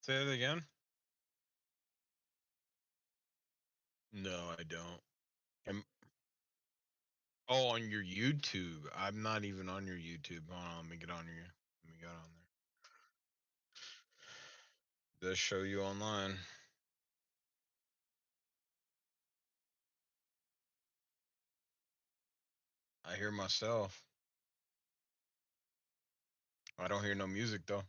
Say it again. No, I don't. Am, oh, on your YouTube. I'm not even on your YouTube. Hold on, let me get on your. Let me get on there. Does show you online? I hear myself. I don't hear no music though.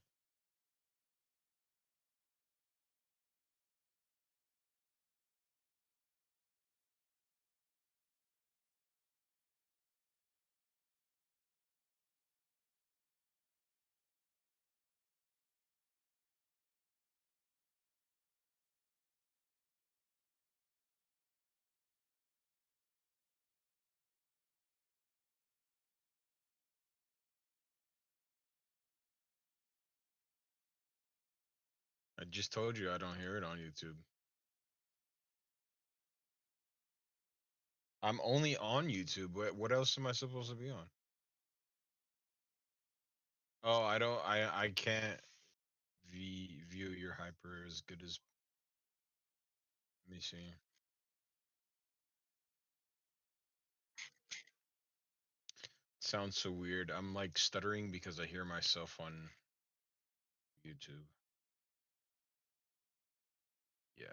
I just told you I don't hear it on YouTube. I'm only on YouTube. What else am I supposed to be on? Oh, I don't. I can't view your hyper as good as. Let me see. Sounds so weird. I'm like stuttering because I hear myself on YouTube. Yeah.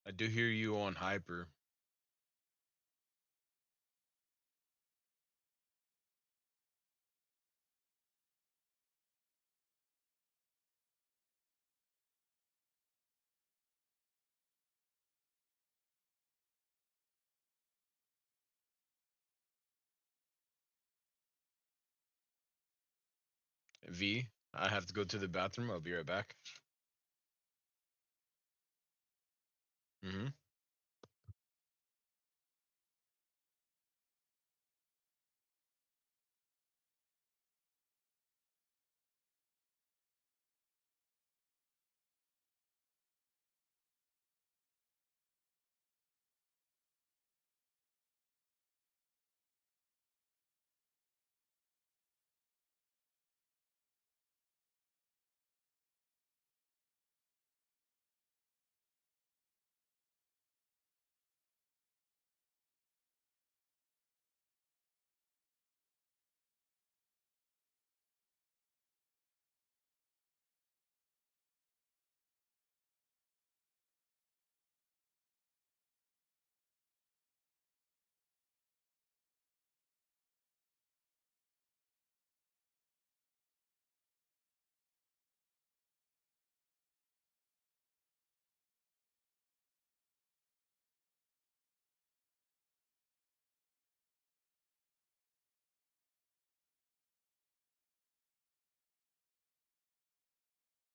I do hear you on hyper. V, I have to go to the bathroom. I'll be right back. Mm-hmm.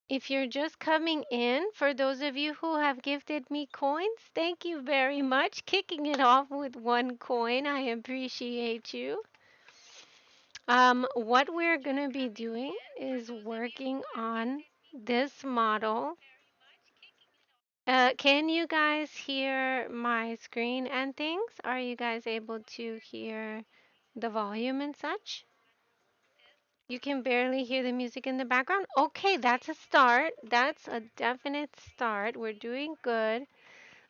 If you're just coming in, for those of you who have gifted me coins, thank you very much. Kicking it off with 1 coin, I appreciate you. What we're going to be doing is working on this model. Can you guys hear my screen and things? Are you guys able to hear the volume and such? You can barely hear the music in the background? Okay, that's a start. That's a definite start. We're doing good.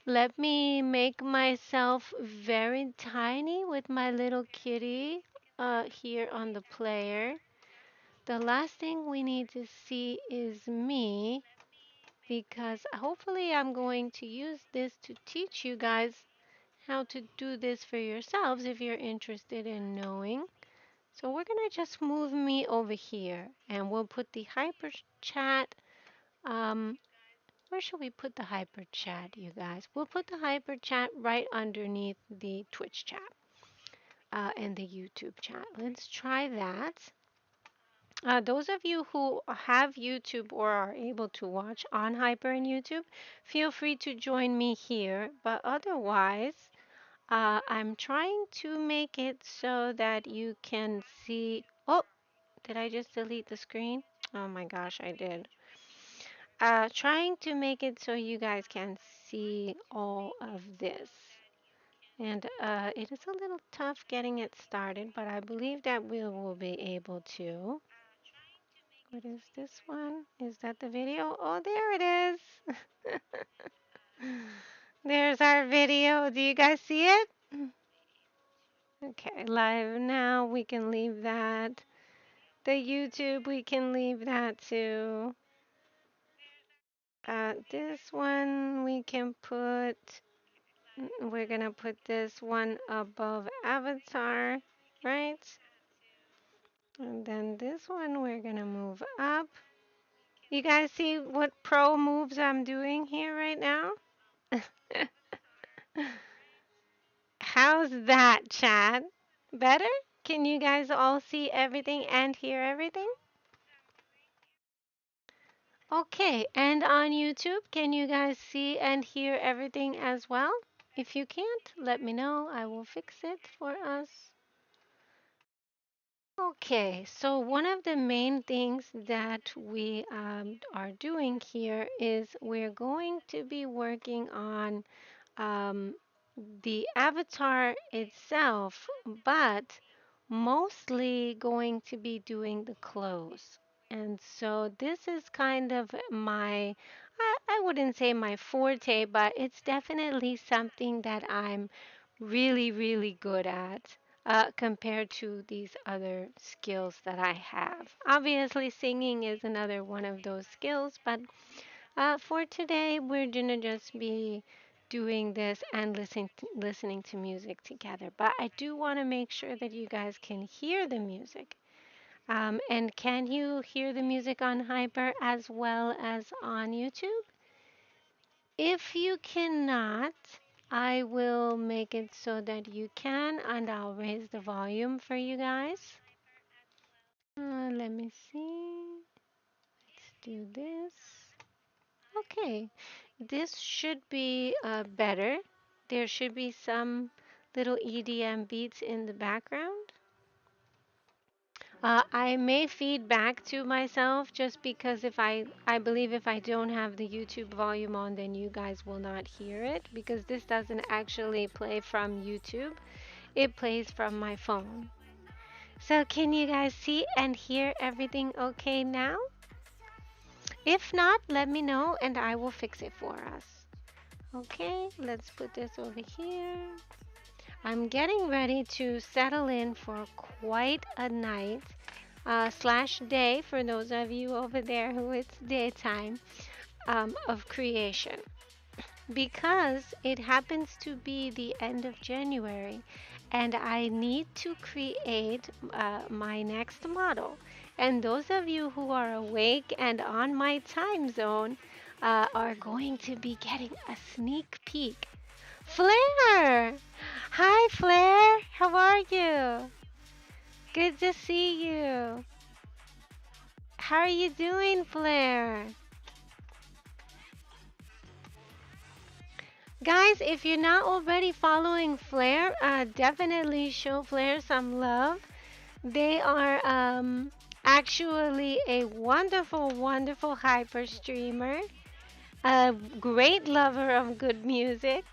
Let me make myself very tiny with my little kitty here on the player. The last thing we need to see is me because hopefully I'm going to use this to teach you guys how to do this for yourselves if you're interested in knowing. So we're gonna just move me over here and we'll put the hyper chat. Um, where should we put the hyper chat, you guys? We'll put the hyper chat right underneath the Twitch chat. and the YouTube chat. Let's try that. Those of you who have YouTube or are able to watch on Hyper and YouTube, feel free to join me here. But otherwise, I'm trying to make it so that you can see. Oh, did I just delete the screen? Oh my gosh, I did. Trying to make it so you guys can see all of this. And it is a little tough getting it started, but I believe that we will be able to. What is this one? Is that the video? Oh, there it is. There's our video. Do you guys see it? Okay, live now. We can leave that. The YouTube, we can leave that too. This one we can put, we're gonna put this one above avatar, right? And then this one we're gonna move up. You guys see what pro moves I'm doing here right now? How's that, chat? Better? Can you guys all see everything and hear everything? Okay, and on YouTube, can you guys see and hear everything as well? If you can't, let me know. I will fix it for us. Okay, so one of the main things that we are doing here is we're going to be working on um, the avatar itself, but mostly going to be doing the clothes. And so this is kind of I wouldn't say my forte, but it's definitely something that I'm really, really good at compared to these other skills that I have. Obviously, singing is another one of those skills, but for today, we're gonna just be doing this and listening to music together. But I do want to make sure that you guys can hear the music. And can you hear the music on Hyper as well as on YouTube? If you cannot, I will make it so that you can, and I'll raise the volume for you guys. Let me see. Let's do this. Okay, this should be better. There should be some little EDM beats in the background. I may feed back to myself just because I believe if I don't have the YouTube volume on, then you guys will not hear it because this doesn't actually play from YouTube. It plays from my phone. So can you guys see and hear everything okay now? If not, let me know and I will fix it for us. Okay, let's put this over here. I'm getting ready to settle in for quite a night slash day for those of you over there who it's daytime of creation because it happens to be the end of January and I need to create my next model. And those of you who are awake and on my time zone are going to be getting a sneak peek. Flair! Hi, Flair! How are you? Good to see you. How are you doing, Flair? Guys, if you're not already following Flair, definitely show Flair some love. They are actually a wonderful, wonderful hyper streamer, a great lover of good music,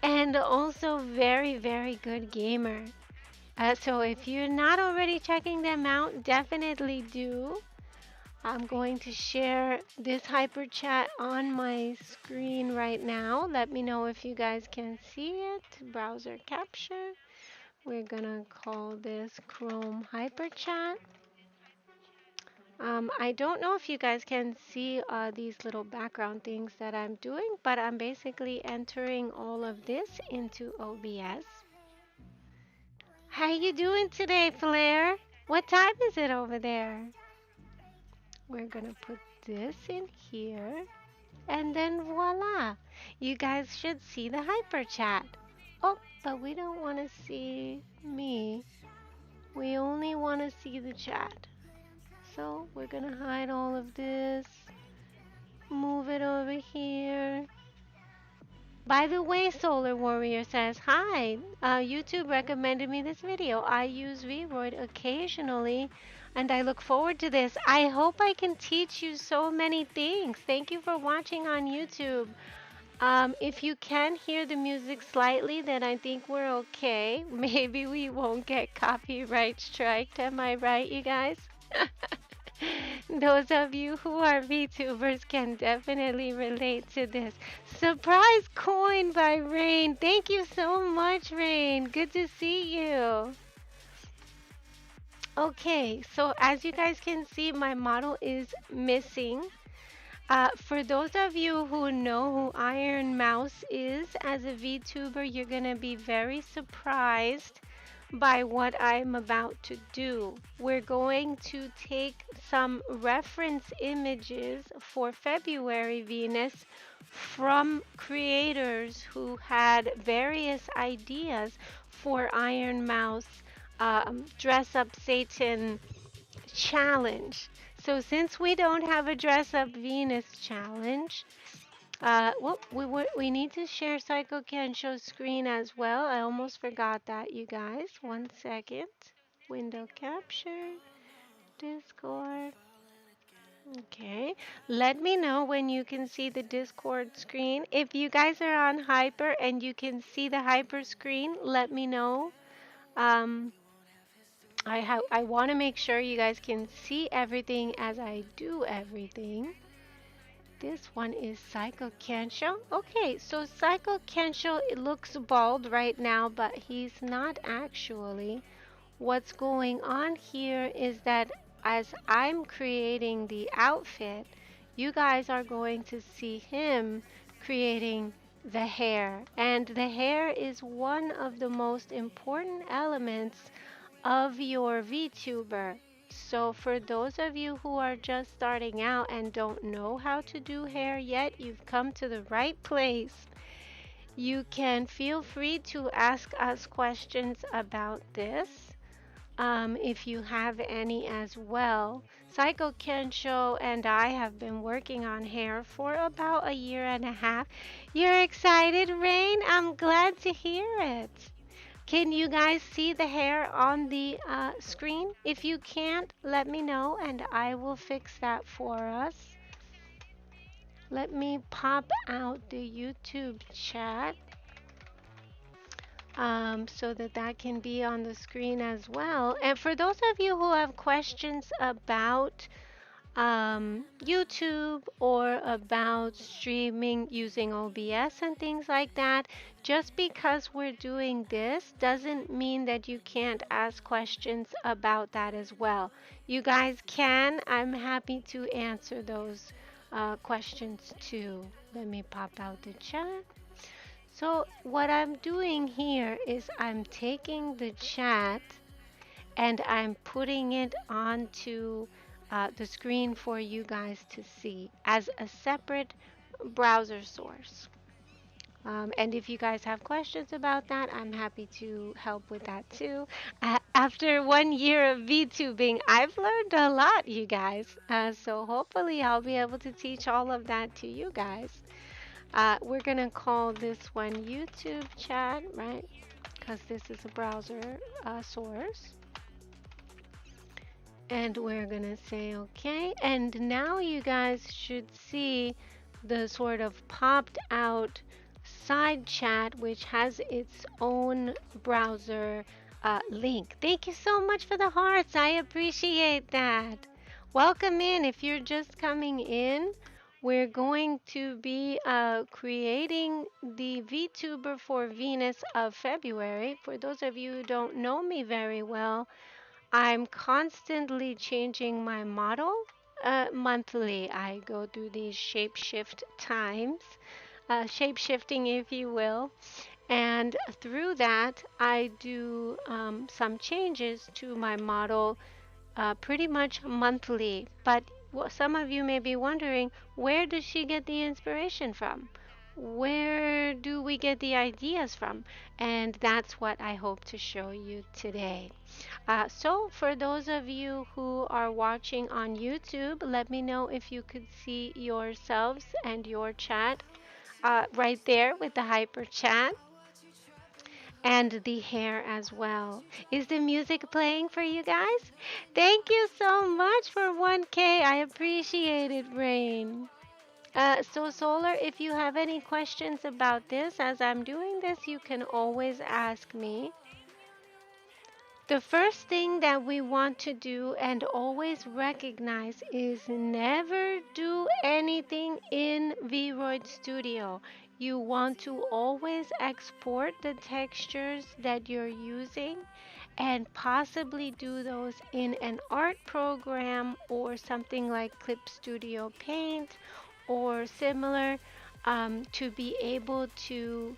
and also very, very good gamer. So if you're not already checking them out, definitely do. I'm going to share this hyper chat on my screen right now. Let me know if you guys can see it. Browser capture. We're gonna call this Chrome hyper chat. I don't know if you guys can see these little background things that I'm doing, but I'm basically entering all of this into OBS. How you doing today, Flair? What time is it over there? We're gonna put this in here. And then voila, you guys should see the hyper chat. Oh, but we don't want to see me. We only want to see the chat. So we're gonna hide all of this. Move it over here. By the way, Solar Warrior says, hi, YouTube recommended me this video. I use Vroid occasionally and I look forward to this. I hope I can teach you so many things. Thank you for watching on YouTube. If you can hear the music slightly, then I think we're okay. Maybe we won't get copyright striked. Am I right, you guys? Those of you who are VTubers can definitely relate to this. Surprise coin by Rain. Thank you so much, Rain. Good to see you. Okay, so as you guys can see, my model is missing. For those of you who know who Iron Mouse is as a VTuber, you're going to be very surprised by what I'm about to do. We're going to take some reference images for February Venus from creators who had various ideas for Iron Mouse Dress Up Satan challenge. So since we don't have a Dress Up Venus challenge, well, we need to share Psycho Kensho's screen as well. I almost forgot that, you guys. 1 second. Window capture, Discord. Okay. Let me know when you can see the Discord screen. If you guys are on Hyper and you can see the Hyper screen, let me know. Um, I want to make sure you guys can see everything as I do everything. This one is Psycho Kensho. Okay, so Psycho Kensho it looks bald right now, but he's not actually. What's going on here is that as I'm creating the outfit, you guys are going to see him creating the hair. And the hair is one of the most important elements of your VTuber. So for those of you who are just starting out and don't know how to do hair yet, you've come to the right place. You can feel free to ask us questions about this if you have any as well. Psycho Kensho and I have been working on hair for about a year and a half. You're excited, Rain? I'm glad to hear it. Can you guys see the hair on the screen? If you can't, let me know and I will fix that for us. Let me pop out the YouTube chat so that that can be on the screen as well. And for those of you who have questions about YouTube or about streaming using OBS and things like that, just because we're doing this doesn't mean that you can't ask questions about that as well. You guys can. I'm happy to answer those questions too. Let me pop out the chat. So what I'm doing here is I'm taking the chat and I'm putting it onto the screen for you guys to see as a separate browser source. And if you guys have questions about that, I'm happy to help with that too. After 1 year of VTubing, I've learned a lot, you guys. So hopefully I'll be able to teach all of that to you guys. We're going to call this one YouTube chat, right? Because this is a browser source. And we're going to say okay. And now you guys should see the sort of popped out side chat, which has its own browser link. Thank you so much for the hearts. I appreciate that. Welcome in. If you're just coming in, we're going to be creating the VTuber for Venus of February. For those of you who don't know me very well, I'm constantly changing my model monthly. I go through these shapeshift times, shape-shifting, if you will. And through that, I do some changes to my model pretty much monthly. But some of you may be wondering, where does she get the inspiration from? where do we get the ideas from? And that's what I hope to show you today. So, for those of you who are watching on YouTube, let me know if you could see yourselves and your chat right there with the hyper chat and the hair as well. Is the music playing for you guys? Thank you so much for 1K. I appreciate it, Rain. So, Solar, if you have any questions about this, as I'm doing this, you can always ask me. The first thing that we want to do and always recognize is never do anything in VRoid Studio. You want to always export the textures that you're using and possibly do those in an art program or something like Clip Studio Paint or similar to be able to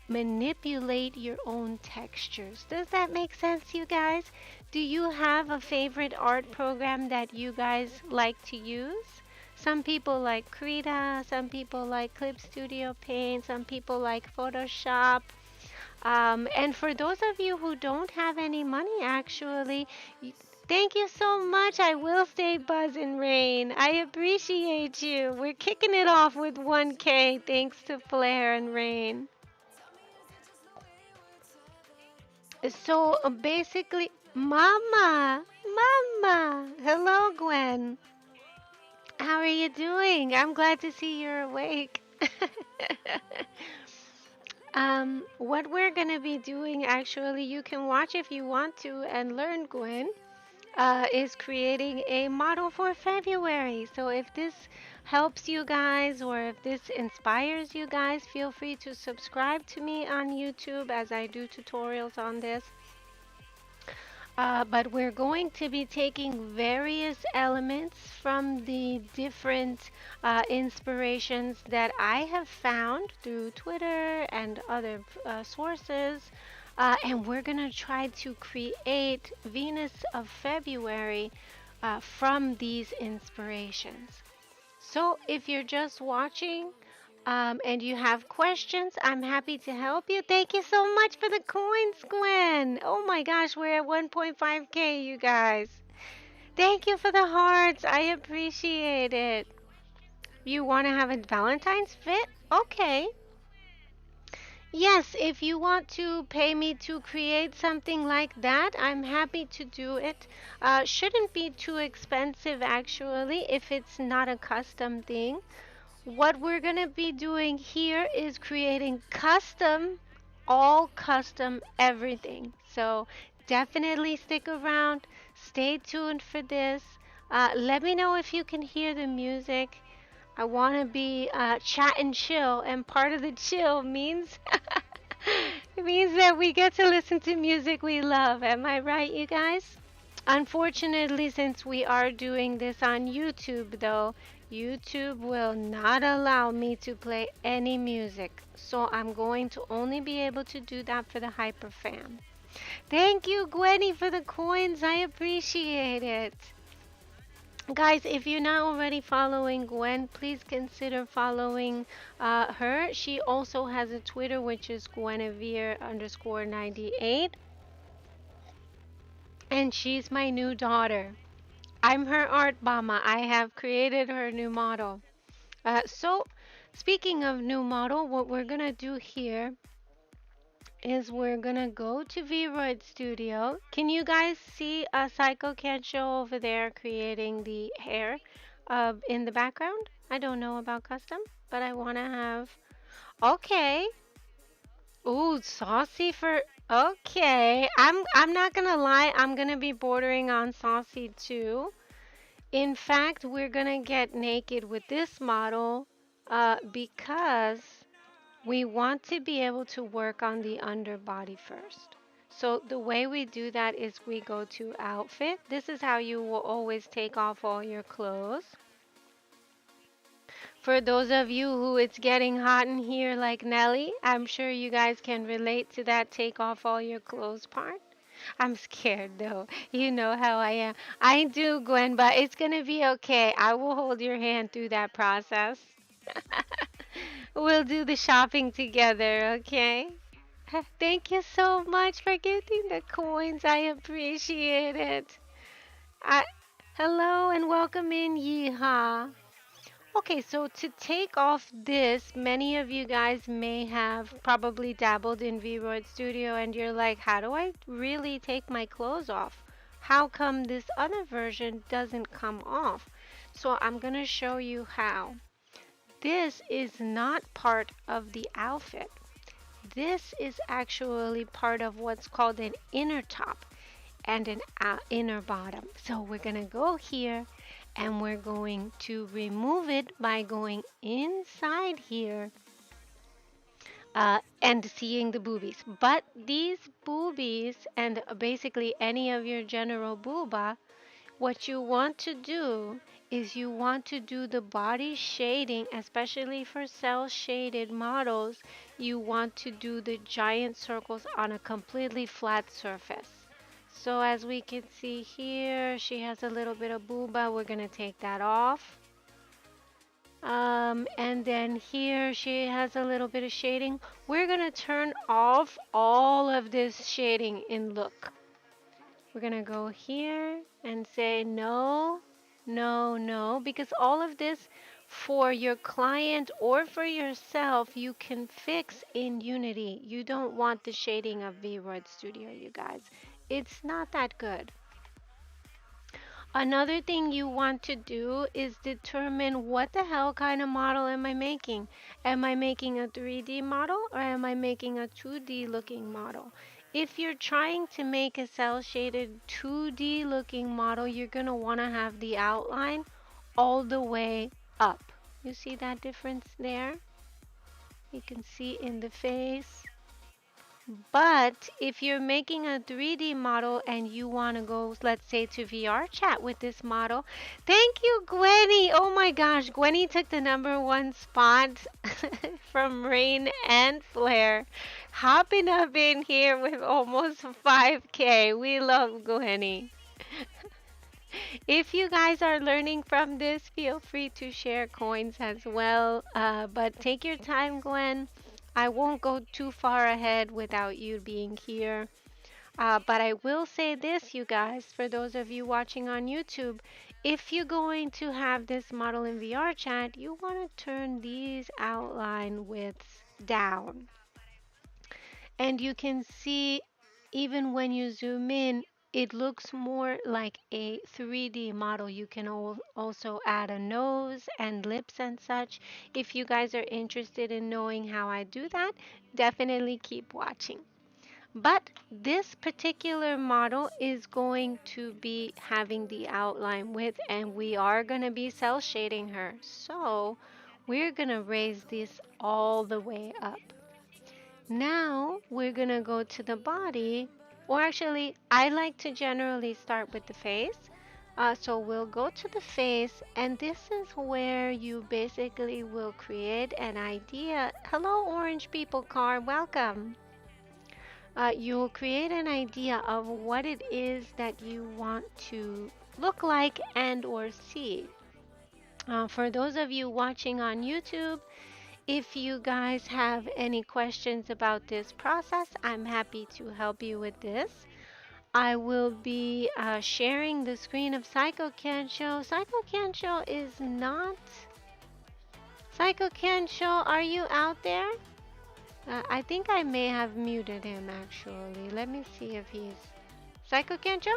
manipulate your own textures. Does that make sense, you guys? Do you have a favorite art program that you guys like to use? Some people like Krita, some people like Clip Studio Paint, some people like Photoshop. And for those of you who don't have any money, actually, thank you so much. I will stay buzzing, Rain. I appreciate you. We're kicking it off with 1K thanks to Flair and Rain. So basically, Mama, Mama. Hello, Gwen. How are you doing? I'm glad to see you're awake. What we're gonna be doing, actually, you can watch if you want to and learn, Gwen, is creating a model for February. So if this helps you guys or if this inspires you guys, feel free to subscribe to me on YouTube as I do tutorials on this. But we're going to be taking various elements from the different inspirations that I have found through Twitter and other sources. And we're going to try to create Venus of February from these inspirations. So if you're just watching, and you have questions, I'm happy to help you. Thank you so much for the coins, Gwen. Oh my gosh, we're at 1.5K, you guys. Thank you for the hearts. I appreciate it. You want to have a Valentine's fit? Okay. Yes, if you want to pay me to create something like that, I'm happy to do it. Shouldn't be too expensive, actually, if it's not a custom thing. What we're going to be doing here is creating custom, all custom everything. So definitely stick around. Stay tuned for this. Let me know if you can hear the music. I want to be chat and chill, and part of the chill means it means that we get to listen to music we love. Am I right, you guys? Unfortunately, since we are doing this on YouTube, though, YouTube will not allow me to play any music. So I'm going to only be able to do that for the Hyper Fam. Thank you, Gwenny, for the coins. I appreciate it. Guys, if you're not already following Gwen, please consider following her. She also has a Twitter, which is Guinevere_98. And she's my new daughter. I'm her art mama. I have created her new model. So, speaking of new model, what we're gonna do here is we're gonna go to VRoid Studio. Can you guys see Psycho Can Show over there creating the hair in the background? I don't know about custom, but I wanna have. Okay. Ooh, saucy for. Okay. I'm not gonna lie. I'm gonna be bordering on saucy too. In fact, we're gonna get naked with this model because we want to be able to work on the underbody first. So the way we do that is we go to outfit. This is how you will always take off all your clothes. For those of you who it's getting hot in here like Nelly, I'm sure you guys can relate to that take off all your clothes part. I'm scared though. You know how I am. I do, Gwen, but it's gonna be okay. I will hold your hand through that process. We'll do the shopping together, okay? Thank you so much for getting the coins. I appreciate it. I, hello and welcome in, Yeehaw. Okay, so to take off this, many of you guys may have probably dabbled in VRoid Studio and you're like, how do I really take my clothes off? How come this other version doesn't come off? So I'm going to show you how. This is not part of the outfit. This is actually part of what's called an inner top and an inner bottom. So we're going to go here and we're going to remove it by going inside here and seeing the boobies. But these boobies and basically any of your general booba, what you want to do is you want to do the body shading, especially for cell shaded models. You want to do the giant circles on a completely flat surface. So as we can see here, she has a little bit of booba. We're going to take that off. And then here she has a little bit of shading. We're going to turn off all of this shading in look. We're going to go here and say no, no, no, because all of this for your client or for yourself, you can fix in Unity. You don't want the shading of VRoid Studio, you guys. It's not that good. Another thing you want to do is determine what the hell kind of model am I making? Am I making a 3D model or am I making a 2D looking model? If you're trying to make a cell shaded 2D looking model, you're going to want to have the outline all the way up. You see that difference there? You can see in the face. But if you're making a 3D model and you want to go, let's say, to VR chat with this model, thank you, Gwenny. Oh my gosh, Gwenny took the #1 spot from Rain and Flare, hopping up in here with almost 5K. We love Gwenny. If you guys are learning from this, feel free to share coins as well. But take your time, Gwen. I won't go too far ahead without you being here. But I will say this, you guys, for those of you watching on YouTube, if you're going to have this model in VR chat, you want to turn these outline widths down. And you can see even when you zoom in, it looks more like a 3D model. You can also add a nose and lips and such. If you guys are interested in knowing how I do that, definitely keep watching. But this particular model is going to be having the outline width and we are going to be cell shading her. So we're going to raise this all the way up. Now we're gonna go to the body, or actually, I like to generally start with the face. So we'll go to the face, and this is where you basically will create an idea. Hello, Orange People Car, welcome. You'll create an idea of what it is that you want to look like and or see. For those of you watching on YouTube, if you guys have any questions about this process, I'm happy to help you with this. I will be sharing the screen of Psycho Kensho. Psycho Kensho is not. Psycho Kensho, are you out there? I think I may have muted him actually. Let me see if he's. Psycho Kensho?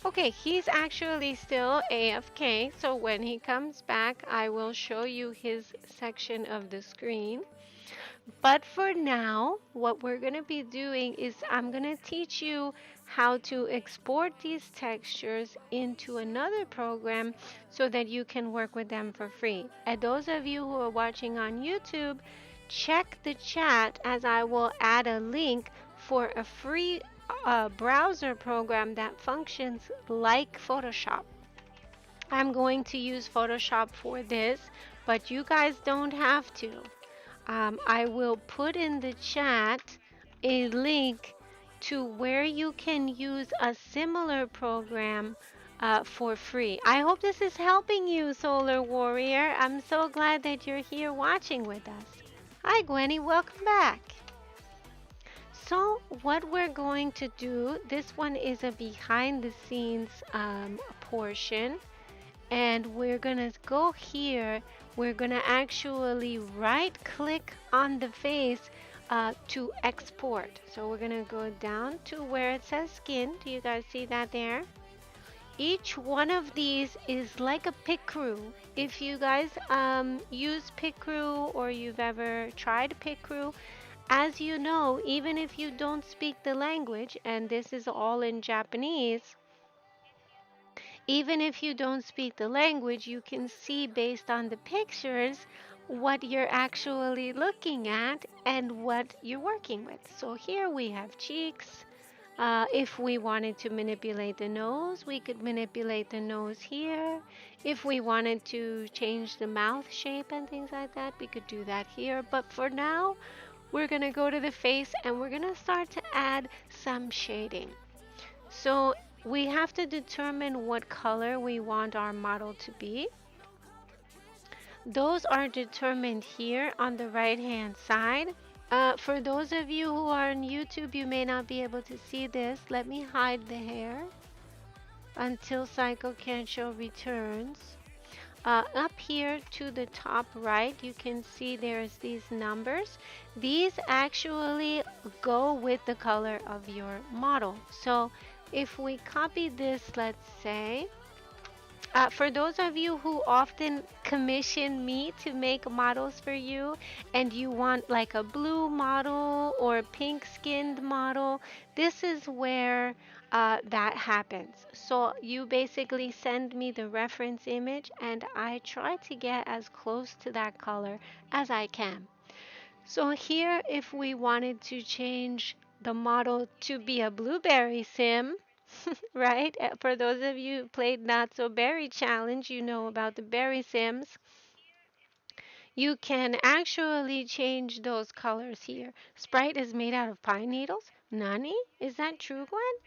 Okay, he's actually still AFK, so when he comes back, I will show you his section of the screen. But for now, what we're going to be doing is I'm going to teach you how to export these textures into another program so that you can work with them for free. And those of you who are watching on YouTube, check the chat as I will add a link for a free browser program that functions like Photoshop. I'm going to use Photoshop for this, but you guys don't have to. I will put in the chat a link to where you can use a similar program for free. I hope this is helping you, Solar Warrior. I'm so glad that you're here watching with us. Hi, Gwenny. Welcome back. So, what we're going to do, this one is a behind the scenes portion, and we're gonna go here. We're gonna actually right click on the face to export. So, we're gonna go down to where it says skin. Do you guys see that there? Each one of these is like a pit crew. If you guys use pit crew or you've ever tried pit crew, as you know, even if you don't speak the language, and this is all in Japanese, even if you don't speak the language, you can see based on the pictures what you're actually looking at and what you're working with. So here we have cheeks. If we wanted to manipulate the nose, we could manipulate the nose here. If we wanted to change the mouth shape and things like that, we could do that here. But for now, we're going to go to the face and we're going to start to add some shading. So we have to determine what color we want our model to be. Those are determined here on the right hand side. For those of you who are on YouTube, you may not be able to see this. Let me hide the hair until Psycho Kensho returns. Up here to the top right, you can see there's these numbers. These actually go with the color of your model. So if we copy this, let's say, for those of you who often commission me to make models for you and you want like a blue model or a pink skinned model, this is where that happens. So you basically send me the reference image and I try to get as close to that color as I can. So here, if we wanted to change the model to be a blueberry sim, right? For those of you who played Not So Berry Challenge, you know about the berry sims. You can actually change those colors here. Sprite is made out of pine needles. Nani? Is that true, Gwen?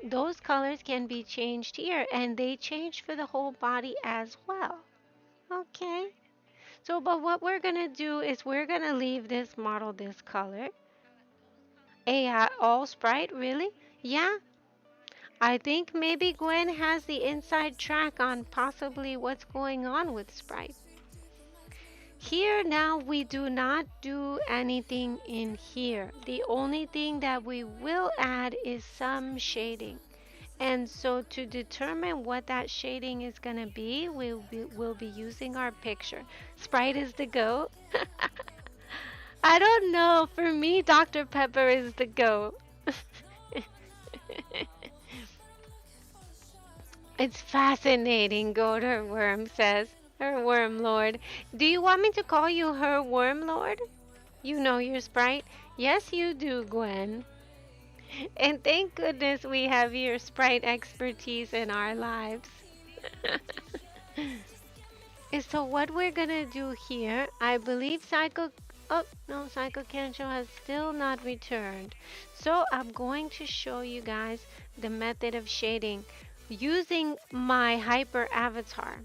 Those colors can be changed here, and they change for the whole body as well. Okay. So, but what we're gonna do is we're gonna leave this model this color. All Sprite, really? Yeah, I think maybe Gwen has the inside track on possibly what's going on with Sprite. Here now we do not do anything in here. The only thing that we will add is some shading. And so to determine what that shading is going to be, we'll be using our picture. Sprite is the goat. I don't know. For me, Dr. Pepper is the goat. It's fascinating, Goat Her Worm says. Her Worm Lord. Do you want me to call you Her Worm Lord? You know your Sprite? Yes, you do, Gwen. And thank goodness we have your Sprite expertise in our lives. And so what we're gonna do here, I believe Psycho... Oh, no, Psycho Kensho has still not returned. So I'm going to show you guys the method of shading using my hyper avatar.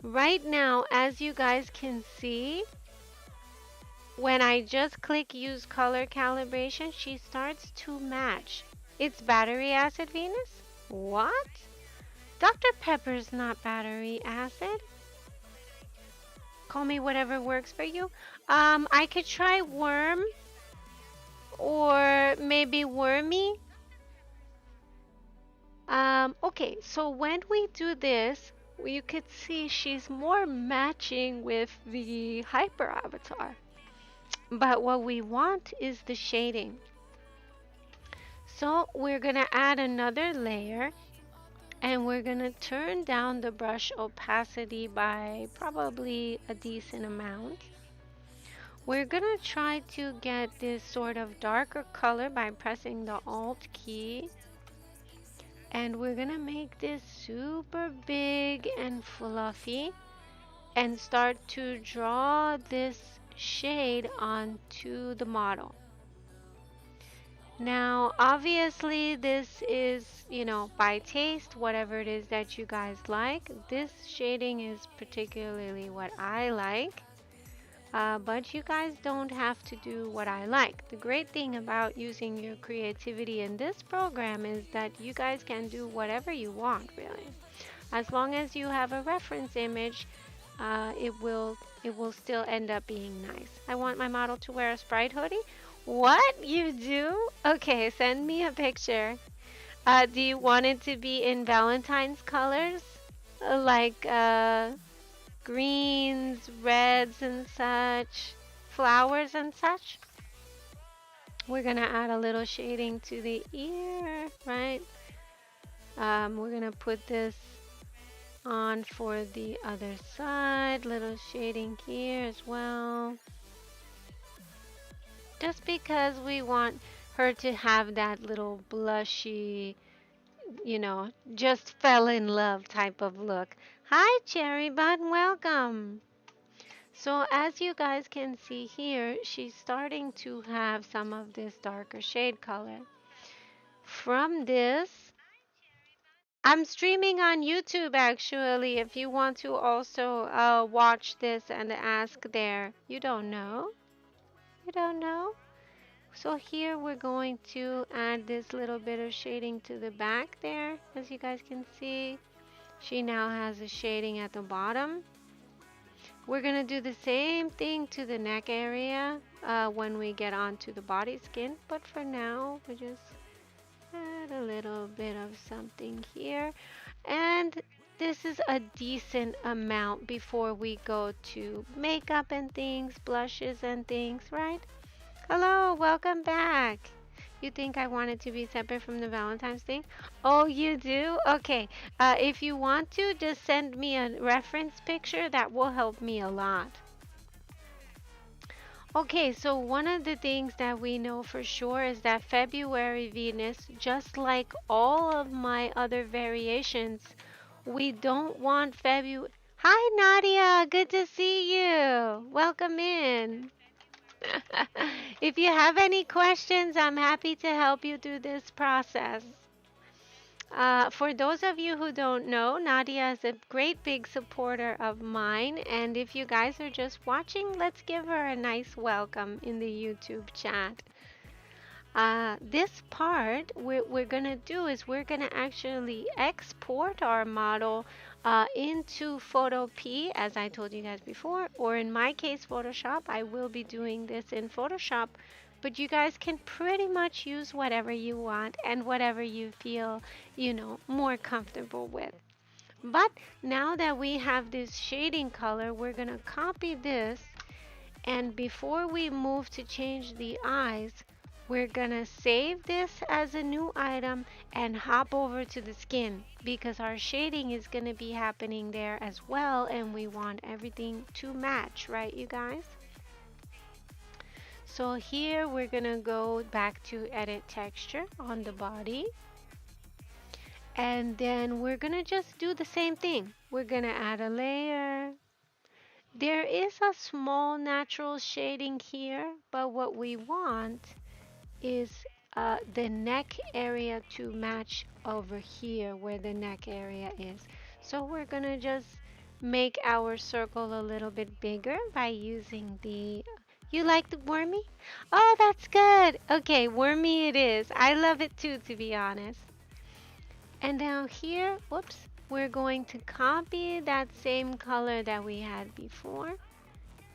Right now, as you guys can see, when I just click use color calibration, she starts to match. It's battery acid Venus? What? Dr. Pepper's not battery acid. Call me whatever works for you. I could try worm or maybe wormy. Okay, so when we do this, you could see she's more matching with the hyper avatar. But what we want is the shading. So we're gonna add another layer and we're gonna turn down the brush opacity by probably a decent amount. We're gonna try to get this sort of darker color by pressing the Alt key. And we're gonna make this super big and fluffy and start to draw this shade onto the model. Now, obviously, this is, by taste, whatever it is that you guys like. This shading is particularly what I like. But you guys don't have to do what I like. The great thing about using your creativity in this program is that you guys can do whatever you want, really. As long as you have a reference image, it will still end up being nice. I want my model to wear a Sprite hoodie. What you do? Okay, send me a picture. Do you want it to be in Valentine's colors, like greens, reds, and such, flowers and such? We're gonna add a little shading to the ear, right? We're gonna put this on for the other side, little shading here as well. Just because we want her to have that little blushy, just fell in love type of look. Hi, Cherry Bud, welcome. So as you guys can see here, she's starting to have some of this darker shade color. From this, I'm streaming on YouTube actually. If you want to also watch this and ask there. You don't know? You don't know? So here we're going to add this little bit of shading to the back there. As you guys can see, she now has a shading at the bottom. We're going to do the same thing to the neck area when we get onto the body skin. But for now, we just add a little bit of something here. And this is a decent amount before we go to makeup and things, blushes and things, right? Hello, welcome back. You think I want it to be separate from the Valentine's thing? Oh, you do? Okay. If you want to, just send me a reference picture. That will help me a lot. Okay, so one of the things that we know for sure is that February Venus, just like all of my other variations, we don't want February. Hi, Nadia. Good to see you. Welcome in. If you have any questions, I'm happy to help you through this process. For those of you who don't know, Nadia is a great big supporter of mine. And if you guys are just watching, let's give her a nice welcome in the YouTube chat. This part, what we're going to do is we're going to actually export our model into Photo P, as I told you guys before, or in my case, Photoshop. I will be doing this in Photoshop, but you guys can pretty much use whatever you want and whatever you feel, more comfortable with. But now that we have this shading color, we're going to copy this, and before we move to change the eyes, we're gonna save this as a new item and hop over to the skin because our shading is gonna be happening there as well, and we want everything to match, right, you guys? So here we're gonna go back to edit texture on the body, and then we're gonna just do the same thing. We're gonna add a layer. There is a small natural shading here, but what we want is the neck area to match over here where the neck area is. So we're gonna just make our circle a little bit bigger by using the, you like the wormy? Oh, that's good. Okay, wormy it is. I love it too, to be honest. And now here, whoops, we're going to copy that same color that we had before.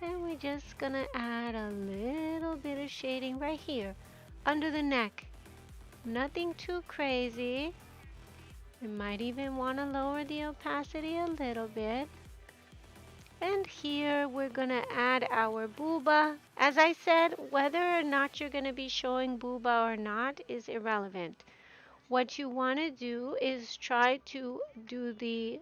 And we're just gonna add a little bit of shading right here under the neck. Nothing too crazy. You might even want to lower the opacity a little bit. And here we're gonna add our booba. As I said, whether or not you're gonna be showing booba or not is irrelevant. What you want to do is try to do the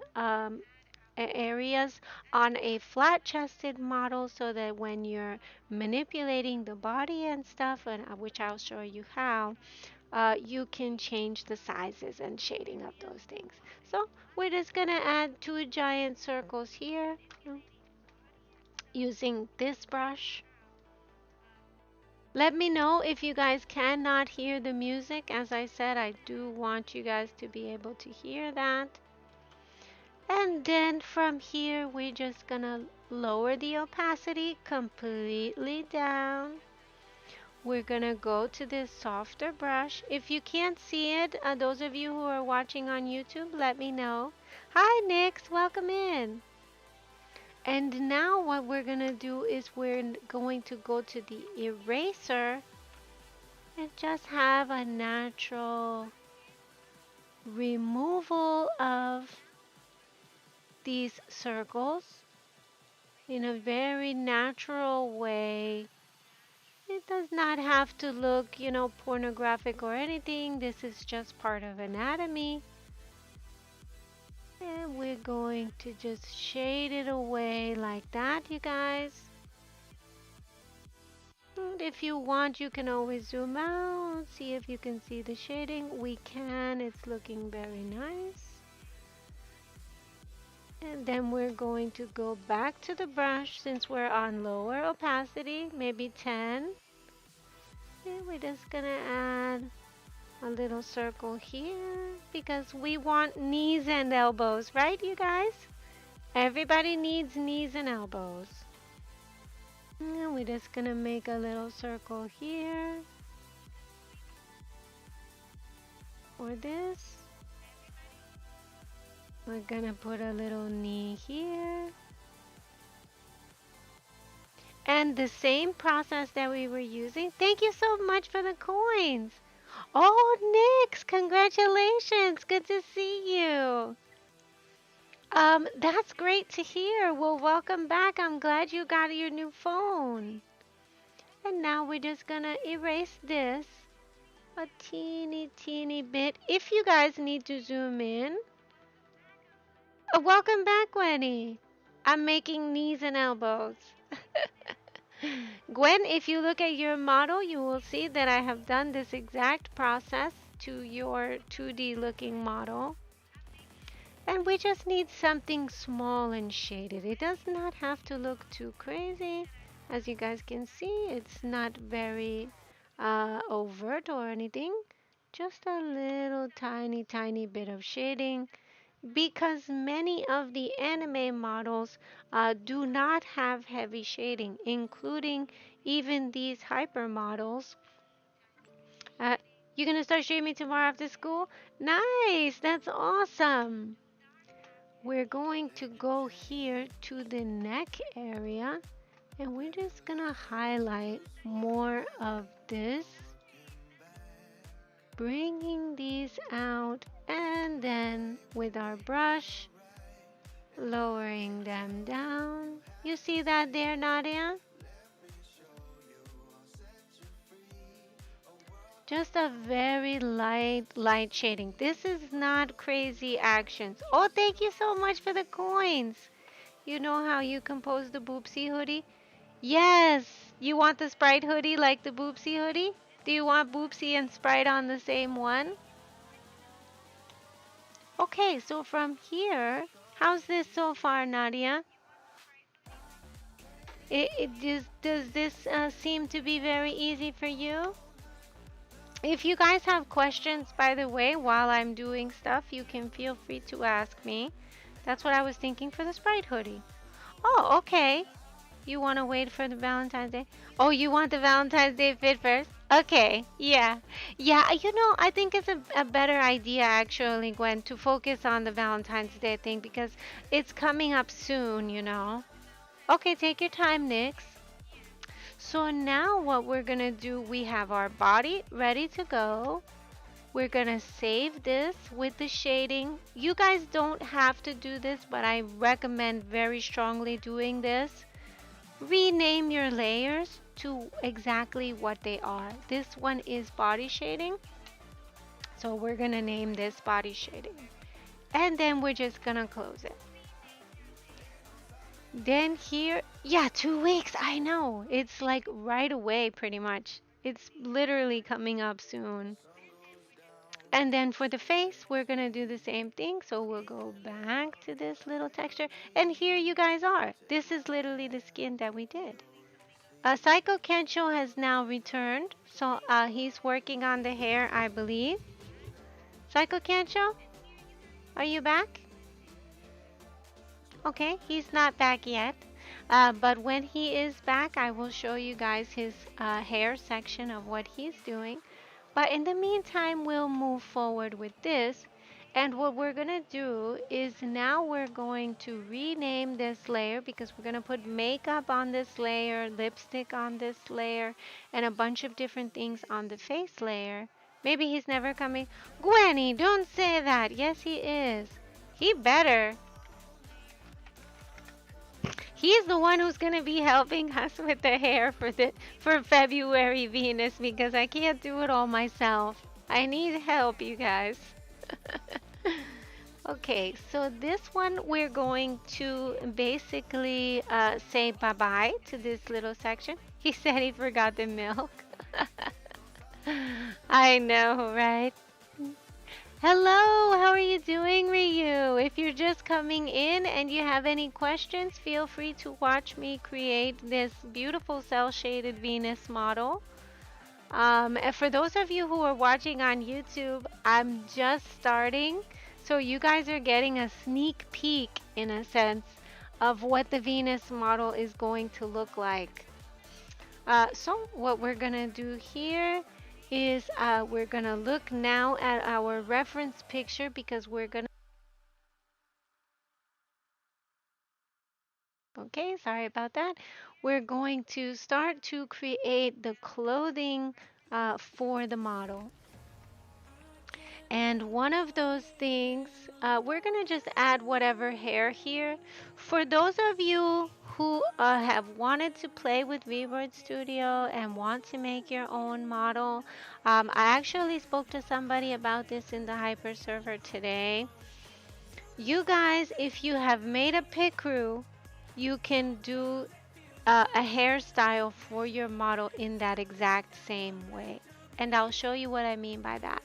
areas on a flat chested model so that when you're manipulating the body and stuff, and which I'll show you how, you can change the sizes and shading of those things. So we're just gonna add two giant circles here using this brush. Let me know if you guys cannot hear the music. As I said, I do want you guys to be able to hear that. And then from here, we're just gonna lower the opacity completely down. We're gonna go to this softer brush. If you can't see it, those of you who are watching on YouTube, let me know. Hi, Nix, welcome in. And now what we're gonna do is we're going to go to the eraser and just have a natural removal of these circles in a very natural way. It does not have to look, pornographic or anything. This is just part of anatomy. And we're going to just shade it away like that, you guys. And if you want, you can always zoom out, see if you can see the shading. We can, it's looking very nice. And then we're going to go back to the brush since we're on lower opacity, maybe 10. And we're just gonna add a little circle here because we want knees and elbows, right, you guys? Everybody needs knees and elbows. And we're just gonna make a little circle here for this. We're gonna put a little knee here. And the same process that we were using. Thank you so much for the coins. Oh, Nix, congratulations. Good to see you. That's great to hear. Well, welcome back. I'm glad you got your new phone. And now we're just gonna erase this a teeny bit. If you guys need to zoom in, welcome back, Gwenny. I'm making knees and elbows. Gwen, if you look at your model, you will see that I have done this exact process to your 2D looking model. And we just need something small and shaded. It does not have to look too crazy. As you guys can see, it's not very overt or anything. Just a little tiny bit of shading because many of the anime models do not have heavy shading, including even these hyper models. Uh, you gonna start streaming tomorrow after school? Nice, that's awesome. We're going to go here to the neck area and we're just gonna highlight more of this, bringing these out, and then with our brush lowering them down. You see that there, Nadia? Just a very light shading. This is not crazy actions. Oh, thank you so much for the coins. You know how you compose the Boopsy hoodie? Yes. You want the Sprite hoodie like the Boopsy hoodie? Do you want Boopsy and Sprite on the same one? Okay, so from here, how's this so far, Nadia? Does this seem to be very easy for you? If you guys have questions, by the way, while I'm doing stuff, you can feel free to ask me. That's what I was thinking for the Sprite hoodie. Oh, okay. You want to wait for the Valentine's Day? Oh, you want the Valentine's Day fit first? Okay, yeah. Yeah, I think it's a better idea actually, Gwen, to focus on the Valentine's Day thing because it's coming up soon. Okay, take your time, Nix. So now what we're gonna do, we have our body ready to go. We're gonna save this with the shading. You guys don't have to do this, but I recommend very strongly doing this. Rename your layers to exactly what they are. This one is body shading. So we're gonna name this body shading. And then we're just gonna close it. Then here, yeah, 2 weeks, I know. It's like right away pretty much. It's literally coming up soon. And then for the face, we're gonna do the same thing. So we'll go back to this little texture. And here you guys are. This is literally the skin that we did. Psycho Kensho has now returned, so he's working on the hair, I believe. Psycho Kensho, are you back? Okay, he's not back yet. But when he is back, I will show you guys his hair section of what he's doing. But in the meantime, we'll move forward with this. And what we're going to do is now we're going to rename this layer because we're going to put makeup on this layer, lipstick on this layer, and a bunch of different things on the face layer. Maybe he's never coming. Gwenny, don't say that. Yes, he is. He better. He's the one who's gonna be helping us with the hair for February Venus because I can't do it all myself. I need help, you guys. Okay, so this one we're going to basically say bye-bye to this little section. He said he forgot the milk. I know, right? Hello, how are you doing, Ryu? If you're just coming in and you have any questions, feel free to watch me create this beautiful cell-shaded Venus model. And for those of you who are watching on YouTube, I'm just starting, so you guys are getting a sneak peek, in a sense, of what the Venus model is going to look like. So what we're gonna do here is we're gonna look now at our reference picture because we're gonna, okay, sorry about that. We're going to start to create the clothing for the model. And one of those things, we're gonna just add whatever hair here. For those of you who have wanted to play with VBoard Studio and want to make your own model, I actually spoke to somebody about this in the Hyper server today. You guys, if you have made a picru, you can do a hairstyle for your model in that exact same way. And I'll show you what I mean by that.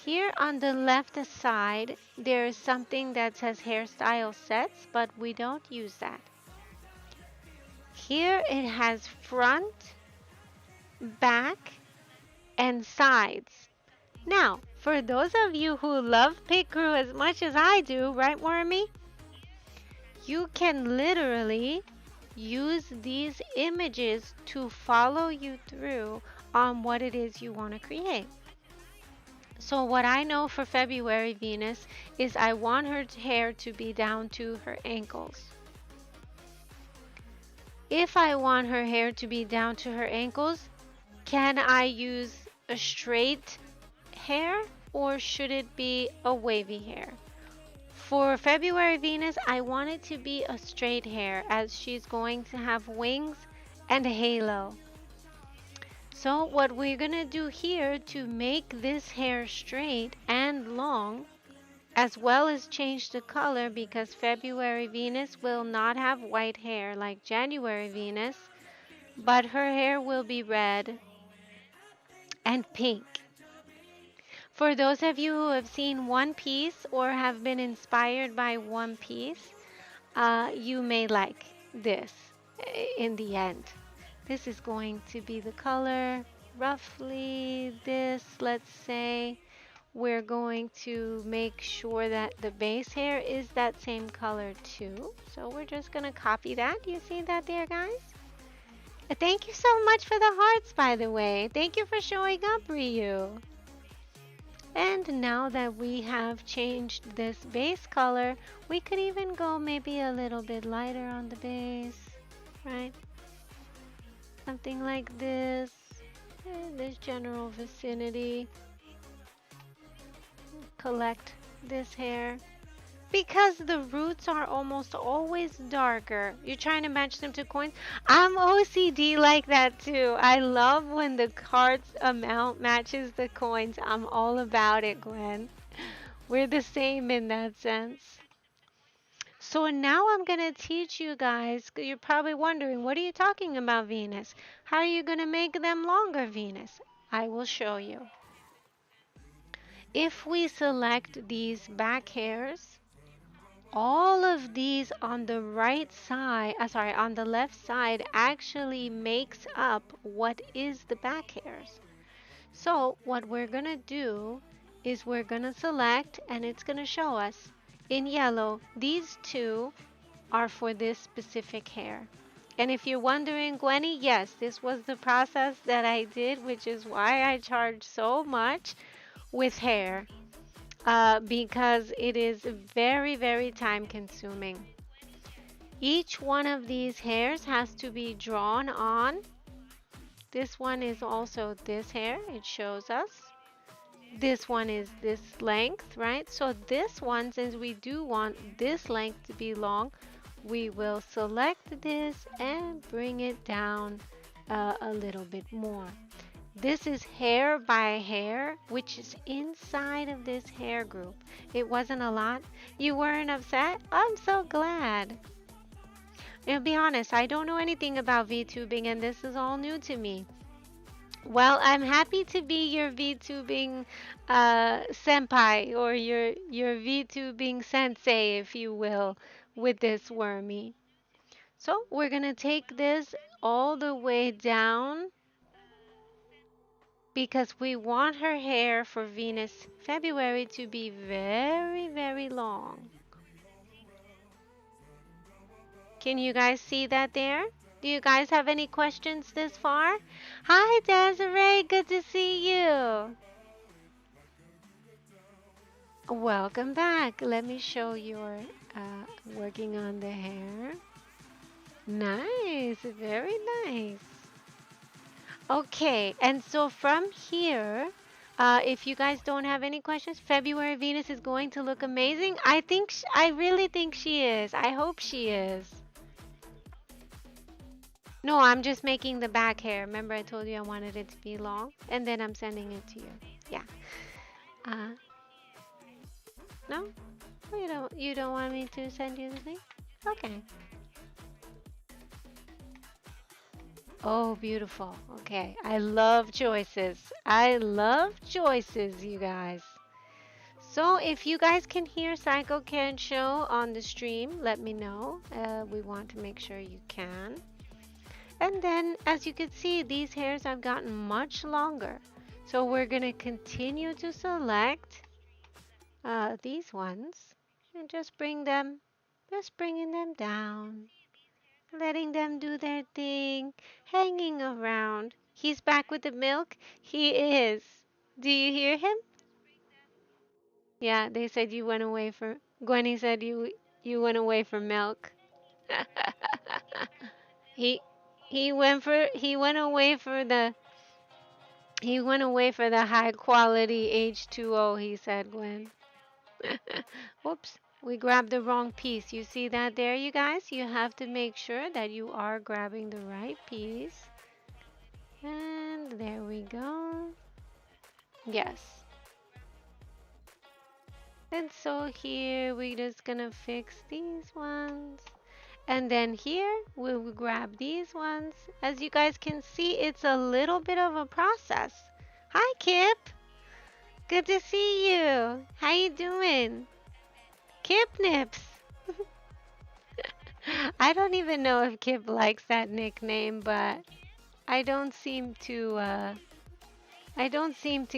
Here on the left side, there is something that says hairstyle sets, but we don't use that. Here it has front, back, and sides. Now, for those of you who love Picru as much as I do, right, Wormy? You can literally use these images to follow you through on what it is you want to create. So what I know for February Venus is I want her hair to be down to her ankles. If I want her hair to be down to her ankles, can I use a straight hair or should it be a wavy hair? For February Venus, I want it to be a straight hair as she's going to have wings and a halo. So what we're gonna do here to make this hair straight and long, as well as change the color because February Venus will not have white hair like January Venus, but her hair will be red and pink. For those of you who have seen One Piece or have been inspired by One Piece, you may like this in the end. This is going to be the color, roughly this, let's say. We're going to make sure that the base hair is that same color too. So we're just going to copy that. You see that there, guys? Thank you so much for the hearts, by the way. Thank you for showing up, Ryu. And now that we have changed this base color, we could even go maybe a little bit lighter on the base, right? Something like this, in this general vicinity. Collect this hair. Because the roots are almost always darker. You're trying to match them to coins. I'm OCD like that too. I love when the card's amount matches the coins. I'm all about it, Gwen. We're the same in that sense. So now I'm going to teach you guys. You're probably wondering, what are you talking about, Venus? How are you going to make them longer, Venus? I will show you. If we select these back hairs, all of these on the right side, sorry, on the left side actually makes up what is the back hairs. So what we're gonna do is we're gonna select and it's gonna show us in yellow, these two are for this specific hair. And if you're wondering, Gwenny, yes, this was the process that I did, which is why I charge so much with hair, because it is very, very time consuming. Each one of these hairs has to be drawn on. This one is also this hair, it shows us. This one is this length, right? So this one, since we do want this length to be long, we will select this and bring it down a little bit more. This is hair by hair, which is inside of this hair group. It wasn't a lot. You weren't upset? I'm so glad. And to be honest, I don't know anything about VTubing and this is all new to me. Well, I'm happy to be your VTubing senpai or your VTubing sensei, if you will, with this wormy. So we're gonna take this all the way down because we want her hair for Venus February to be very, very long. Can you guys see that there? Do you guys have any questions this far? Hi, Desiree. Good to see you. Welcome back. Let me show your working on the hair. Nice. Very nice. Okay, and so from here, if you guys don't have any questions, February Venus is going to look amazing. I really think she is. I hope she is. No, I'm just making the back hair. Remember I told you I wanted it to be long? And then I'm sending it to you. Yeah. Uh, no? You don't want me to send you the thing? Okay. Oh, beautiful. Okay. I love choices. I love choices, you guys. So if you guys can hear Psycho Can Show on the stream, let me know. We want to make sure you can. And then, as you can see, these hairs have gotten much longer. So we're going to continue to select these ones and just bringing them down, letting them do their thing, hanging around. He's back with the milk. He is. Do you hear him? Yeah, they said you went away for. Gwenny said you went away for milk. he he went away for the high quality H2O, he said, Gwen. Whoops, we grabbed the wrong piece. You see that there, you guys? You have to make sure that you are grabbing the right piece. And there we go. Yes. And so here we're just gonna fix these ones. And then here we will grab these ones. As you guys can see, it's a little bit of a process. Hi, Kip. Good to see you. How you doing? Kip Nips. I don't even know if Kip likes that nickname, but I don't seem to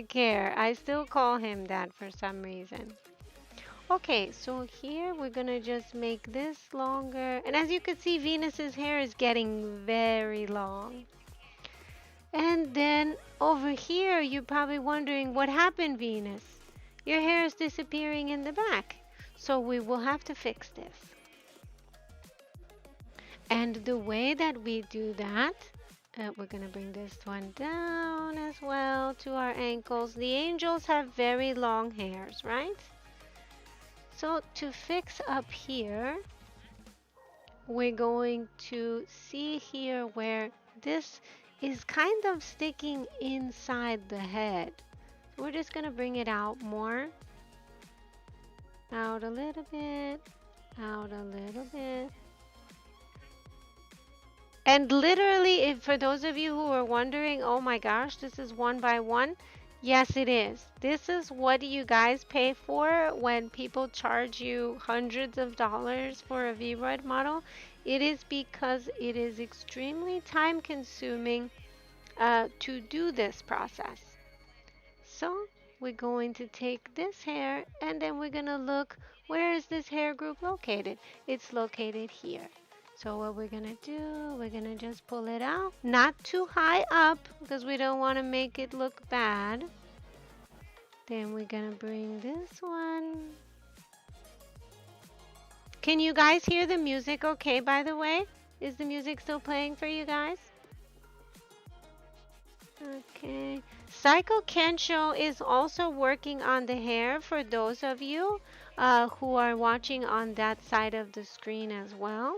care. I still call him that for some reason. Okay, so here we're gonna just make this longer. And as you can see, Venus's hair is getting very long. And then over here, you're probably wondering what happened, Venus. Your hair is disappearing in the back. So we will have to fix this. And the way that we do that, we're gonna bring this one down as well to our ankles. The angels have very long hairs, right? So to fix up here, we're going to see here where this is kind of sticking inside the head. So we're just gonna bring it out more. Out a little bit, out a little bit. And literally, if for those of you who are wondering, oh my gosh, this is one by one. Yes, it is. This is what you guys pay for when people charge you hundreds of dollars for a Vroid model. It is because it is extremely time consuming to do this process. So we're going to take this hair and then we're going to look, where is this hair group located? It's located here. So what we're going to do, we're going to just pull it out. Not too high up because we don't want to make it look bad. Then we're going to bring this one. Can you guys hear the music okay, by the way? Is the music still playing for you guys? Okay. Psycho Kensho is also working on the hair for those of you who are watching on that side of the screen as well.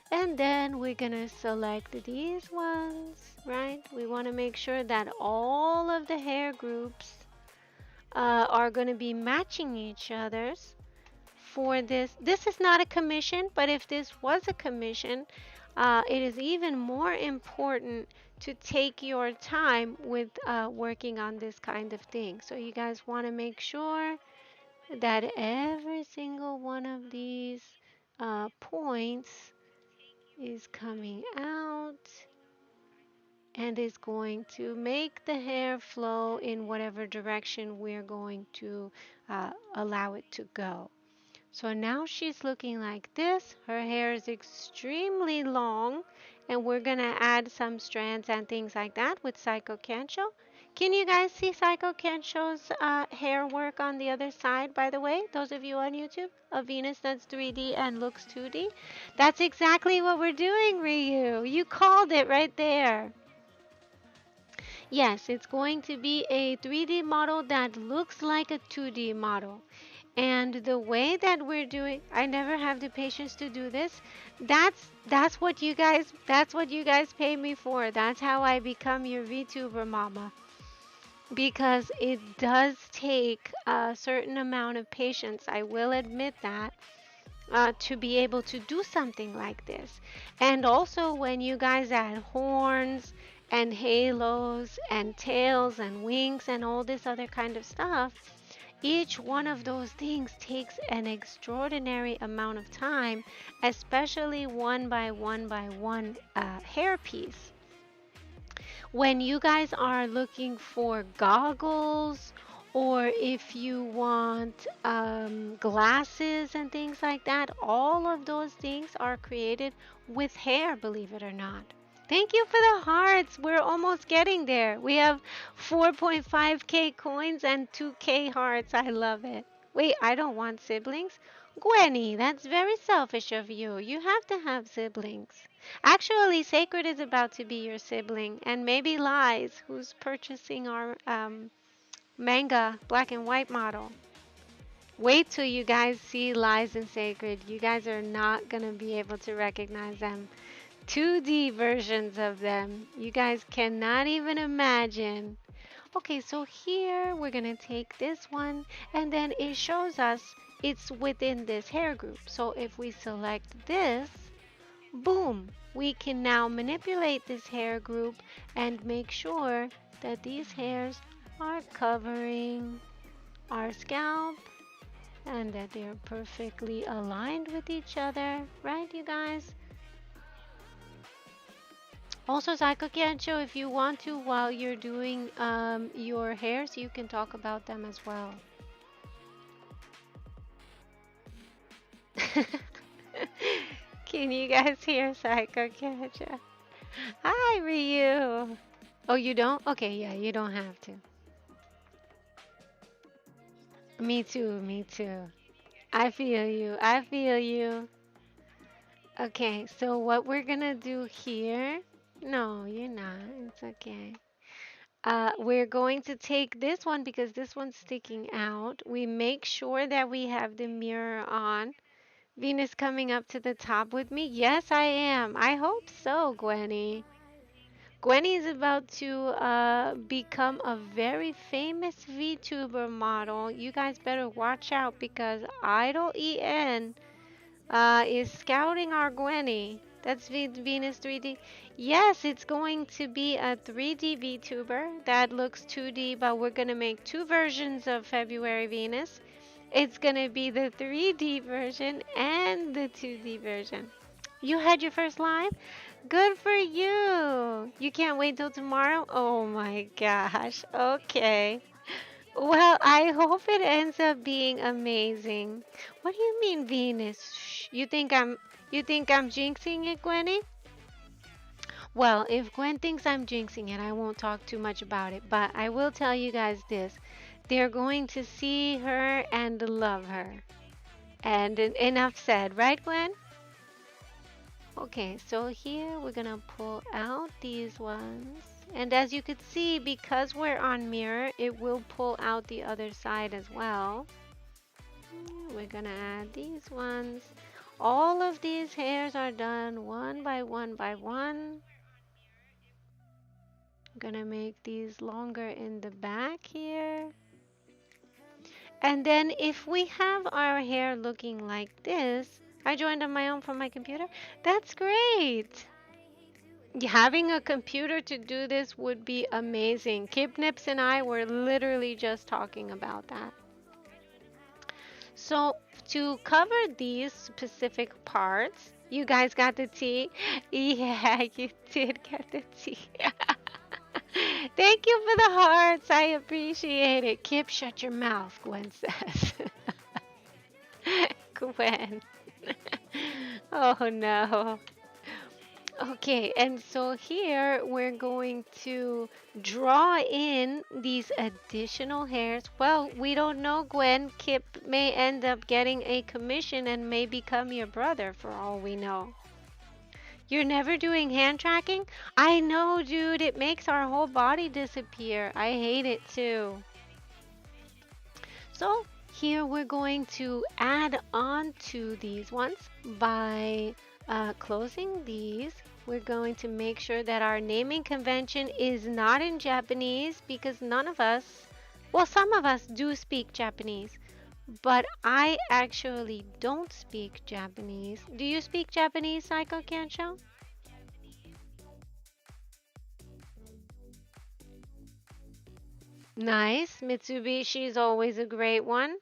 And then we're gonna select these ones, right? We want to make sure that all of the hair groups are gonna be matching each other's for this. This is not a commission, but if this was a commission, it is even more important to take your time with working on this kind of thing. So you guys want to make sure that every single one of these points is coming out and is going to make the hair flow in whatever direction we're going to allow it to go. So now she's looking like this. Her hair is extremely long, and we're gonna add some strands and things like that with Psycho Kancho. Can you guys see Psycho Kancho's hair work on the other side, by the way? Those of you on YouTube, a Venus that's 3D and looks 2D. That's exactly what we're doing, Ryu. You called it right there. Yes, it's going to be a 3D model that looks like a 2D model. And the way that we're doing, I never have the patience to do this. That's what you guys pay me for. That's how I become your VTuber mama. Because it does take a certain amount of patience. I will admit that. To be able to do something like this. And also, when you guys add horns and halos and tails and wings and all this other kind of stuff, each one of those things takes an extraordinary amount of time, especially one by one hair piece. When you guys are looking for goggles, or if you want glasses and things like that, all of those things are created with hair, believe it or not. Thank you for the hearts. We're almost getting there. We have 4.5k coins and 2k hearts. I love it. Wait, I don't want siblings. Gwenny, that's very selfish of you. You have to have siblings. Actually, Sacred is about to be your sibling, and maybe Lies, who's purchasing our manga black and white model. Wait till you guys see Lies and Sacred. You guys are not going to be able to recognize them. 2D versions of them. You guys cannot even imagine. Okay, so here we're going to take this one, and then it shows us it's within this hair group. So if we select this, boom, we can now manipulate this hair group and make sure that these hairs are covering our scalp and that they're perfectly aligned with each other, right, you guys? Also, Psycho Kencho, if you want to, while you're doing your hairs, you can talk about them as well. Can you guys hear Psycho Kencho? Hi, Ryu. Oh, you don't? Okay, yeah, you don't have to. Me too, me too. I feel you, I feel you. Okay, so what we're gonna do here, no, you're not, it's okay. We're going to take this one because this one's sticking out. We make sure that we have the mirror on. Venus coming up to the top with me? Yes, I am. I hope so, Gwenny. Gwenny is about to become a very famous VTuber model. You guys better watch out because Idol EN is scouting our Gwenny. That's Venus 3D. Yes, it's going to be a 3D VTuber that looks 2D, but we're going to make two versions of February Venus. It's going to be the 3D version and the 2D version. You had your first live? Good for you. You can't wait till tomorrow? Oh my gosh. Okay. Well, I hope it ends up being amazing. What do you mean, Venus? Shh. You think I'm jinxing it, Gwenny? Well, if Gwen thinks I'm jinxing it, I won't talk too much about it, but I will tell you guys this. They're going to see her and love her. And enough said, right, Gwen? Okay, so here we're gonna pull out these ones. And as you can see, because we're on mirror, it will pull out the other side as well. We're gonna add these ones. All of these hairs are done one by one by one. I'm gonna make these longer in the back here. And then if we have our hair looking like this, I joined on my own from my computer. That's great. Having a computer to do this would be amazing. Kipnips and I were literally just talking about that. So to cover these specific parts, you guys got the tea? Yeah, you did get the tea. Thank you for the hearts. I appreciate it. Kip, shut your mouth, Gwen says. Gwen. Oh no. Okay, and so here we're going to draw in these additional hairs. Well, we don't know, Gwen. Kip may end up getting a commission and may become your brother for all we know. You're never doing hand tracking? I know, dude. It makes our whole body disappear. I hate it too. So here we're going to add on to these ones by closing these. We're going to make sure that our naming convention is not in Japanese because none of us, well, some of us do speak Japanese, but I actually don't speak Japanese. Do you speak Japanese, Psycho Kancho? Nice. Mitsubishi is always a great one.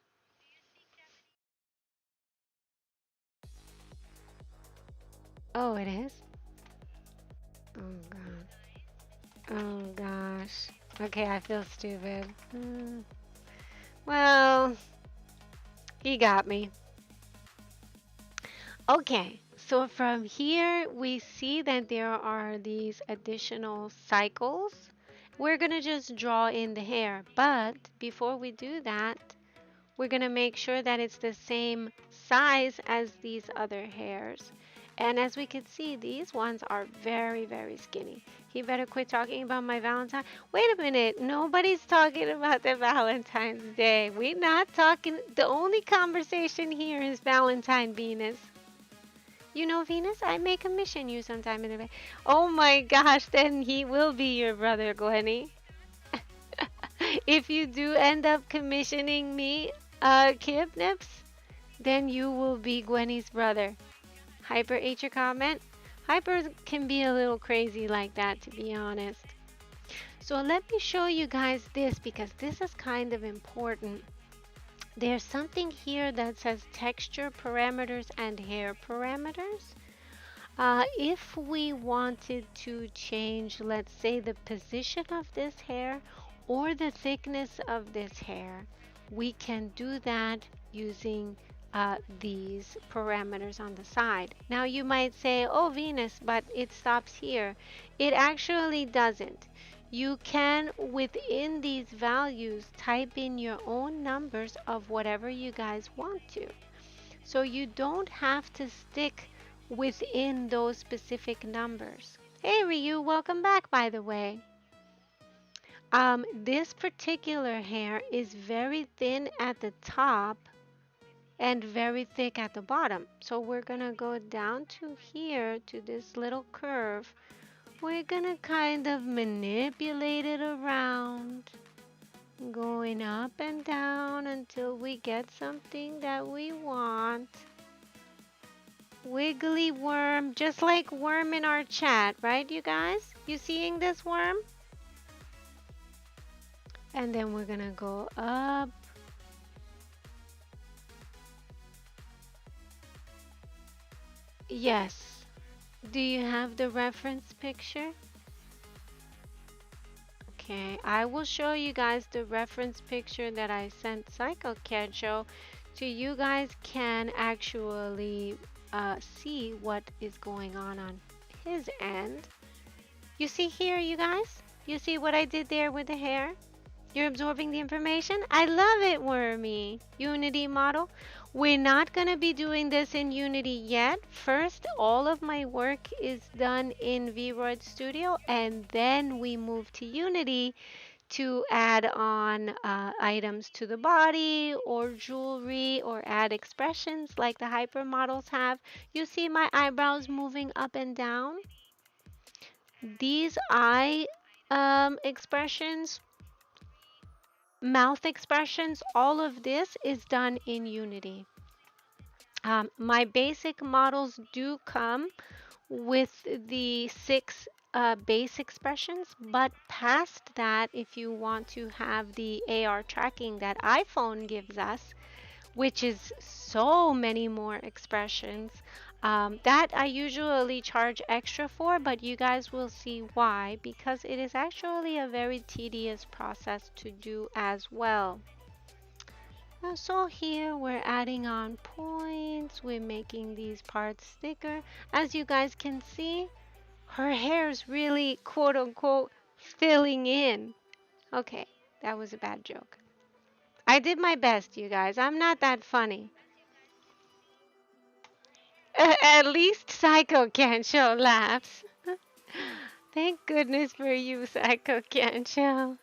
Oh, it is? Oh, God. Oh, gosh. Okay, I feel stupid. Well, he got me. Okay, so from here we see that there are these additional cycles. We're gonna just draw in the hair, but before we do that, we're gonna make sure that it's the same size as these other hairs. And as we can see, these ones are very, very skinny. He better quit talking about my Valentine. Wait a minute, nobody's talking about the Valentine's Day. We're not talking, the only conversation here is Valentine, Venus. You know, Venus, I may commission you sometime in the day. Oh my gosh, then he will be your brother, Gwenny. If you do end up commissioning me, Kip Nips, then you will be Gwenny's brother. Hyper ate your comment. Hyper can be a little crazy like that, to be honest. So let me show you guys this because this is kind of important. There's something here that says texture parameters and hair parameters. If we wanted to change, let's say, the position of this hair or the thickness of this hair, we can do that using these parameters on the side. Now you might say, oh, Venus, but it stops here. It actually doesn't. You can, within these values, type in your own numbers of whatever you guys want to. So you don't have to stick within those specific numbers. Hey Ryu, welcome back by the way. This particular hair is very thin at the top and very thick at the bottom. So we're gonna go down to here to this little curve. We're gonna kind of manipulate it around, going up and down until we get something that we want. Wiggly worm, just like worm in our chat, right, you guys? You seeing this worm? And then we're gonna go up. Yes. Do you have the reference picture? Okay, I will show you guys the reference picture that I sent Psycho Cat Show so you guys can actually see what is going on his end. You see here, you guys? You see what I did there with the hair? You're absorbing the information? I love it, Wormy. Unity model. We're not going to be doing this in Unity yet. First, all of my work is done in VRoid Studio, and then we move to Unity to add on items to the body or jewelry or add expressions like the hypermodels have. You see my eyebrows moving up and down? These eye expressions, mouth expressions, all of this is done in Unity. My basic models do come with the six base expressions, but past that, if you want to have the AR tracking that iPhone gives us, which is so many more expressions, that I usually charge extra for, but you guys will see why, because it is actually a very tedious process to do as well. So here we're adding on points, we're making these parts thicker. As you guys can see, her hair's really quote unquote filling in. Okay, that was a bad joke. I did my best, you guys. I'm not that funny. At least Psycho can't show laughs. Thank goodness for you, Psycho can't show.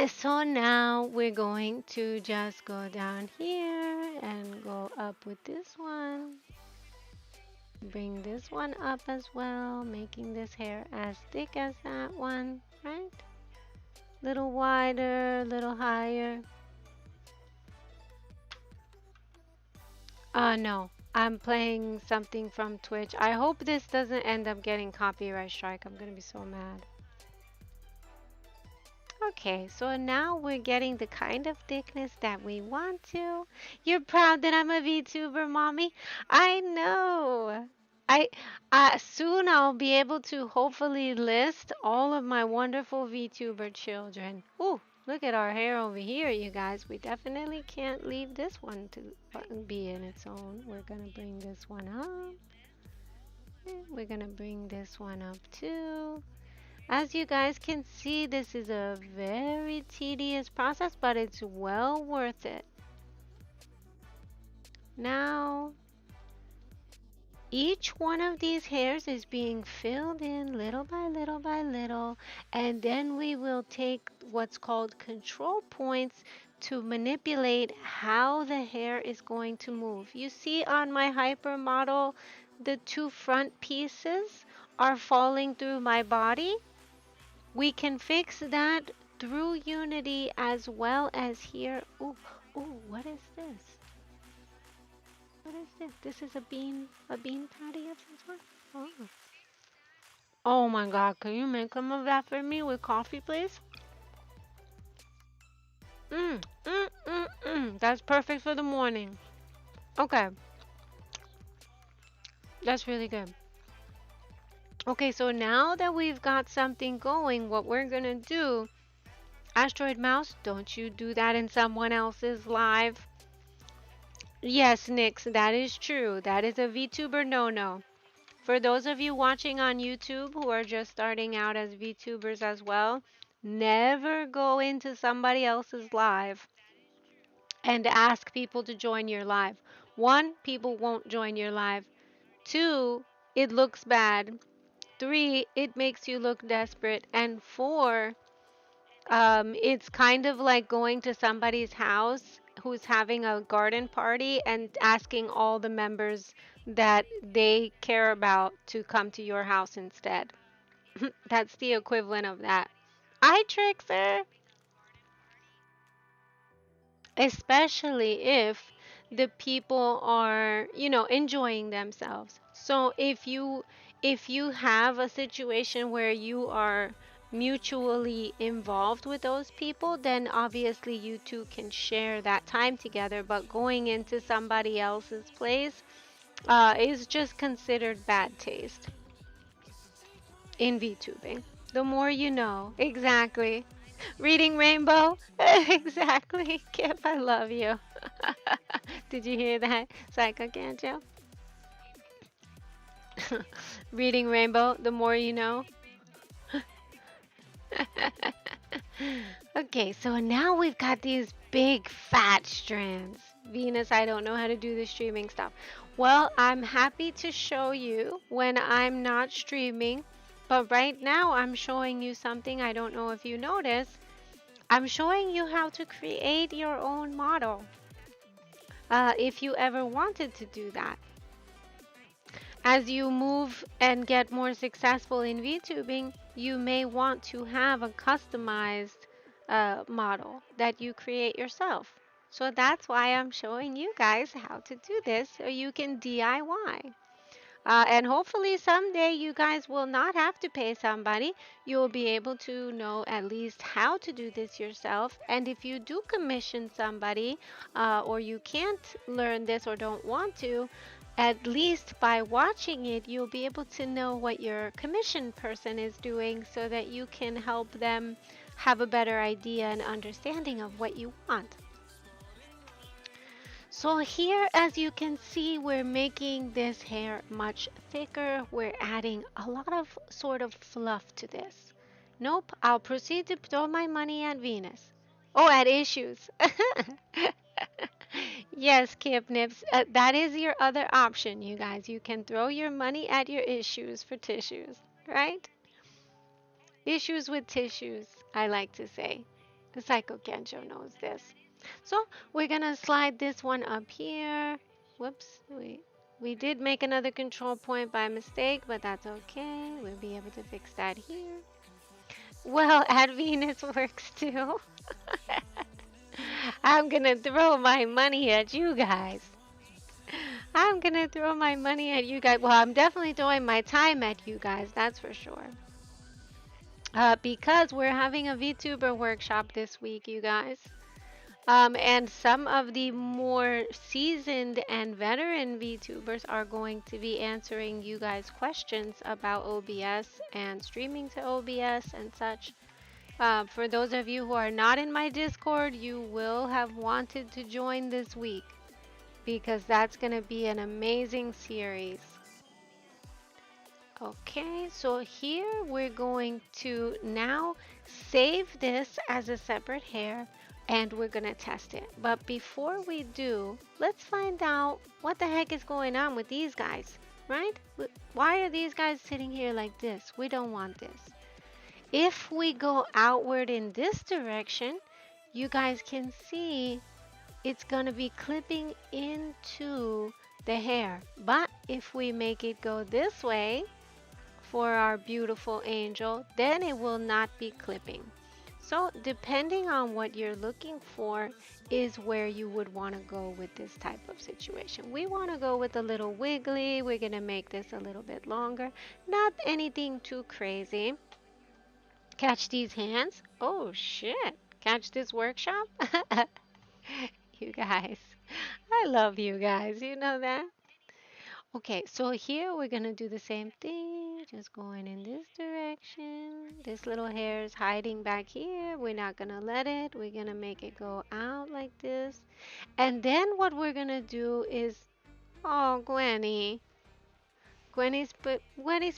So now we're going to just go down here and go up with this one. Bring this one up as well, making this hair as thick as that one, right? Little wider, little higher. No. I'm playing something from Twitch. I hope this doesn't end up getting copyright strike. I'm gonna be so mad. Okay, so now we're getting the kind of thickness that we want to. You're proud that I'm a VTuber, mommy? I know. I soon I'll be able to hopefully list all of my wonderful VTuber children. Ooh, look at our hair over here, you guys. We definitely can't leave this one to be in its own. We're gonna bring this one up. We're gonna bring this one up too. As you guys can see, this is a very tedious process, but it's well worth it. Now, each one of these hairs is being filled in little by little by little, and then we will take what's called control points to manipulate how the hair is going to move. You see on my hyper model, the two front pieces are falling through my body. We can fix that through Unity as well as here. Ooh, ooh, what is this? What is this? This is a bean patty of some sort? Oh. Oh my god, can you make some of that for me with coffee, please? That's perfect for the morning. Okay, that's really good. Okay, so now that we've got something going, what we're gonna do, Asteroid Mouse, don't you do that in someone else's live. Yes, Nix, that is true. That is a VTuber no-no. For those of you watching on YouTube who are just starting out as VTubers as well, never go into somebody else's live and ask people to join your live. One, people won't join your live. Two, it looks bad. Three, it makes you look desperate. And four, it's kind of like going to somebody's house who's having a garden party and asking all the members that they care about to come to your house instead. That's the equivalent of that. I Trickster. Especially if the people are, enjoying themselves. So if you have a situation where you are mutually involved with those people, then obviously you two can share that time together. But going into somebody else's place is just considered bad taste in VTubing. The more you know. Exactly. Reading Rainbow. Exactly. Kip, I love you. Did you hear that, Psycho Ganjo? Reading Rainbow, the more you know. Okay, so now we've got these big fat strands. Venus, I don't know how to do the streaming stuff. Well, I'm happy to show you when I'm not streaming, but right now I'm showing you something I don't know if you noticed. I'm showing you how to create your own model. If you ever wanted to do that. As you move and get more successful in VTubing, you may want to have a customized model that you create yourself. So that's why I'm showing you guys how to do this so you can DIY. And hopefully someday you guys will not have to pay somebody. You'll be able to know at least how to do this yourself. And if you do commission somebody, or you can't learn this or don't want to, at least by watching it, you'll be able to know what your commission person is doing so that you can help them have a better idea and understanding of what you want. So here, as you can see, we're making this hair much thicker. We're adding a lot of sort of fluff to this. Nope, I'll proceed to throw my money at Venus. Oh, at issues. Yes, Kip Nips, that is your other option, you guys. You can throw your money at your issues for tissues, right? Issues with tissues, I like to say. The Psycho Genjo knows this. So we're gonna slide this one up here. Whoops, we did make another control point by mistake, but that's okay. We'll be able to fix that here. Well, at Venus works too. I'm gonna throw my money at you guys. I'm gonna throw my money at you guys. Well, I'm definitely throwing my time at you guys, that's for sure. Because we're having a VTuber workshop this week, you guys. And some of the more seasoned and veteran VTubers are going to be answering you guys' questions about OBS and streaming to OBS and such. For those of you who are not in my Discord, you will have wanted to join this week because that's going to be an amazing series. Okay, so here we're going to now save this as a separate hair and we're going to test it. But before we do, let's find out what the heck is going on with these guys, right? Why are these guys sitting here like this? We don't want this. If we go outward in this direction, you guys can see it's going to be clipping into the hair. But if we make it go this way, for our beautiful angel, then it will not be clipping. So depending on what you're looking for is where you would want to go with this type of situation. We want to go with a little wiggly. We're going to make this a little bit longer. Not anything too crazy. Catch these hands. Oh shit. Catch this workshop. You guys. I love you guys. You know that? Okay, so here we're gonna do the same thing, just going in this direction. This little hair is hiding back here. We're not gonna let it. We're gonna make it go out like this. And then what we're gonna do is, oh, Gwenny. Gwenny's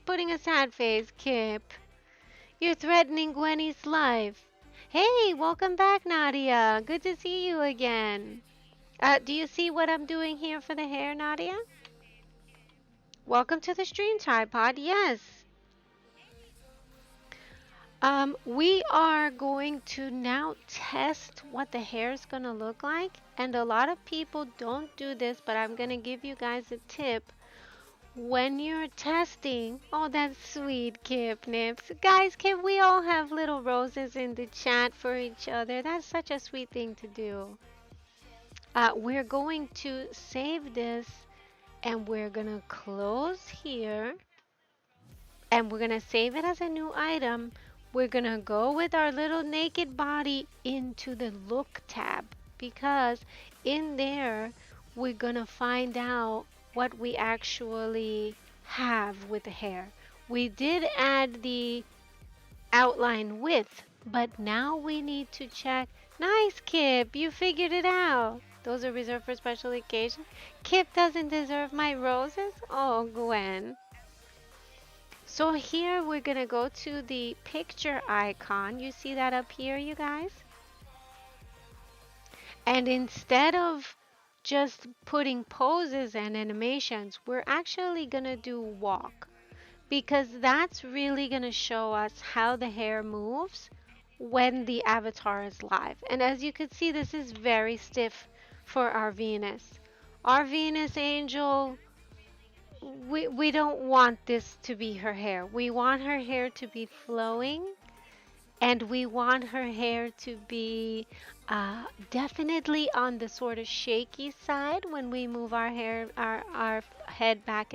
putting a sad face, Kip. You're threatening Gwenny's life. Hey, welcome back, Nadia. Good to see you again. Do you see what I'm doing here for the hair, Nadia? Welcome to the stream tripod. Yes. We are going to now test what the hair is going to look like. And a lot of people don't do this, but I'm going to give you guys a tip. When you're testing, oh, that's sweet, Kip Nips. Guys, can we all have little roses in the chat for each other? That's such a sweet thing to do. We're going to save this and we're gonna close here and we're gonna save it as a new item. We're gonna go with our little naked body into the look tab because in there we're gonna find out what we actually have with the hair. We did add the outline width, but now we need to check. Nice, Kip, you figured it out. Those are reserved for special occasions. Kip doesn't deserve my roses. Oh, Gwen. So here we're gonna go to the picture icon. You see that up here, you guys? And instead of just putting poses and animations, we're actually gonna do walk because that's really gonna show us how the hair moves when the avatar is live. And as you can see, this is very stiff for our Venus. Our Venus angel, we don't want this to be her hair. We want her hair to be flowing and we want her hair to be definitely on the sort of shaky side when we move our hair, our head back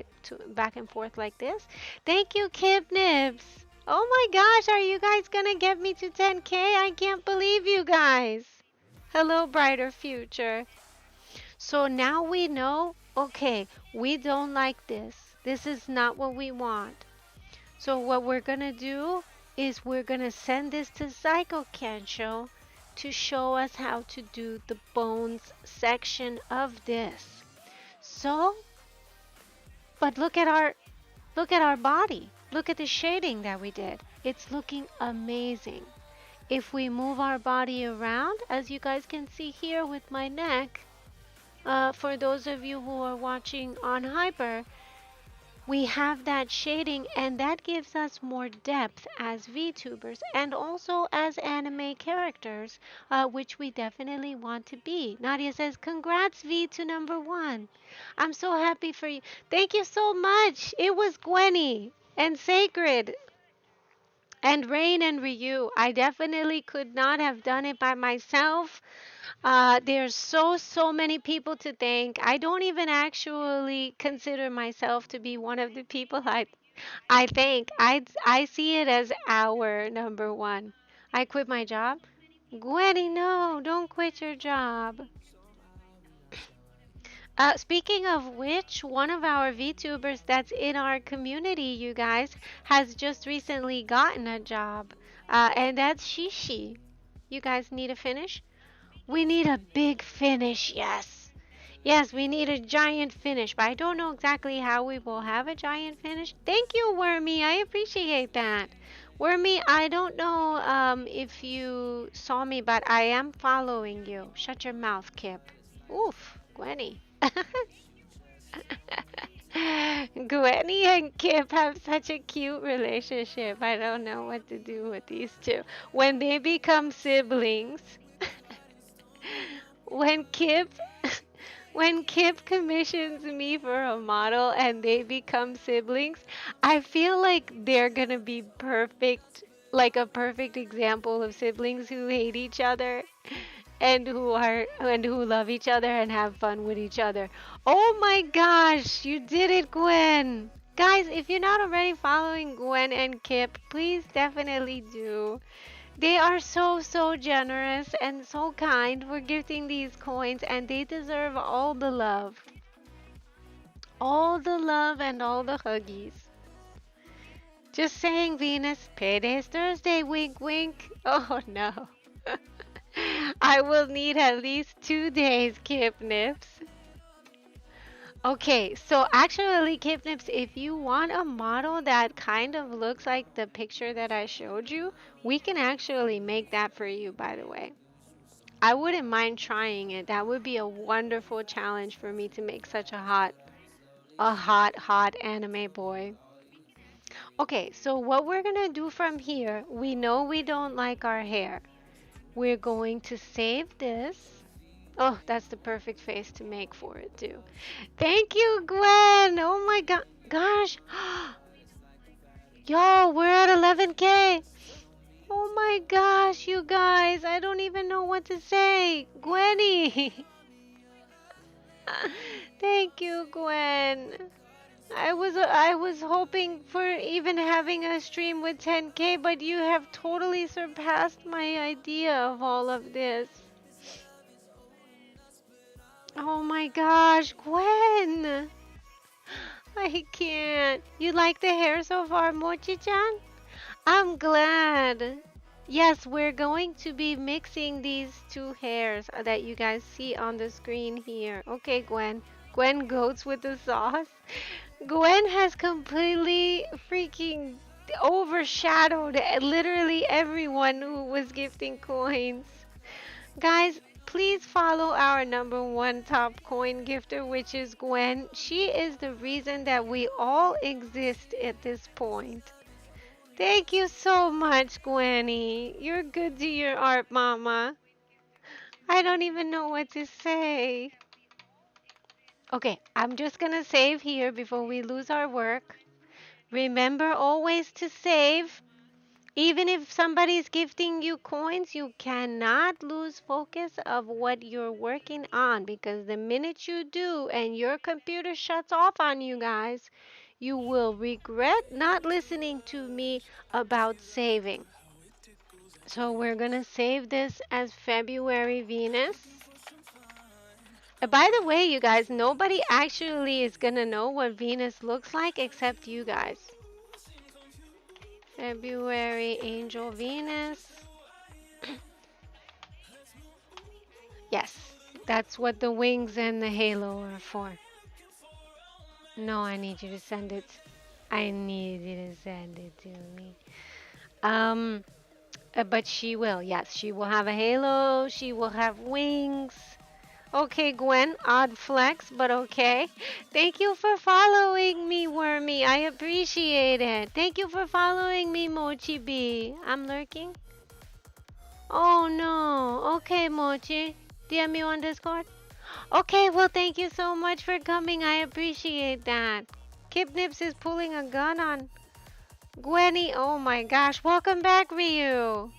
and forth like this. Thank you, Kip Nibs. Oh my gosh, are you guys gonna get me to 10K? I can't believe you guys. Hello, brighter future. So now we know, okay, we don't like this. This is not what we want. So what we're gonna do is we're gonna send this to Psycho Kensho to show us how to do the bones section of this. So, but look at our body. Look at the shading that we did. It's looking amazing. If we move our body around, as you guys can see here with my neck, for those of you who are watching on Hyper, we have that shading and that gives us more depth as VTubers and also as anime characters, which we definitely want to be. Nadia says, congrats V to #1. I'm so happy for you. Thank you so much. It was Gwenny and Sacred and Rain and Ryu. I definitely could not have done it by myself. There's so many people to thank. I don't even actually consider myself to be one of the people I thank. I see it as our #1. I quit my job. Gwenny, no, don't quit your job. Speaking of which, one of our VTubers that's in our community, you guys, has just recently gotten a job. And that's Shishi. You guys need a finish? We need a big finish, yes. Yes, we need a giant finish, but I don't know exactly how we will have a giant finish. Thank you, Wormy. I appreciate that. Wormy, I don't know if you saw me, but I am following you. Shut your mouth, Kip. Oof, Gwenny. Gwenny and Kip have such a cute relationship. I don't know what to do with these two. When they become siblings, when Kip when Kip commissions me for a model and they become siblings, I feel like they're gonna be perfect, like a perfect example of siblings who hate each other and who love each other and have fun with each other. Oh my gosh, you did it, Gwen. Guys, if you're not already following Gwen and Kip, please definitely do. They are so generous and so kind for gifting these coins, and they deserve all the love. All the love and all the huggies. Just saying, Venus, payday's Thursday, wink wink. Oh no. I will need at least 2 days, Kip Nips. Okay, so actually, Kip Nips, if you want a model that kind of looks like the picture that I showed you, we can actually make that for you, by the way. I wouldn't mind trying it. That would be a wonderful challenge for me to make such a hot anime boy. Okay, so what we're gonna do from here, we know we don't like our hair. We're going to save this. Oh, that's the perfect face to make for it too. Thank you, Gwen. Oh my gosh. Yo, we're at 11K. Oh my gosh, you guys. I don't even know what to say. Gwenny. Thank you, Gwen. I was hoping for even having a stream with 10K, but you have totally surpassed my idea of all of this. Oh my gosh, Gwen! I can't. You like the hair so far, Mochi-chan? I'm glad. Yes, we're going to be mixing these two hairs that you guys see on the screen here. Okay, Gwen. Gwen goes with the sauce. Gwen has completely freaking overshadowed literally everyone who was gifting coins. Guys, please follow our number one top coin gifter, which is Gwen. She is the reason that we all exist at this point. Thank you so much, Gwenny. You're good to your art, Mama. I don't even know what to say. Okay, I'm just gonna save here before we lose our work. Remember always to save. Even if somebody's gifting you coins, you cannot lose focus of what you're working on because the minute you do and your computer shuts off on you guys, you will regret not listening to me about saving. So we're gonna save this as February Venus. By the way, you guys, nobody actually is gonna know what Venus looks like except you guys. February Angel Venus. Yes, that's what the wings and the halo are for. No, I need you to send it. I need you to send it to me. Um, but she will. Yes, she will have a halo. She will have wings. Okay, Gwen, odd flex, but okay. Thank you for following me, Wormy. I appreciate it. Thank you for following me, Mochi B. I'm lurking. Oh no. Okay, Mochi. DM me on Discord. Okay, well, thank you so much for coming. I appreciate that. Kip Nips is pulling a gun on Gwenny. Oh my gosh. Welcome back, Ryu.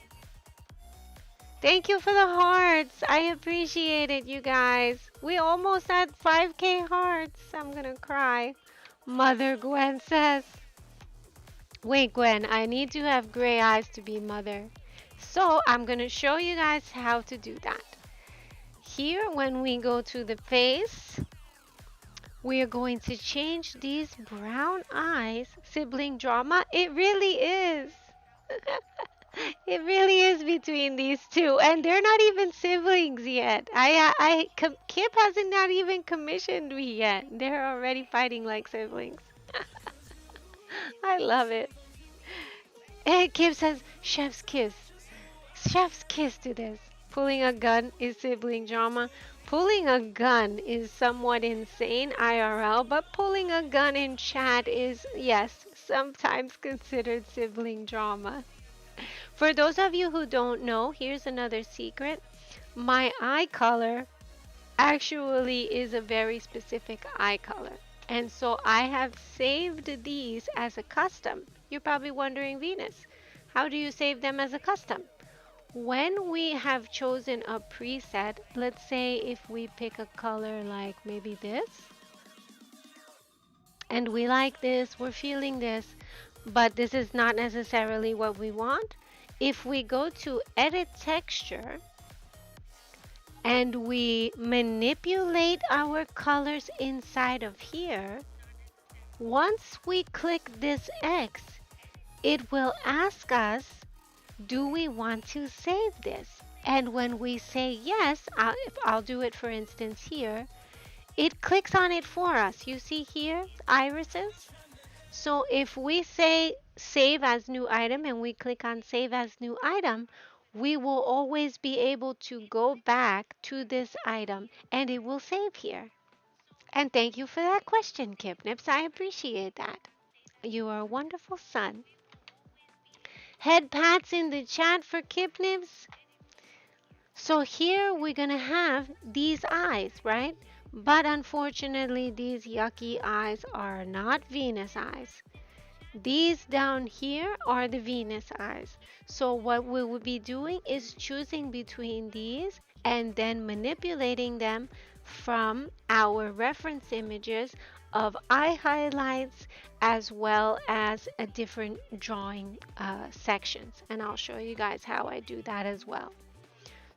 Thank you for the hearts. I appreciate it, you guys. We almost had 5K hearts. I'm gonna cry. Mother Gwen says. Wait, Gwen, I need to have gray eyes to be mother. So I'm gonna show you guys how to do that. Here, when we go to the face, we are going to change these brown eyes. Sibling drama? It really is. It really is between these two, and they're not even siblings yet. Kip hasn't not even commissioned me yet. They're already fighting like siblings. I love it. And Kip says, "Chef's kiss, chef's kiss to this." Pulling a gun is sibling drama. Pulling a gun is somewhat insane IRL, but pulling a gun in chat is, yes, sometimes considered sibling drama. For those of you who don't know, here's another secret. My eye color actually is a very specific eye color. And so I have saved these as a custom. You're probably wondering, Venus, how do you save them as a custom? When we have chosen a preset, let's say if we pick a color like maybe this, and we like this, we're feeling this, but this is not necessarily what we want. If we go to edit texture and we manipulate our colors inside of here, once we click this X, it will ask us, do we want to save this? And when we say yes, I'll do it for instance here, it clicks on it for us. You see here, irises? So if we say save as new item and we click on save as new item, we will always be able to go back to this item and it will save here. And thank you for that question, Kipnips. I appreciate that. You are a wonderful son. Head pats in the chat for Kipnips. So here we're going to have these eyes, right? But unfortunately, these yucky eyes are not Venus eyes. These down here are the Venus eyes. So what we will be doing is choosing between these and then manipulating them from our reference images of eye highlights as well as a different drawing sections. And I'll show you guys how I do that as well.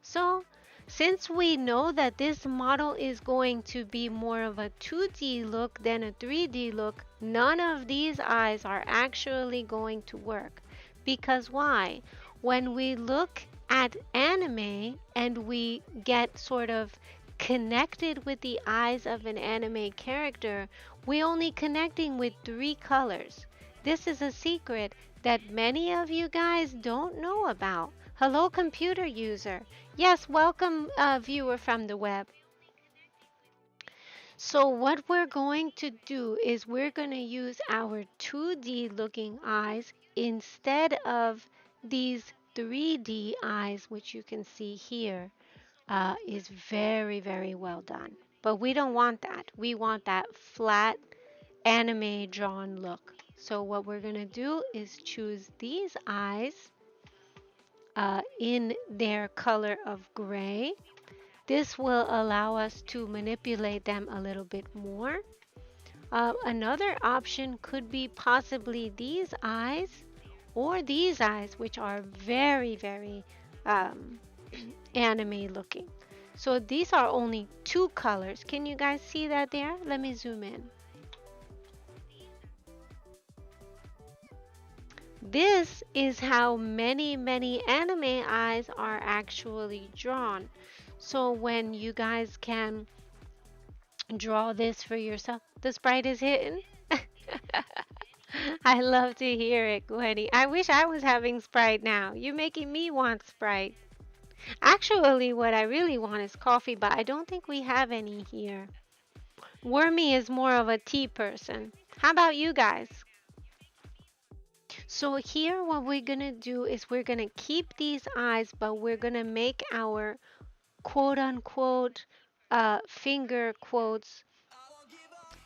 So, since we know that this model is going to be more of a 2D look than a 3D look, none of these eyes are actually going to work. Because why? When we look at anime and we get sort of connected with the eyes of an anime character, we only connecting with 3 colors. This is a secret that many of you guys don't know about. Hello, computer user. Yes, welcome, viewer from the web. So what we're going to do is we're going to use our 2D looking eyes instead of these 3D eyes, which you can see here, is very, very well done. But we don't want that. We want that flat anime drawn look. So what we're going to do is choose these eyes in their color of gray. This will allow us to manipulate them a little bit more. Another option could be possibly these eyes or these eyes, which are very, very um, anime looking. So these are only 2 colors. Can you guys see that there? Let me zoom in. This is how many, many anime eyes are actually drawn. So when you guys can draw this for yourself, the sprite is hitting. I love to hear it, Gwenny. I wish I was having Sprite now. You're making me want Sprite. Actually, what I really want is coffee, but I don't think we have any here. Wormy is more of a tea person. How about you guys? So here what we're gonna do is we're gonna keep these eyes, but we're gonna make our quote unquote finger quotes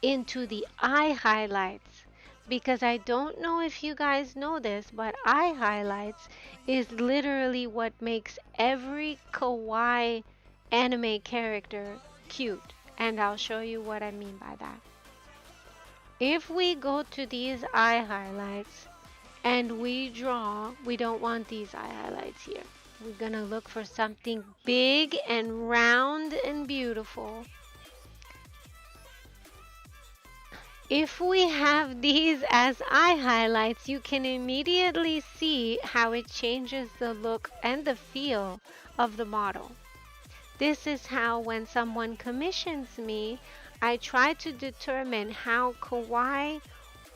into the eye highlights, because I don't know if you guys know this, but eye highlights is literally what makes every kawaii anime character cute. And I'll show you what I mean by that. If we go to these eye highlights and we draw, we don't want these eye highlights here. We're gonna look for something big and round and beautiful. If we have these as eye highlights, you can immediately see how it changes the look and the feel of the model. This is how when someone commissions me, I try to determine how kawaii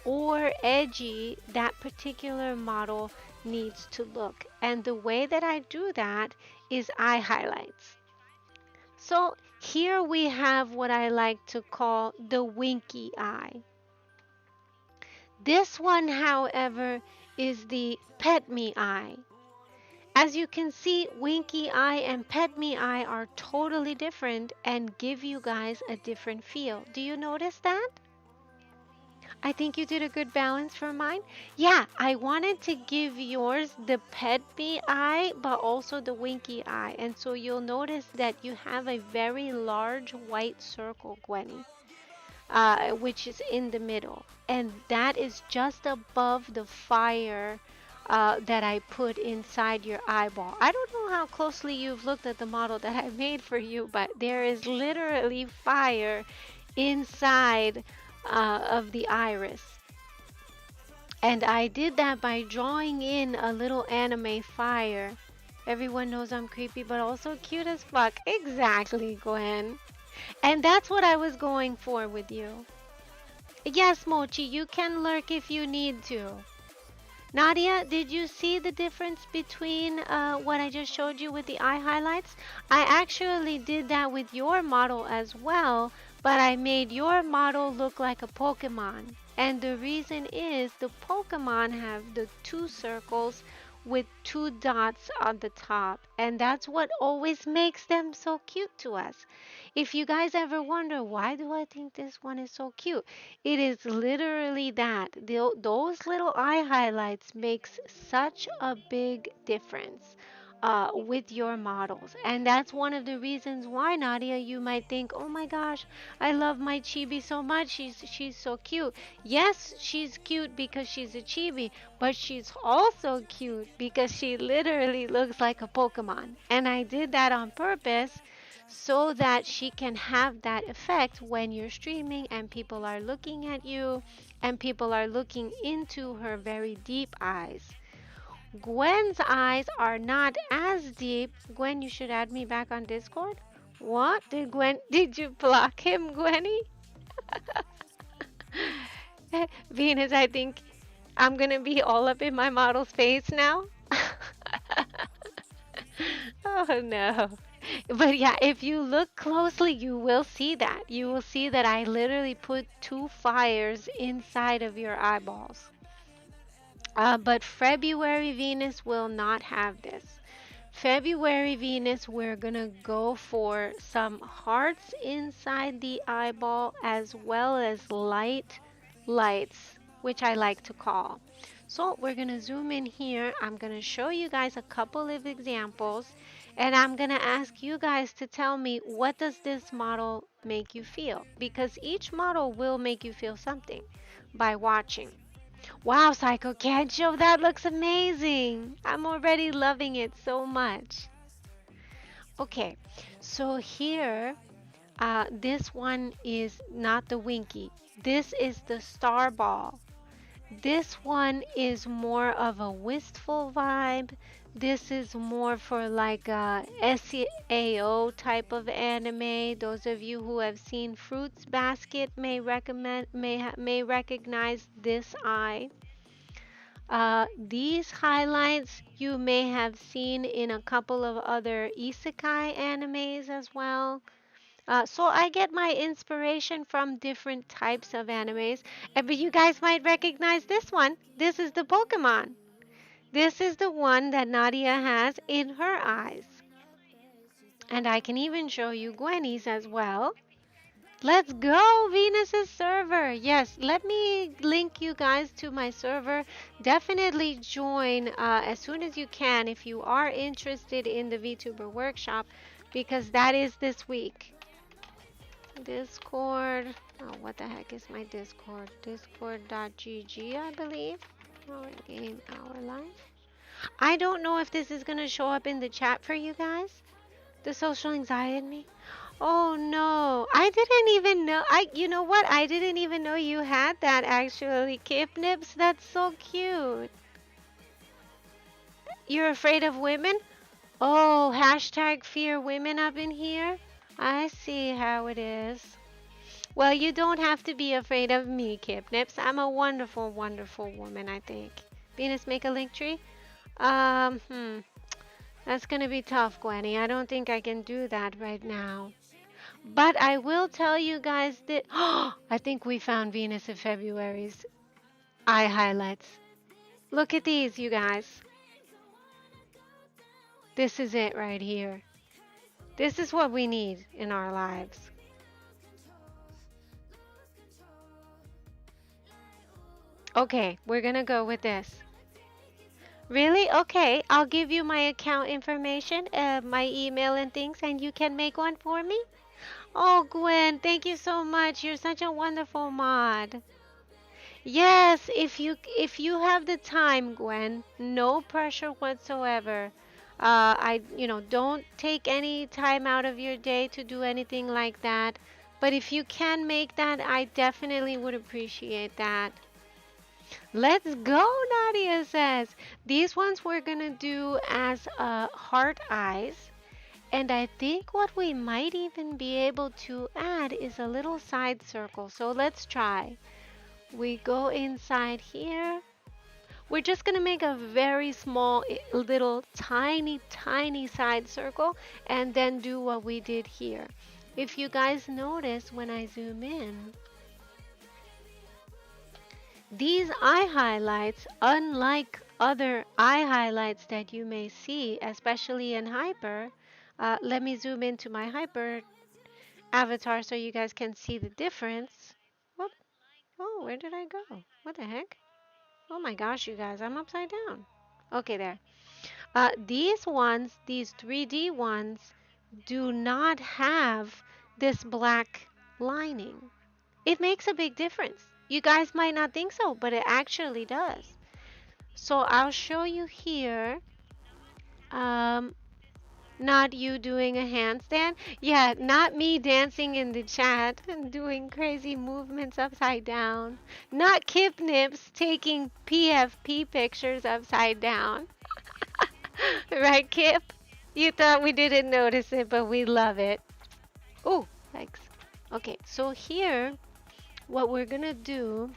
or edgy that particular model needs to look. And the way that I do that is eye highlights. So here we have what I like to call the winky eye. This one, however, is the pet me eye. As you can see, winky eye and pet me eye are totally different and give you guys a different feel. Do you notice that? I think you did a good balance for mine. Yeah, I wanted to give yours the pet me eye, but also the winky eye. And so you'll notice that you have a very large white circle, Gwenny, which is in the middle. And that is just above the fire that I put inside your eyeball. I don't know how closely you've looked at the model that I made for you, but there is literally fire inside of the iris. And I did that by drawing in a little anime fire. Everyone knows I'm creepy, but also cute as fuck. Exactly, Gwen. And that's what I was going for with you. Yes, Mochi, you can lurk if you need to. Nadia, did you see the difference between what I just showed you with the eye highlights? I actually did that with your model as well, but I made your model look like a Pokemon. And the reason is the Pokemon have the 2 circles with 2 dots on the top. And that's what always makes them so cute to us. If you guys ever wonder, why do I think this one is so cute? It is literally that. Those little eye highlights makes such a big difference with your models. And that's one of the reasons why, Nadia, you might think, oh my gosh, I love my chibi so much. She's so cute. Yes, she's cute because she's a chibi, but she's also cute because she literally looks like a Pokemon. And I did that on purpose so that she can have that effect when you're streaming and people are looking at you and people are looking into her very deep eyes. Gwen's eyes are not as deep. Gwen, you should add me back on Discord. What? Did you block him, Gwenny? Venus, I think I'm gonna be all up in my model's face now. Oh no. But yeah, if you look closely, you will see that. You will see that I literally put two fires inside of your eyeballs. But February Venus will not have this. February Venus, we're gonna go for some hearts inside the eyeball as well as light lights, which I like to call. So we're gonna zoom in here. I'm gonna show you guys a couple of examples and I'm gonna ask you guys to tell me what does this model make you feel? Because each model will make you feel something by watching. Wow, Psycho Cat Show, that looks amazing. I'm already loving it so much. Okay, so here, this one is not the Winky. This is the Star Ball. This one is more of a wistful vibe. This is more for like a SAO type of anime. Those of you who have seen Fruits Basket may recognize this eye. These highlights you may have seen in a couple of other isekai animes as well. So I get my inspiration from different types of animes. But you guys might recognize this one. This is the Pokemon. This is the one that Nadia has in her eyes. And I can even show you Gwenny's as well. Let's go, Venus's server. Yes, let me link you guys to my server. Definitely join as soon as you can if you are interested in the VTuber workshop because that is this week. Discord. Oh, what the heck is my Discord? Discord.gg, I believe. Our game, our life. I don't know if this is going to show up in the chat for you guys. The social anxiety. Oh no, I didn't even know. You know what? I didn't even know you had that actually. Kip Nips, that's so cute. You're afraid of women? Oh, hashtag fear women up in here. I see how it is. Well, you don't have to be afraid of me, Kip Nips. I'm a wonderful, wonderful woman, I think. Venus, make a link tree. Um, hmm. That's gonna be tough, Gwenny. I don't think I can do that right now. But I will tell you guys that I think we found Venus in February's eye highlights. Look at these, you guys. This is it right here. This is what we need in our lives. Okay, we're gonna go with this. Really? Okay, I'll give you my account information, my email and things, and you can make one for me. Oh, Gwen, thank you so much. You're such a wonderful mod. Yes, if you have the time, Gwen, no pressure whatsoever. Don't take any time out of your day to do anything like that. But if you can make that, I definitely would appreciate that. Let's go, Nadia says. These ones we're gonna do as heart eyes. And I think what we might even be able to add is a little side circle. So let's try. We go inside here. We're just gonna make a very small, little, tiny, tiny side circle and then do what we did here. If you guys notice when I zoom in, these eye highlights, unlike other eye highlights that you may see, especially in Hyper, let me zoom into my Hyper avatar so you guys can see the difference. Whoop. Oh, where did I go? What the heck? Oh my gosh, you guys, I'm upside down. Okay, there. These ones, these 3D ones, do not have this black lining. It makes a big difference. You guys might not think so, but it actually does. So I'll show you here. Um, Not you doing a handstand. Yeah, not me dancing in the chat and doing crazy movements upside down. Not Kip Nips taking PFP pictures upside down. Right, Kip? You thought we didn't notice it, but we love it. Oh, thanks. Okay, so here, what we're gonna do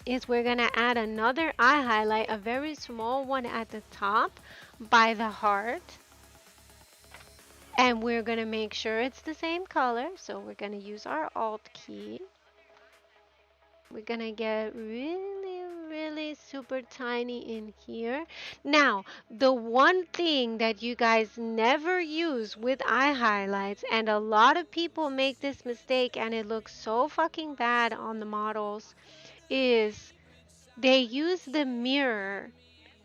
is we're gonna add another eye highlight, a very small one at the top by the heart. And we're going to make sure it's the same color. So we're going to use our Alt key. We're going to get really, really super tiny in here. Now, the one thing that you guys never use with eye highlights, and a lot of people make this mistake and it looks so fucking bad on the models, is they use the mirror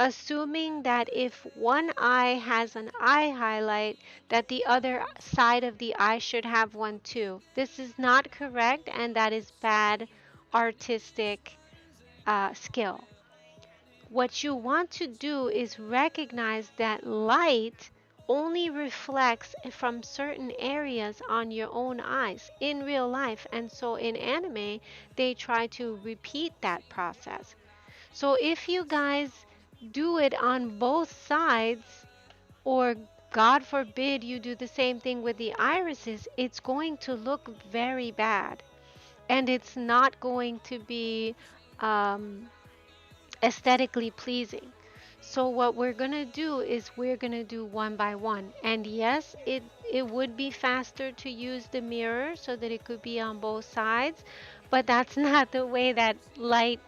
assuming that if one eye has an eye highlight, that the other side of the eye should have one too. This is not correct, and that is bad artistic skill. What you want to do is recognize that light only reflects from certain areas on your own eyes in real life, and so in anime, they try to repeat that process. So if you guys do it on both sides, or God forbid you do the same thing with the irises, it's going to look very bad. And it's not going to be um, aesthetically pleasing. So what we're going to do is we're going to do one by one. And yes, it would be faster to use the mirror so that it could be on both sides, but that's not the way that light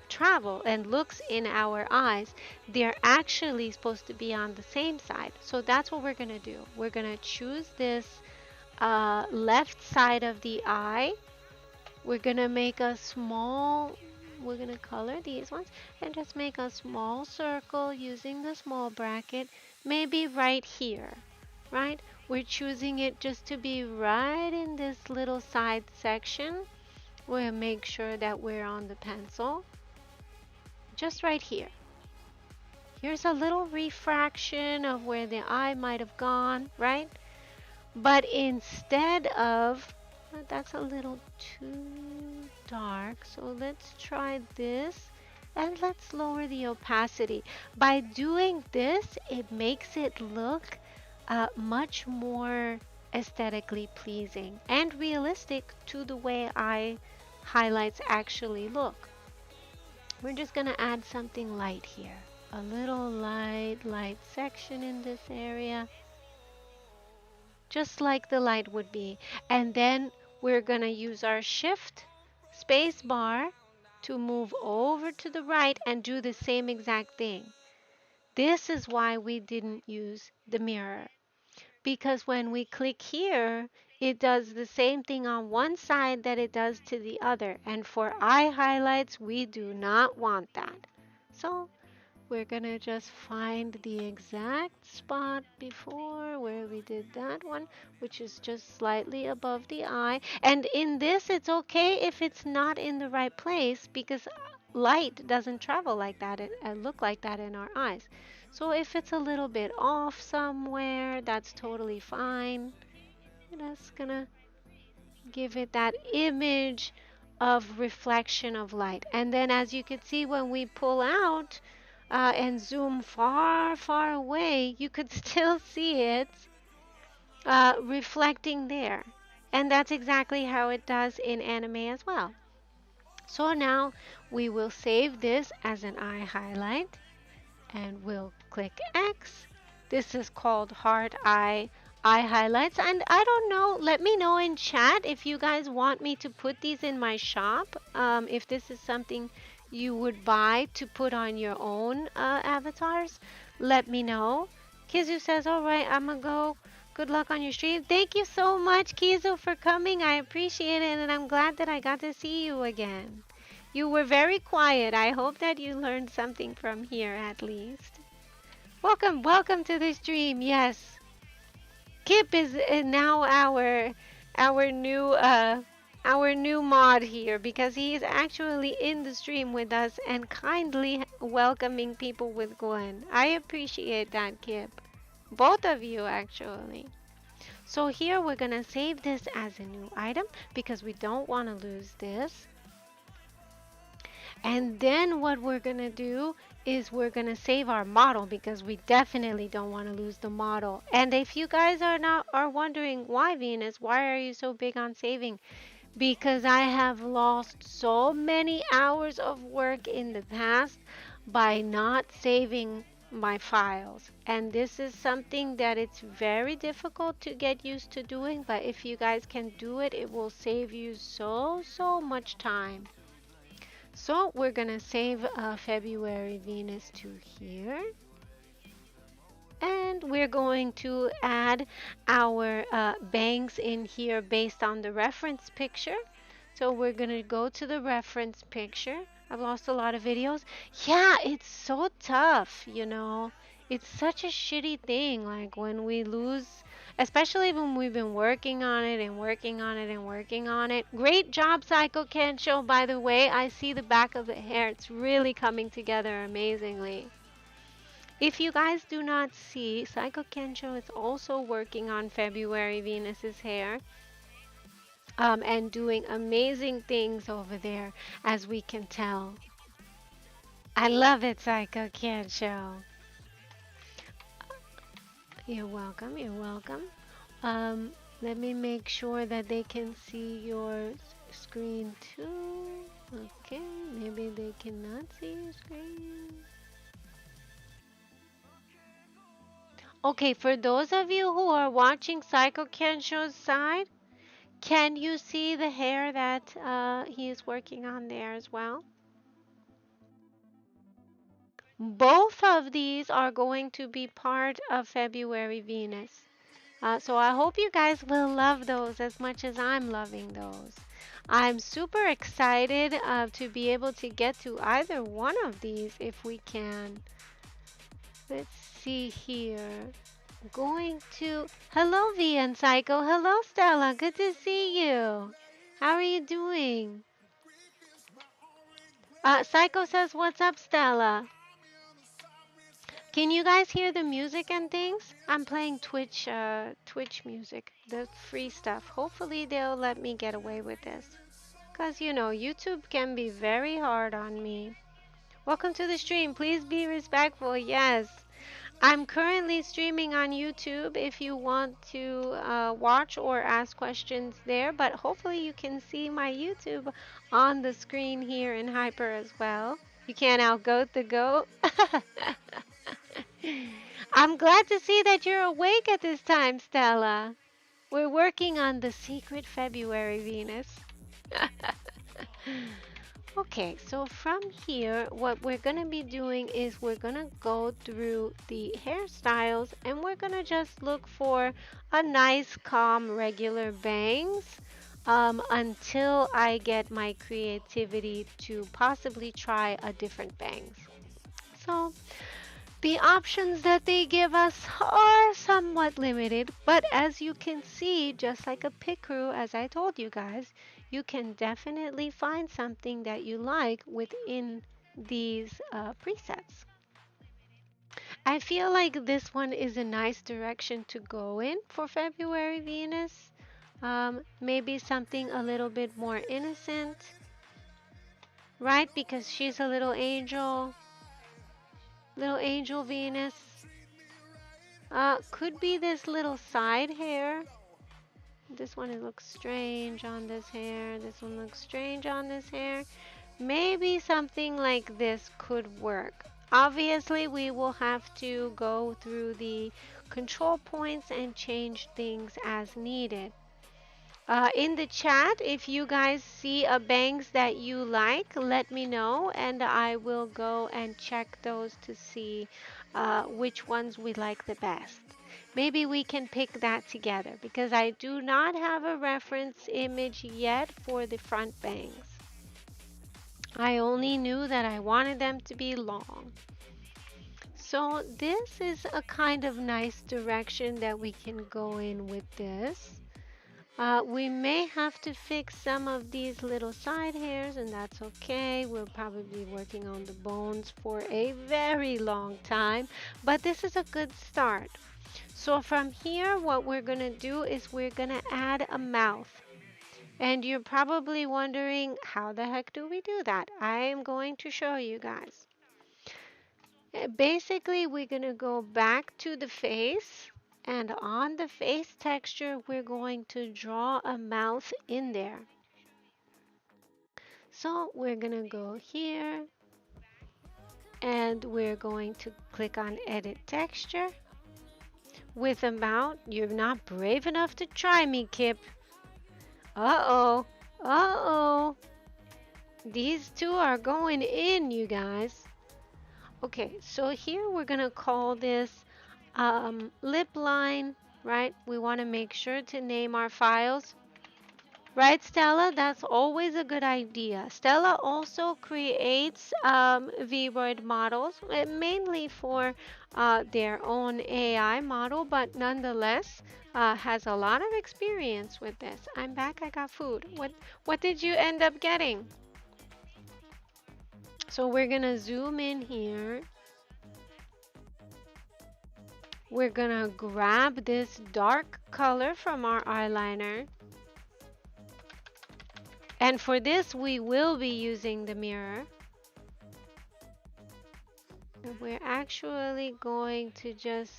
travel and looks in our eyes. They're actually supposed to be on the same side. So that's what we're going to do. We're going to choose this left side of the eye. We're gonna make a small, we're gonna color these ones and just make a small circle using the small bracket, maybe right here, right? We're choosing it just to be right in this little side section. We'll make sure that we're on the pencil, just right here. Here's a little refraction of where the eye might have gone, right? But instead of, that's a little too dark, so let's try this and let's lower the opacity. By doing this, it makes it look much more aesthetically pleasing and realistic to the way eye highlights actually look. We're just going to add something light here. A little light section in this area, just like the light would be. And then we're going to use our shift space bar to move over to the right and do the same exact thing. This is why we didn't use the mirror, because when we click here, it does the same thing on one side that it does to the other. And for eye highlights, we do not want that. So we're gonna just find the exact spot before where we did that one, which is just slightly above the eye. And in this, it's okay if it's not in the right place because light doesn't travel like that and look like that in our eyes. So if it's a little bit off somewhere, that's totally fine. We're just gonna give it that image of reflection of light. And then as you can see, when we pull out and zoom far, far away, you could still see it reflecting there. And that's exactly how it does in anime as well. So now we will save this as an eye highlight and we'll click X. This is called Heart Eye highlights. And I don't know, let me know in chat if you guys want me to put these in my shop. If this is something you would buy to put on your own avatars, let me know. Kizu says, all right, I'm gonna go. Good luck on your stream. Thank you so much, Kizu, for coming. I appreciate it, and I'm glad that I got to see you again. You were very quiet. I hope that you learned something from here at least. Welcome, welcome to the stream. Yes, Kip is now our new our new mod here because he is actually in the stream with us and kindly welcoming people with Gwen. I appreciate that, Kip. Both of you actually. So here we're gonna save this as a new item because we don't want to lose this. And then what we're gonna do is we're gonna save our model because we definitely don't want to lose the model. And if you guys are wondering why Venus, why are you so big on saving? Because I have lost so many hours of work in the past by not saving my files. And this is something that it's very difficult to get used to doing, but if you guys can do it, it will save you so much time. So we're gonna save February Venus to here. And we're going to add our bangs in here based on the reference picture. So we're gonna go to the reference picture. I've lost a lot of videos. Yeah, it's so tough, you know. It's such a shitty thing, like when we lose, especially when we've been working on it and working on it and working on it. Great job, Psycho Kensho, by the way. I see the back of the hair. It's really coming together amazingly. If you guys do not see, Psycho Kensho is also working on February Venus's hair and doing amazing things over there, as we can tell. I love it, Psycho Kensho. You're welcome, you're welcome. Let me make sure that they can see your screen too. Okay, maybe they cannot see your screen. Okay, for those of you who are watching Psycho Kensho's side, can you see the hair that he is working on there as well? Both of these are going to be part of February Venus. So I hope you guys will love those as much as I'm loving those. I'm super excited to be able to get to either one of these if we can. Let's see here. Going to. Hello, V and Psycho. Hello, Stella. Good to see you. How are you doing? Psycho says, "What's up, Stella?" Can you guys hear the music and things? I'm playing Twitch music, the free stuff. Hopefully they'll let me get away with this. Cause you know, YouTube can be very hard on me. Welcome to the stream. Please be respectful. Yes. I'm currently streaming on YouTube if you want to watch or ask questions there, but hopefully you can see my YouTube on the screen here in Hyper as well. You can't outgoat the goat. I'm glad to see that you're awake at this time, Stella. We're working on the secret February Venus. Okay, so from here, what we're going to be doing is we're going to go through the hairstyles and we're going to just look for a nice, calm, regular bangs until I get my creativity to possibly try a different bangs. So the options that they give us are somewhat limited, but as you can see, just like a pit crew, as I told you guys, you can definitely find something that you like within these presets. I feel like this one is a nice direction to go in for February Venus. Maybe something a little bit more innocent, right? Because she's a little angel Venus. Could be this little side hair. This one, it looks strange on this hair. This one looks strange on this hair. Maybe something like this could work. Obviously, we will have to go through the control points and change things as needed. In the chat, if you guys see a bangs that you like, let me know and I will go and check those to see which ones we like the best. Maybe we can pick that together because I do not have a reference image yet for the front bangs. I only knew that I wanted them to be long. So this is a kind of nice direction that we can go in with this. We may have to fix some of these little side hairs, and that's okay. We'll probably be working on the bones for a very long time, but this is a good start. So from here, what we're going to do is we're going to add a mouth. And you're probably wondering, how the heck do we do that? I am going to show you guys. Basically, we're going to go back to the face, and on the face texture, we're going to draw a mouth in there. So we're going to go here, and we're going to click on Edit Texture. With a mouth, you're not brave enough to try me, Kip. Uh-oh. Uh-oh. These two are going in, you guys. Okay, so here we're going to call this lip line, right? We want to make sure to name our files. Right, Stella? That's always a good idea. Stella also creates Vroid models, mainly for their own AI model, but nonetheless has a lot of experience with this. I'm back. I got food. What did you end up getting? So we're gonna zoom in here. We're gonna grab this dark color from our eyeliner. And for this, we will be using the mirror. We're actually going to just,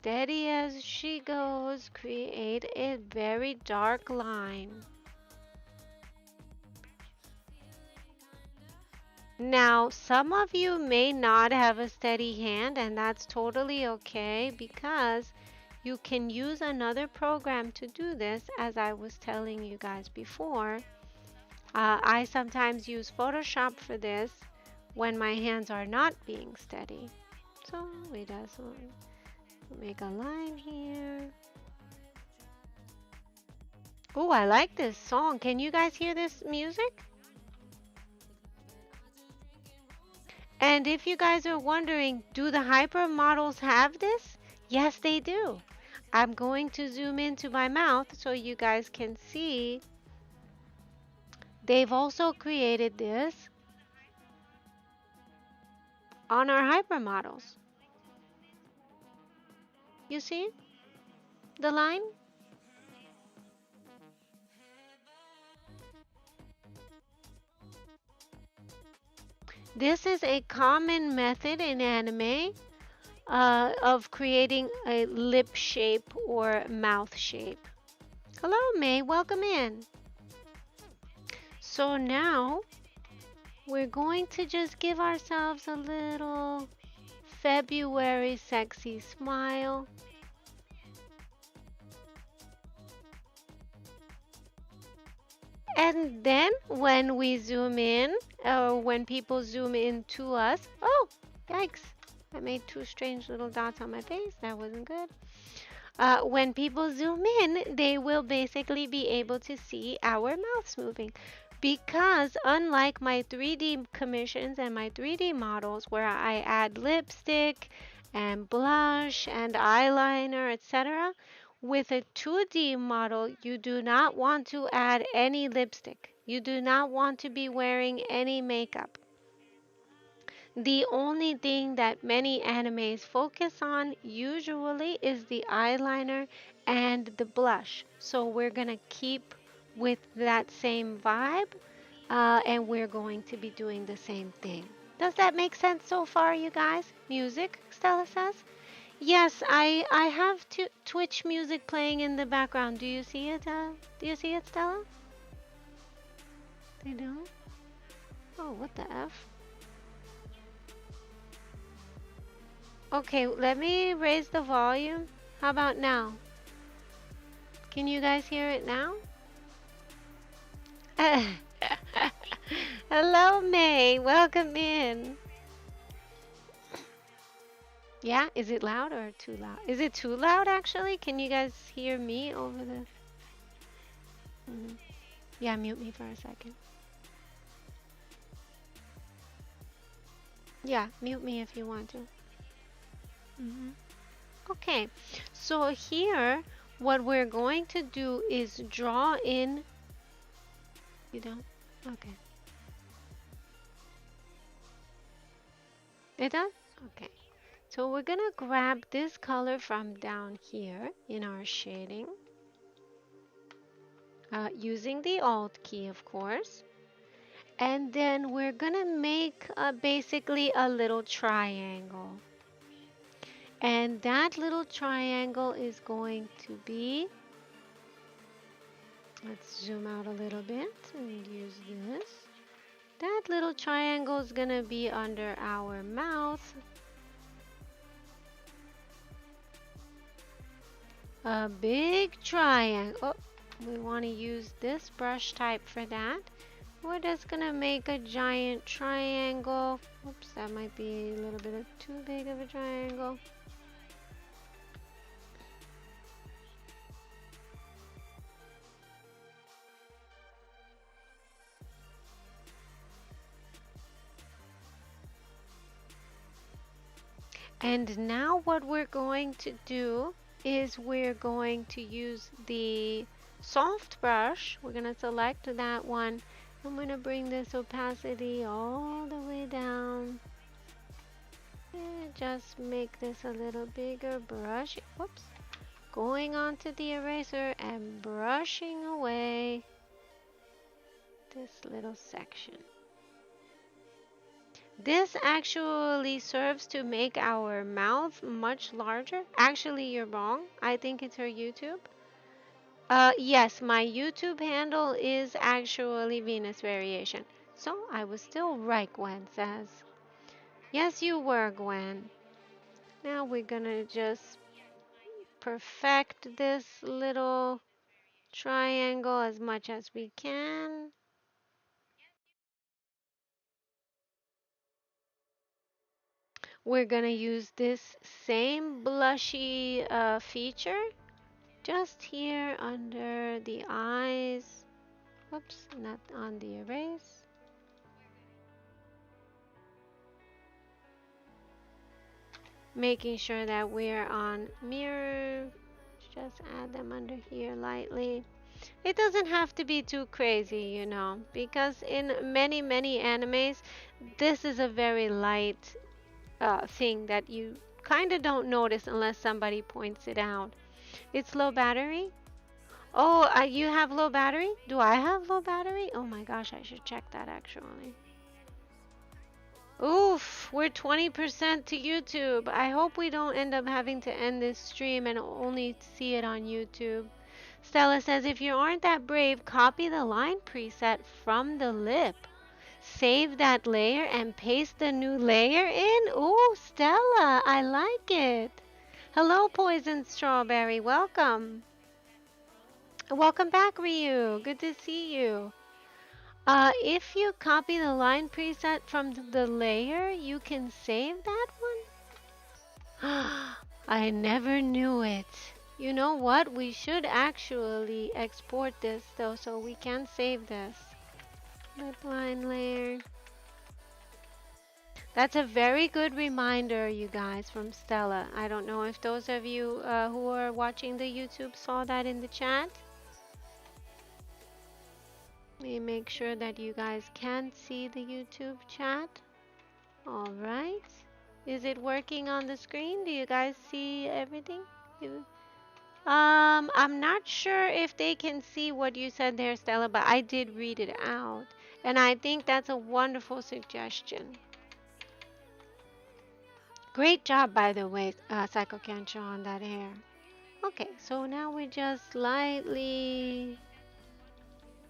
steady as she goes, create a very dark line. Now, some of you may not have a steady hand, and that's totally okay because you can use another program to do this, as I was telling you guys before. I sometimes use Photoshop for this when my hands are not being steady. So we just make a line here. Oh, I like this song. Can you guys hear this music? And if you guys are wondering, do the hyper models have this? Yes, they do. I'm going to zoom into my mouth so you guys can see. They've also created this on our hyper models. You see the line? This is a common method in anime of creating a lip shape or mouth shape. Hello, May. Welcome in. So now we're going to just give ourselves a little February sexy smile. And then when we zoom in, or when people zoom in to us, oh, yikes. I made two strange little dots on my face. That wasn't good. When people zoom in, they will basically be able to see our mouths moving. Because unlike my 3D commissions and my 3D models where I add lipstick and blush and eyeliner, etc., with a 2D model, you do not want to add any lipstick. You do not want to be wearing any makeup. The only thing that many animes focus on usually is the eyeliner and the blush. So we're going to keep with that same vibe and we're going to be doing the same thing. Does that make sense so far, you guys? Music, Stella says. Yes, I have Twitch music playing in the background. Do you see it? Do you see it, Stella? They don't? Oh, what the F? Okay, let me raise the volume. How about now? Can you guys hear it now? Hello, May. Welcome in. Yeah, is it loud or too loud? Is it too loud actually? Can you guys hear me over the... Yeah, mute me for a second. Yeah, mute me if you want to. Hmm. Okay, so here what we're going to do is draw in. You don't? Okay. It does? Okay. So we're gonna grab this color from down here in our shading, using the Alt key, of course. And then we're gonna make basically a little triangle. And that little triangle is going to be, let's zoom out a little bit and use this. That little triangle is gonna be under our mouth. A big triangle. Oh, we want to use this brush type for that. We're just gonna make a giant triangle. Oops, that might be a little bit too big of a triangle. And now what we're going to do is we're going to use the soft brush. We're gonna select that one. I'm gonna bring this opacity all the way down. And just make this a little bigger brush. Whoops. Going onto the eraser and brushing away this little section. This actually serves to make our mouth much larger. Actually, you're wrong. I think it's her YouTube. Yes, my YouTube handle is actually Venus Variation. So I was still right, Gwen says. Yes, you were, Gwen. Now we're gonna just perfect this little triangle as much as we can. We're gonna use this same blushy feature just here under the eyes. Whoops, not on the erase. Making sure that we're on mirror. Just add them under here lightly. It doesn't have to be too crazy, you know, because in many, many animes, this is a very light thing that you kind of don't notice unless somebody points it out. It's low battery. Oh, you have low battery? Do I have low battery? Oh my gosh, I should check that actually. Oof, we're 20% to YouTube. I hope we don't end up having to end this stream and only see it on YouTube. Stella says, if you aren't that brave, copy the line preset from the lip. Save that layer and paste the new layer in. Ooh, Stella, I like it. Hello, Poison Strawberry. Welcome. Welcome back, Ryu. Good to see you. If you copy the line preset from the layer, you can save that one? I never knew it. You know what? We should actually export this though so we can save this. Lip line layer. That's a very good reminder, you guys, from Stella. I don't know if those of you who are watching the YouTube saw that in the chat. Let me make sure that you guys can see the YouTube chat. All right. Is it working on the screen? Do you guys see everything? I'm not sure if they can see what you said there, Stella, but I did read it out. And I think that's a wonderful suggestion. Great job, by the way, Psycho Kensho, on that hair. Okay, so now we just lightly,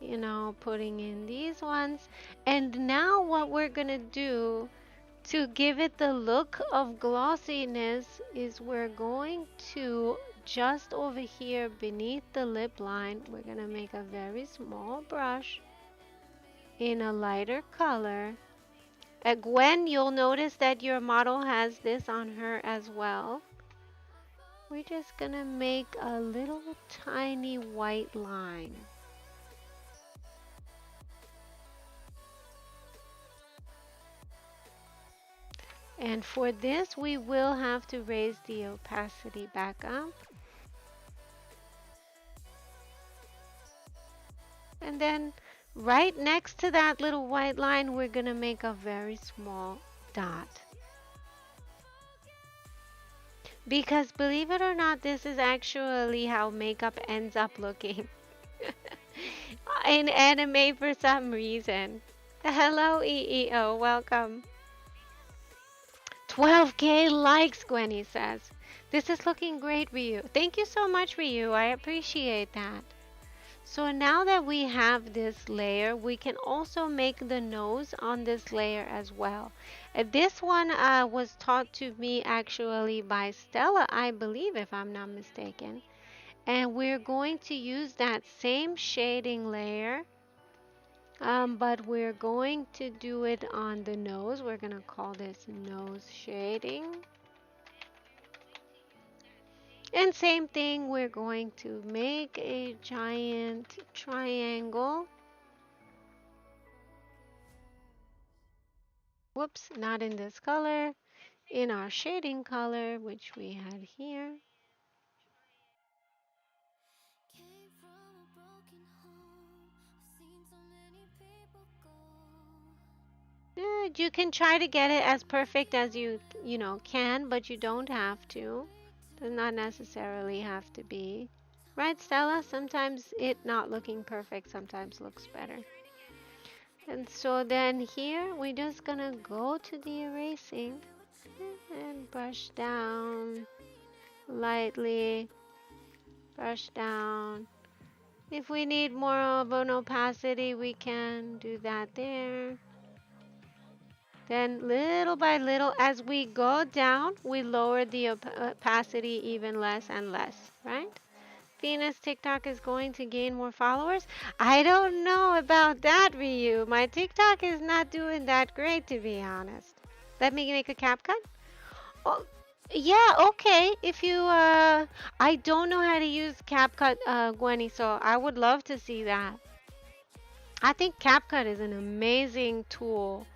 you know, putting in these ones. And now what we're gonna do to give it the look of glossiness is we're going to just over here beneath the lip line, we're gonna make a very small brush in a lighter color. Gwen, you'll notice that your model has this on her as well. We're just gonna make a little tiny white line. And for this, we will have to raise the opacity back up. And then right next to that little white line, we're going to make a very small dot. Because believe it or not, this is actually how makeup ends up looking in anime for some reason. Hello, EEO. Welcome. 12K likes, Gwenny says. This is looking great, Ryu. Thank you so much, Ryu. I appreciate that. So now that we have this layer, we can also make the nose on this layer as well. This one was taught to me actually by Stella, I believe, if I'm not mistaken. And we're going to use that same shading layer, but we're going to do it on the nose. We're going to call this nose shading. And same thing, we're going to make a giant triangle. Whoops, not in this color, in our shading color, which we had here. Yeah, you can try to get it as perfect as you know can, but you don't have to. Does not necessarily have to be. Right, Stella? Sometimes it not looking perfect sometimes looks better. And so then here we're just gonna go to the erasing and brush down lightly, brush down. If we need more of an opacity, we can do that there. Then little by little, as we go down, we lower the opacity even less and less, right? Venus TikTok is going to gain more followers. I don't know about that, Ryu. My TikTok is not doing that great, to be honest. Let me make a cap cut. Oh, yeah, okay. If you, I don't know how to use CapCut, Gwenny, so I would love to see that. I think CapCut is an amazing tool,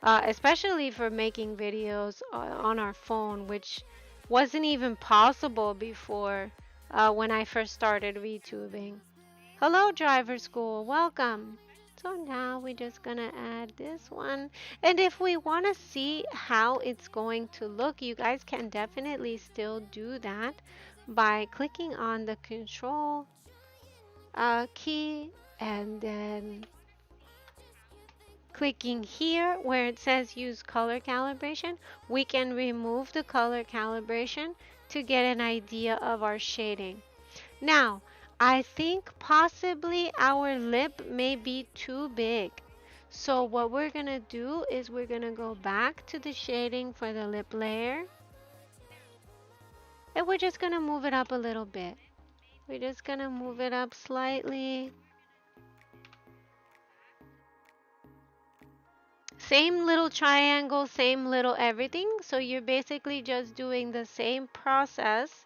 especially for making videos on our phone, which wasn't even possible before when I first started VTubing. Hello, driver school. Welcome. So now we're just gonna add this one. And if we want to see how it's going to look, you guys can definitely still do that by clicking on the control key and then clicking here where it says use color calibration. We can remove the color calibration to get an idea of our shading. Now, I think possibly our lip may be too big. So what we're going to do is we're going to go back to the shading for the lip layer. And we're just going to move it up a little bit. We're just going to move it up slightly. Same little triangle, same little everything. So you're basically just doing the same process,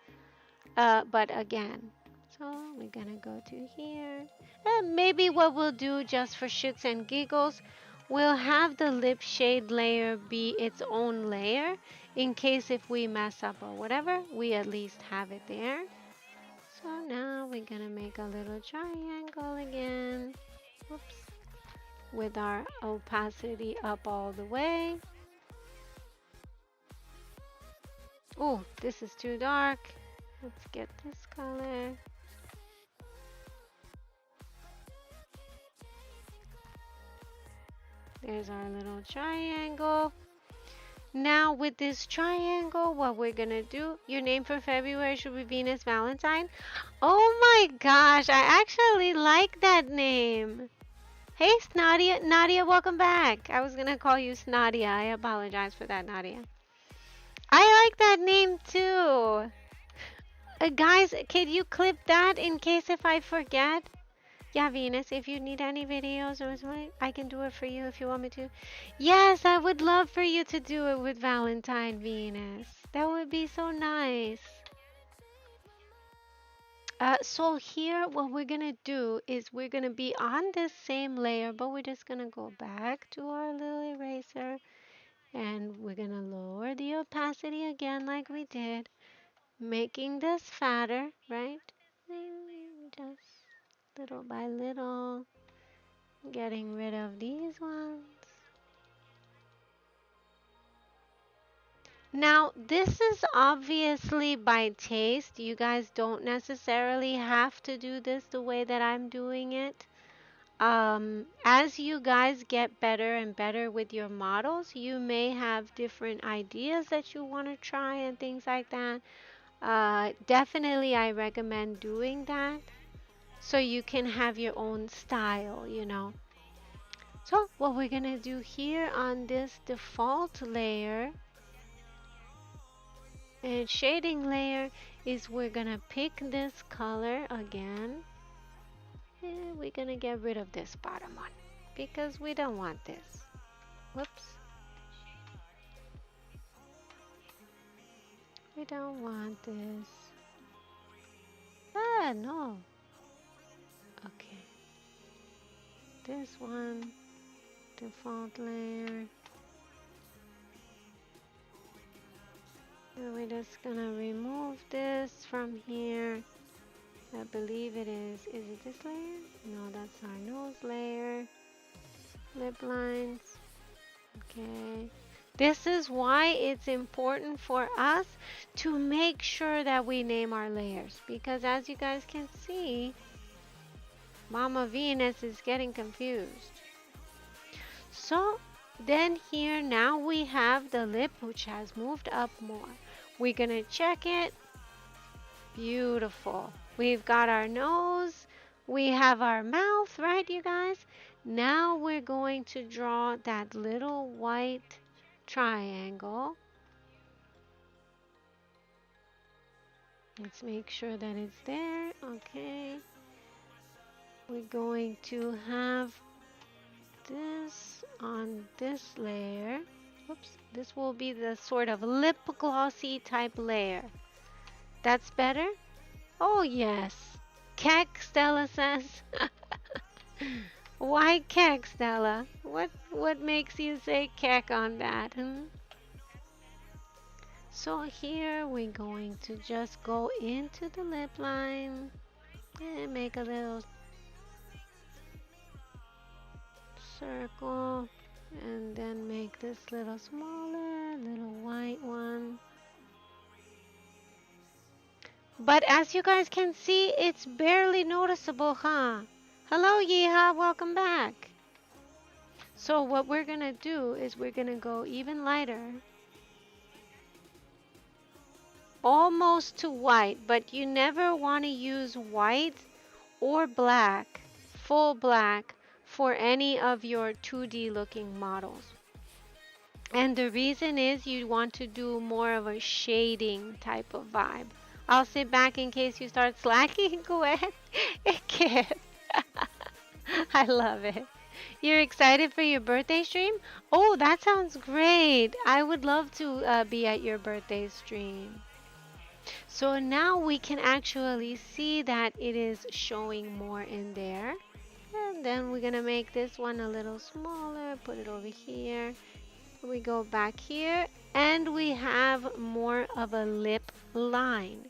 but again. So we're gonna go to here. And maybe what we'll do just for shits and giggles, we'll have the lip shade layer be its own layer in case if we mess up or whatever, we at least have it there. So now we're gonna make a little triangle again. Oops. With our opacity up all the way. Oh, this is too dark. Let's get this color. There's our little triangle. Now with this triangle, what we're gonna do, your name for February should be Venus Valentine. Oh my gosh, I actually like that name. Hey, Snadia. Nadia, welcome back. I was gonna call you Snadia. I apologize for that, Nadia. I like that name too. Guys, can you clip that in case if I forget? Yeah, Venus, if you need any videos or something, I can do it for you if you want me to. Yes, I would love for you to do it with Valentine, Venus. That would be so nice. So here, what we're gonna do is we're gonna be on this same layer, but we're just gonna go back to our little eraser And we're going to lower the opacity again like we did, making this fatter, right? Just little by little, getting rid of these ones. Now, this is obviously by taste. You guys don't necessarily have to do this the way that I'm doing it. As you guys get better and better with your models, you may have different ideas that you want to try and things like that. Definitely, I recommend doing that so you can have your own style. So, what we're gonna do here on this default layer and shading layer is we're gonna pick this color again, and we're gonna get rid of this bottom one because we don't want this. Whoops. We don't want this. Ah, no. Okay. This one, default layer. And we're just gonna remove this from here. I believe it is. Is it this layer? No, that's our nose layer. Lip lines. Okay. This is why it's important for us to make sure that we name our layers. Because as you guys can see, Mama Venus is getting confused. So then here now we have the lip which has moved up more. We're gonna check it. Beautiful. We've got our nose. We have our mouth, right, you guys? Now we're going to draw that little white triangle. Let's make sure that it's there. Okay. We're going to have this on this layer. Oops. This will be the sort of lip glossy type layer. That's better? Oh, yes. Keck, Stella says. Why keck, Stella? What makes you say keck on that? So here we're going to just go into the lip line and make a little circle and then make this little smaller, little white one. But as you guys can see, it's barely noticeable, huh? Hello, Yeeha, welcome back. So what we're gonna do is we're gonna go even lighter, almost to white, but you never want to use white or black, full black, for any of your 2D looking models. And the reason is you want to do more of a shading type of vibe. I'll sit back in case you start slacking. Go ahead. Kid. I love it. You're excited for your birthday stream? Oh, that sounds great. I would love to be at your birthday stream. So now we can actually see that it is showing more in there. And then we're going to make this one a little smaller, put it over here. We go back here and we have more of a lip line.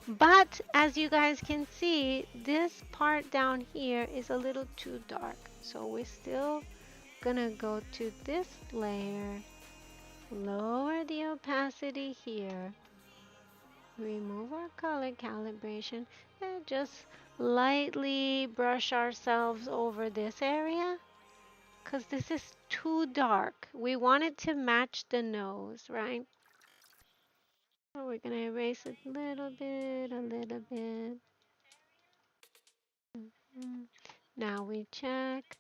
But as you guys can see, this part down here is a little too dark. So we're still gonna go to this layer, lower the opacity here, remove our color calibration, and just lightly brush ourselves over this area because this is too dark. We want it to match the nose, right? So we're gonna erase it a little bit, a little bit. Now we check.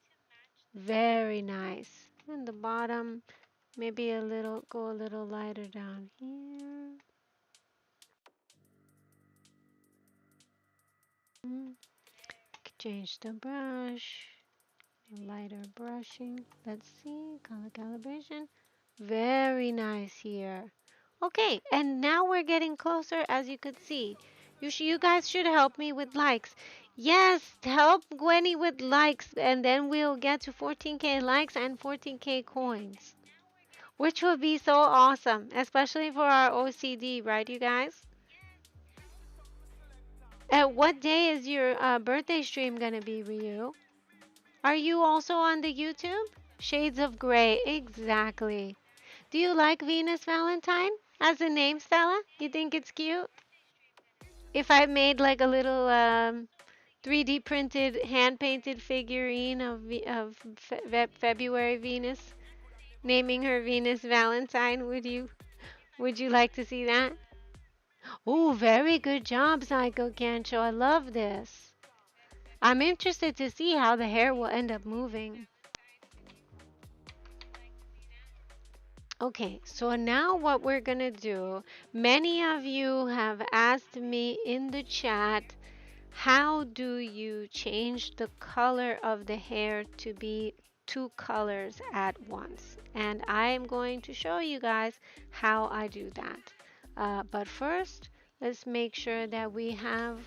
Very nice. And the bottom, maybe go a little lighter down here. Change the brush, lighter brushing. Let's see, color calibration. Very nice here. Okay, and now we're getting closer as you could see. You guys should help me with likes. Yes, help Gwenny with likes and then we'll get to 14K likes and 14K coins. which would be so awesome, especially for our OCD, right, you guys? What day is your birthday stream gonna be, Ryu? Are you also on the YouTube? Shades of Grey, exactly. Do you like Venus Valentine as a name, Stella? You think it's cute? If I made like a little 3D printed, hand painted figurine of February Venus, naming her Venus Valentine, would you like to see that? Oh, very good job, Psycho Cancho. I love this. I'm interested to see how the hair will end up moving. Okay, so now what we're gonna do, many of you have asked me in the chat, how do you change the color of the hair to be two colors at once? And I am going to show you guys how I do that. But first, let's make sure that we have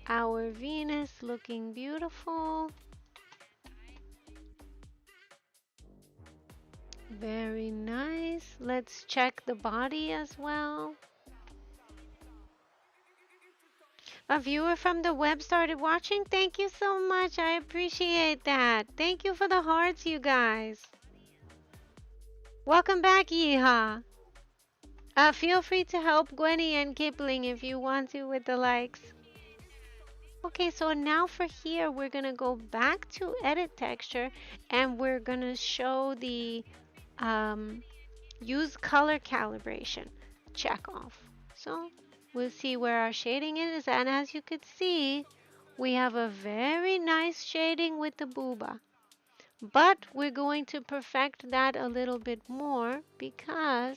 our Venus looking beautiful. Very nice. Let's check the body as well. A viewer from the web started watching. Thank you so much. I appreciate that. Thank you for the hearts, you guys. Welcome back, Yeehaw. Feel free to help Gwenny and Kipling if you want to with the likes. Okay, so now for here, we're gonna go back to edit texture and we're gonna show the um, use color calibration check off. So we'll see where our shading is, and as you could see, we have a very nice shading with the booba. But we're going to perfect that a little bit more because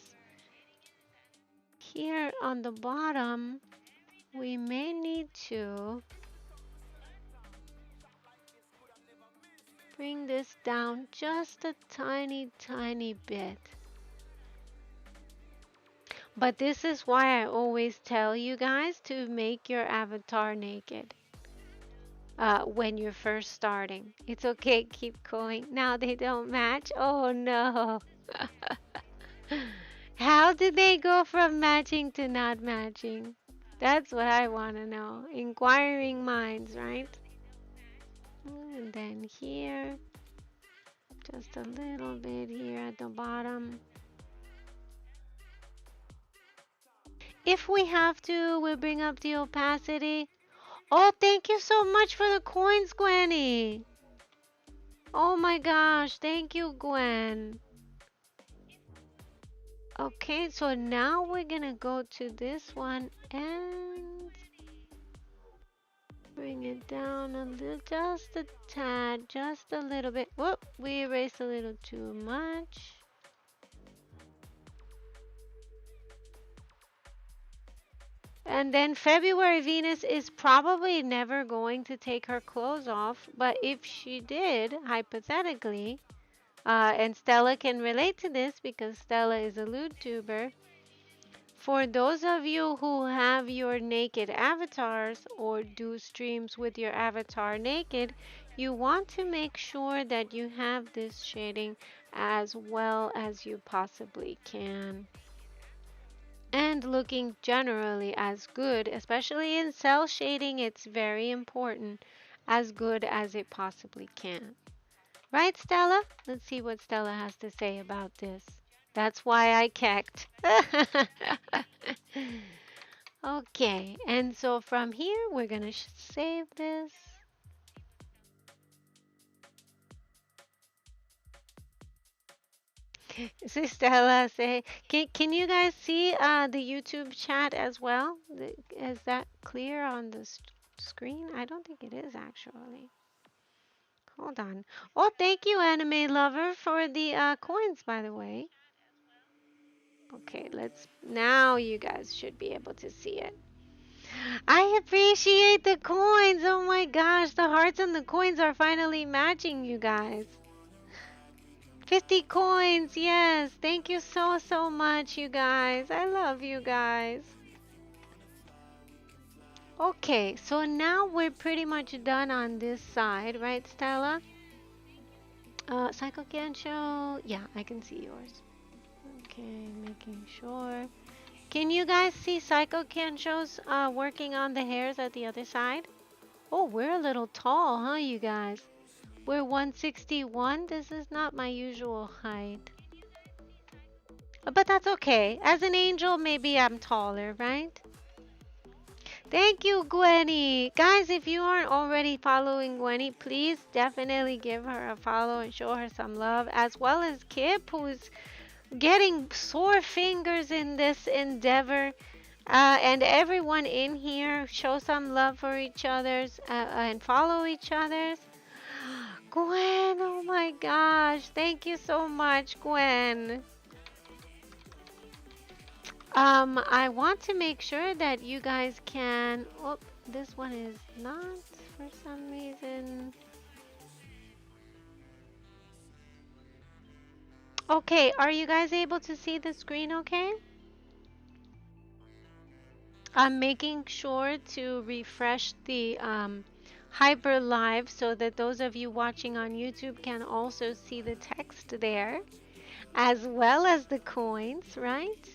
here on the bottom, we may need to bring this down just a tiny, tiny bit. But this is why I always tell you guys to make your avatar naked when you're first starting. It's okay, keep going. Now they don't match. Oh no. How did they go from matching to not matching? That's what I want to know. Inquiring minds, right? And then here, just a little bit here at the bottom. If we have to, we'll bring up the opacity. Oh, thank you so much for the coins, Gwenny. Oh my gosh, thank you, Gwen. Okay, so now we're gonna go to this one and bring it down a little, just a tad, just a little bit. Whoop, we erased a little too much. And then February Venus is probably never going to take her clothes off, but if she did, hypothetically, and Stella can relate to this because Stella is a lewd tuber. For those of you who have your naked avatars or do streams with your avatar naked, you want to make sure that you have this shading as well as you possibly can. And looking generally as good, especially in cell shading, it's very important, as good as it possibly can. Right, Stella? Let's see what Stella has to say about this. That's why I kecked. Okay, and so from here, we're going to save this. So Stella say, can you guys see the YouTube chat as well? Is that clear on the screen? I don't think it is actually. Hold on. Oh, thank you, Anime Lover, for the coins, by the way. Okay, now you guys should be able to see it. I appreciate the coins. Oh my gosh, the hearts and the coins are finally matching, you guys. 50 coins, yes. Thank you so, so much, you guys. I love you guys. Okay, so now we're pretty much done on this side, right, Stella? Psycho Gensho, yeah, I can see yours. Okay, making sure. Can you guys see Psycho Kencho's working on the hairs at the other side? Oh, we're a little tall, huh, you guys? We're 161. This is not my usual height. But that's okay. As an angel, maybe I'm taller, right? Thank you, Gwenny. Guys, if you aren't already following Gwenny, please definitely give her a follow and show her some love, as well as Kip, who's getting sore fingers in this endeavor. And everyone in here, show some love for each other's and follow each other's. Gwen, oh my gosh. Thank you so much, Gwen. I want to make sure that you guys can. Oh, this one is not for some reason. Okay, are you guys able to see the screen okay? I'm making sure to refresh the Hyper Live so that those of you watching on YouTube can also see the text there, as well as the coins, right?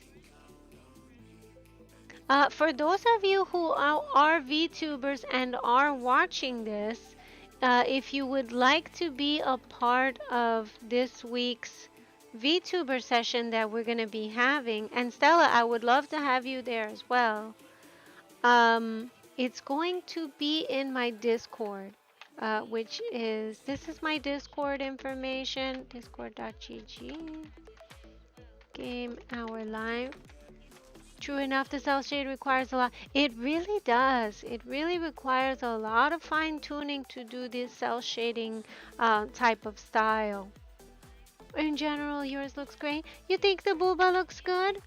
For those of you who are VTubers and are watching this, if you would like to be a part of this week's VTuber session that we're going to be having, and Stella, I would love to have you there as well. It's going to be in my Discord, which is, this is my Discord information, discord.gg, game hour live. True enough, the cell shade requires a lot. It really does. It really requires a lot of fine tuning to do this cell shading type of style. In general, yours looks great. You think the booba looks good?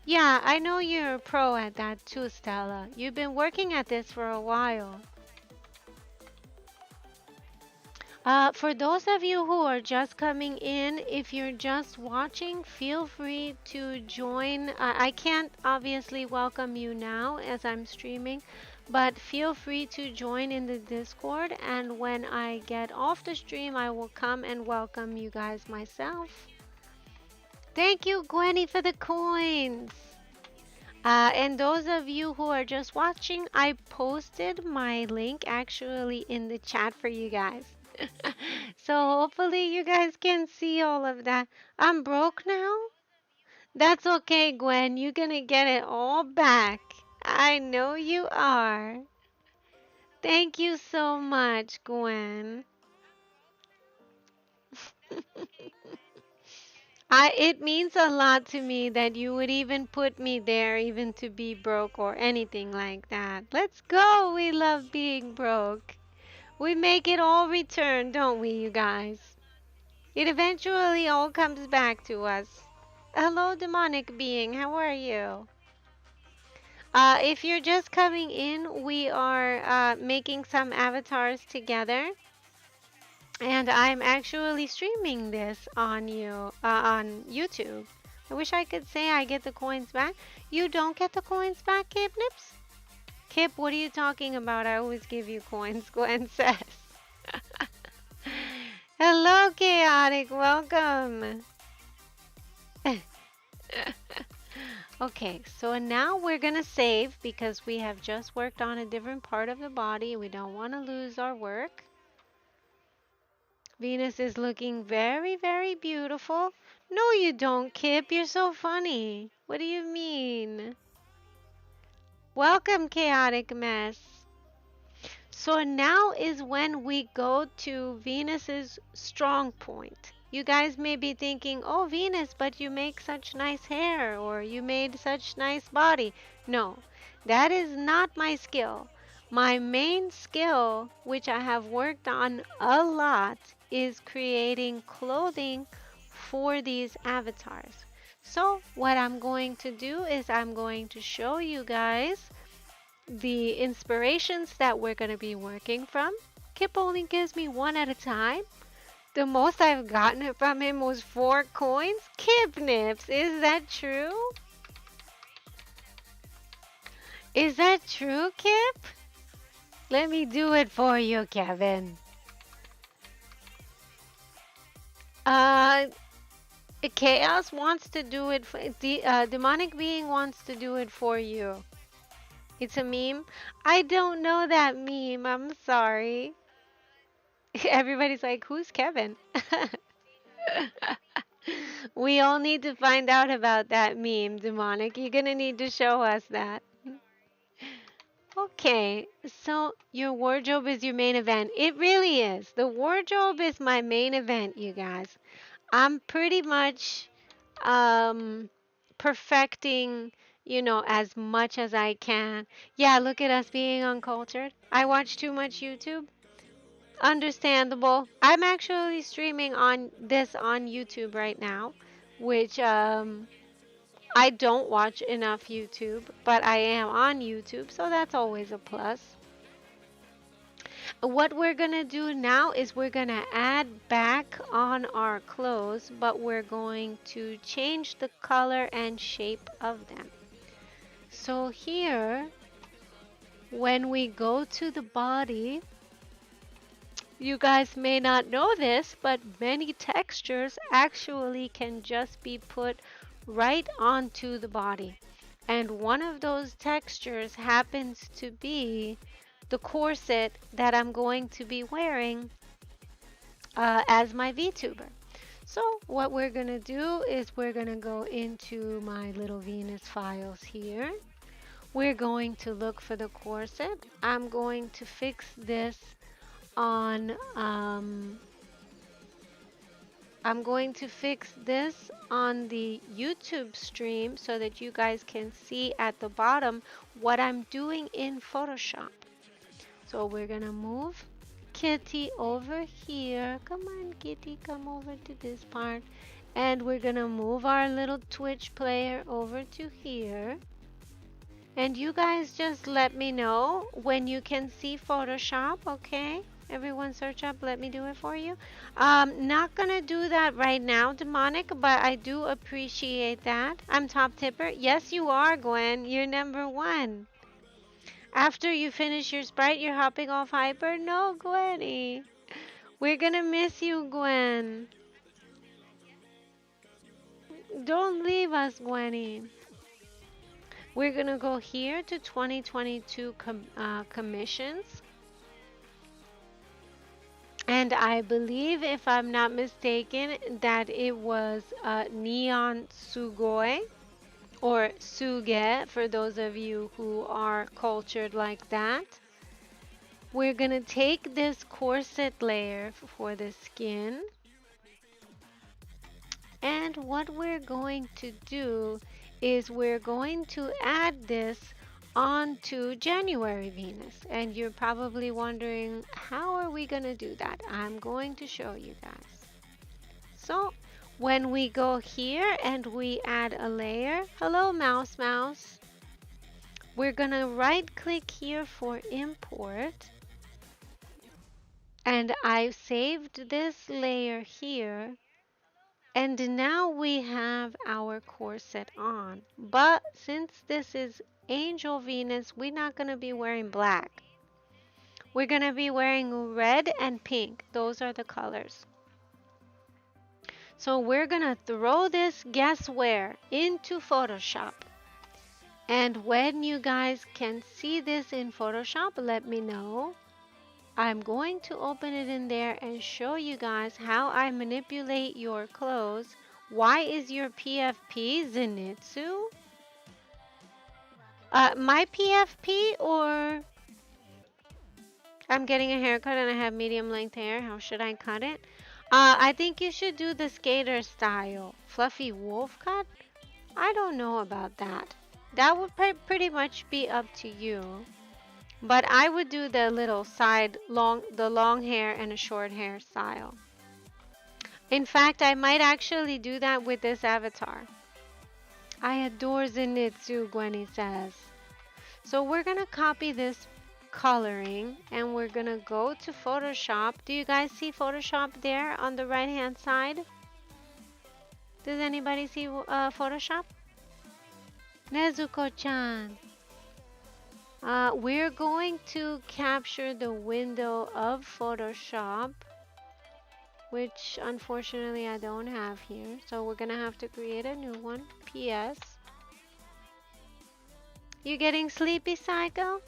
Yeah, I know you're a pro at that too, Stella. You've been working at this for a while. For those of you who are just coming in, if you're just watching, feel free to join. I can't obviously welcome you now as I'm streaming, but feel free to join in the Discord. And when I get off the stream, I will come and welcome you guys myself. Thank you, Gwenny, for the coins. And those of you who are just watching, I posted my link actually in the chat for you guys. So hopefully you guys can see all of that. I'm broke now? That's okay, Gwen. You're gonna get it all back. I know you are. Thank you so much, Gwen. It means a lot to me that you would even put me there, even to be broke or anything like that. Let's go. We love being broke. We make it all return, don't we, you guys? It eventually all comes back to us. Hello, demonic being. How are you? If you're just coming in, we are making some avatars together, and I'm actually streaming this on YouTube. I wish I could say I get the coins back. You don't get the coins back, Kip Nips? Kip, what are you talking about? I always give you coins, Gwen says. Hello, Chaotic. Welcome. Okay, so now we're gonna save because we have just worked on a different part of the body. We don't want to lose our work. Venus is looking very, very beautiful. No, you don't, Kip. You're so funny. What do you mean? Welcome, Chaotic Mess. So now is when we go to Venus's strong point. You guys may be thinking, oh, Venus, but you make such nice hair or you made such nice body. No, that is not my skill. My main skill, which I have worked on a lot, is creating clothing for these avatars. So what I'm going to do is I'm going to show you guys the inspirations that we're going to be working from. Kip only gives me one at a time. The most I've gotten from him was 4 coins. Kip Nips, is that true? Is that true, Kip? Let me do it for you, Kevin. Uh, Chaos wants to do it for the demonic being wants to do it for you. It's a meme. I don't know that meme. I'm sorry. Everybody's like, "Who's Kevin?" We all need to find out about that meme, demonic. You're gonna need to show us that. Okay, so your wardrobe is your main event. It really is. The wardrobe is my main event, you guys. I'm pretty much um perfecting, as much as I can. Yeah, look at us being uncultured. I watch too much YouTube. Understandable. I'm actually streaming on this on YouTube right now, which I don't watch enough YouTube, but I am on YouTube, so that's always a plus. What we're gonna do now is we're gonna add back on our clothes, but we're going to change the color and shape of them. So here, when we go to the body, you guys may not know this, but many textures actually can just be put right onto the body. And one of those textures happens to be the corset that I'm going to be wearing as my VTuber. So what we're going to do is we're going to go into my little Venus files here. We're going to look for the corset. I'm going to fix this on I'm going to fix this on the YouTube stream so that you guys can see at the bottom what I'm doing in Photoshop. So we're gonna move Kitty over here. Come on, Kitty, come over to this part. And we're gonna move our little Twitch player over to here. And you guys just let me know when you can see Photoshop, okay? Everyone search up, let me do it for you. Not gonna do that right now, demonic, but I do appreciate that. I'm top tipper. Yes, you are, Gwen. You're number one. After you finish your sprite, you're hopping off hyper? No, Gwenny. We're gonna miss you, Gwen. Don't leave us, Gwenny. We're gonna go here to 2022 commissions. And I believe, if I'm not mistaken, that it was Neon Sugoi or Suge for those of you who are cultured like that. We're going to take this corset layer for the skin. And what we're going to do is we're going to add this onto January Venus. And you're probably wondering, how are we going to do that? I'm going to show you guys. So when we go here and we add a layer, hello mouse mouse, we're going to right click here for import. And I saved this layer here. And now we have our corset on. But since this is Angel Venus, we're not going to be wearing black. We're going to be wearing red and pink. Those are the colors. So we're going to throw this, guess where? Into Photoshop. And when you guys can see this in Photoshop, let me know. I'm going to open it in there and show you guys how I manipulate your clothes. Why is your PFP Zenitsu? My PFP, or I'm getting a haircut and I have medium length hair. How should I cut it? I think you should do the skater style. Fluffy wolf cut? I don't know about that. That would pretty much be up to you. But I would do the little side, the long hair and a short hair style. In fact, I might actually do that with this avatar. I adore Zenitsu, Gwenny says. So we're going to copy this coloring and we're going to go to Photoshop. Do you guys see Photoshop there on the right hand side? Does anybody see Photoshop? Nezuko-chan. We're going to capture the window of Photoshop. which unfortunately I don't have here. So we're gonna have to create a new one. PS. You getting sleepy, Psycho?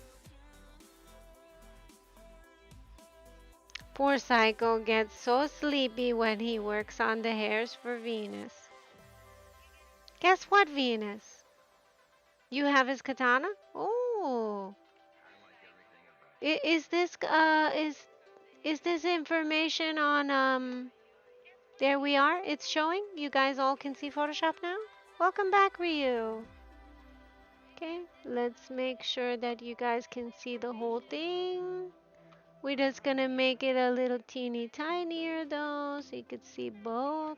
Poor Psycho gets so sleepy when he works on the hairs for Venus. Guess what, Venus? You have his katana? Oh. Is this is this information on there we are. It's showing. You guys all can see Photoshop now. Welcome back, Ryu. Okay, let's make sure that you guys can see the whole thing. We're just gonna make it a little teeny tinier though, so you could see both.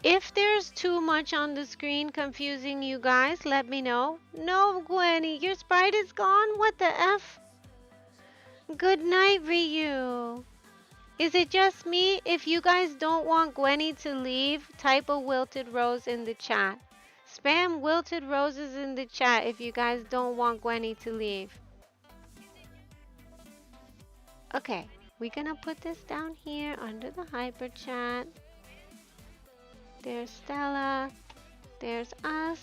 If there's too much on the screen confusing you guys, let me know. No, Gwenny, your sprite is gone? What the F? Good night, Ryu. Is it just me? If you guys don't want Gwenny to leave, type a wilted rose in the chat. Spam wilted roses in the chat if you guys don't want Gwenny to leave. Okay, we're gonna put this down here under the hyper chat. There's Stella. There's us.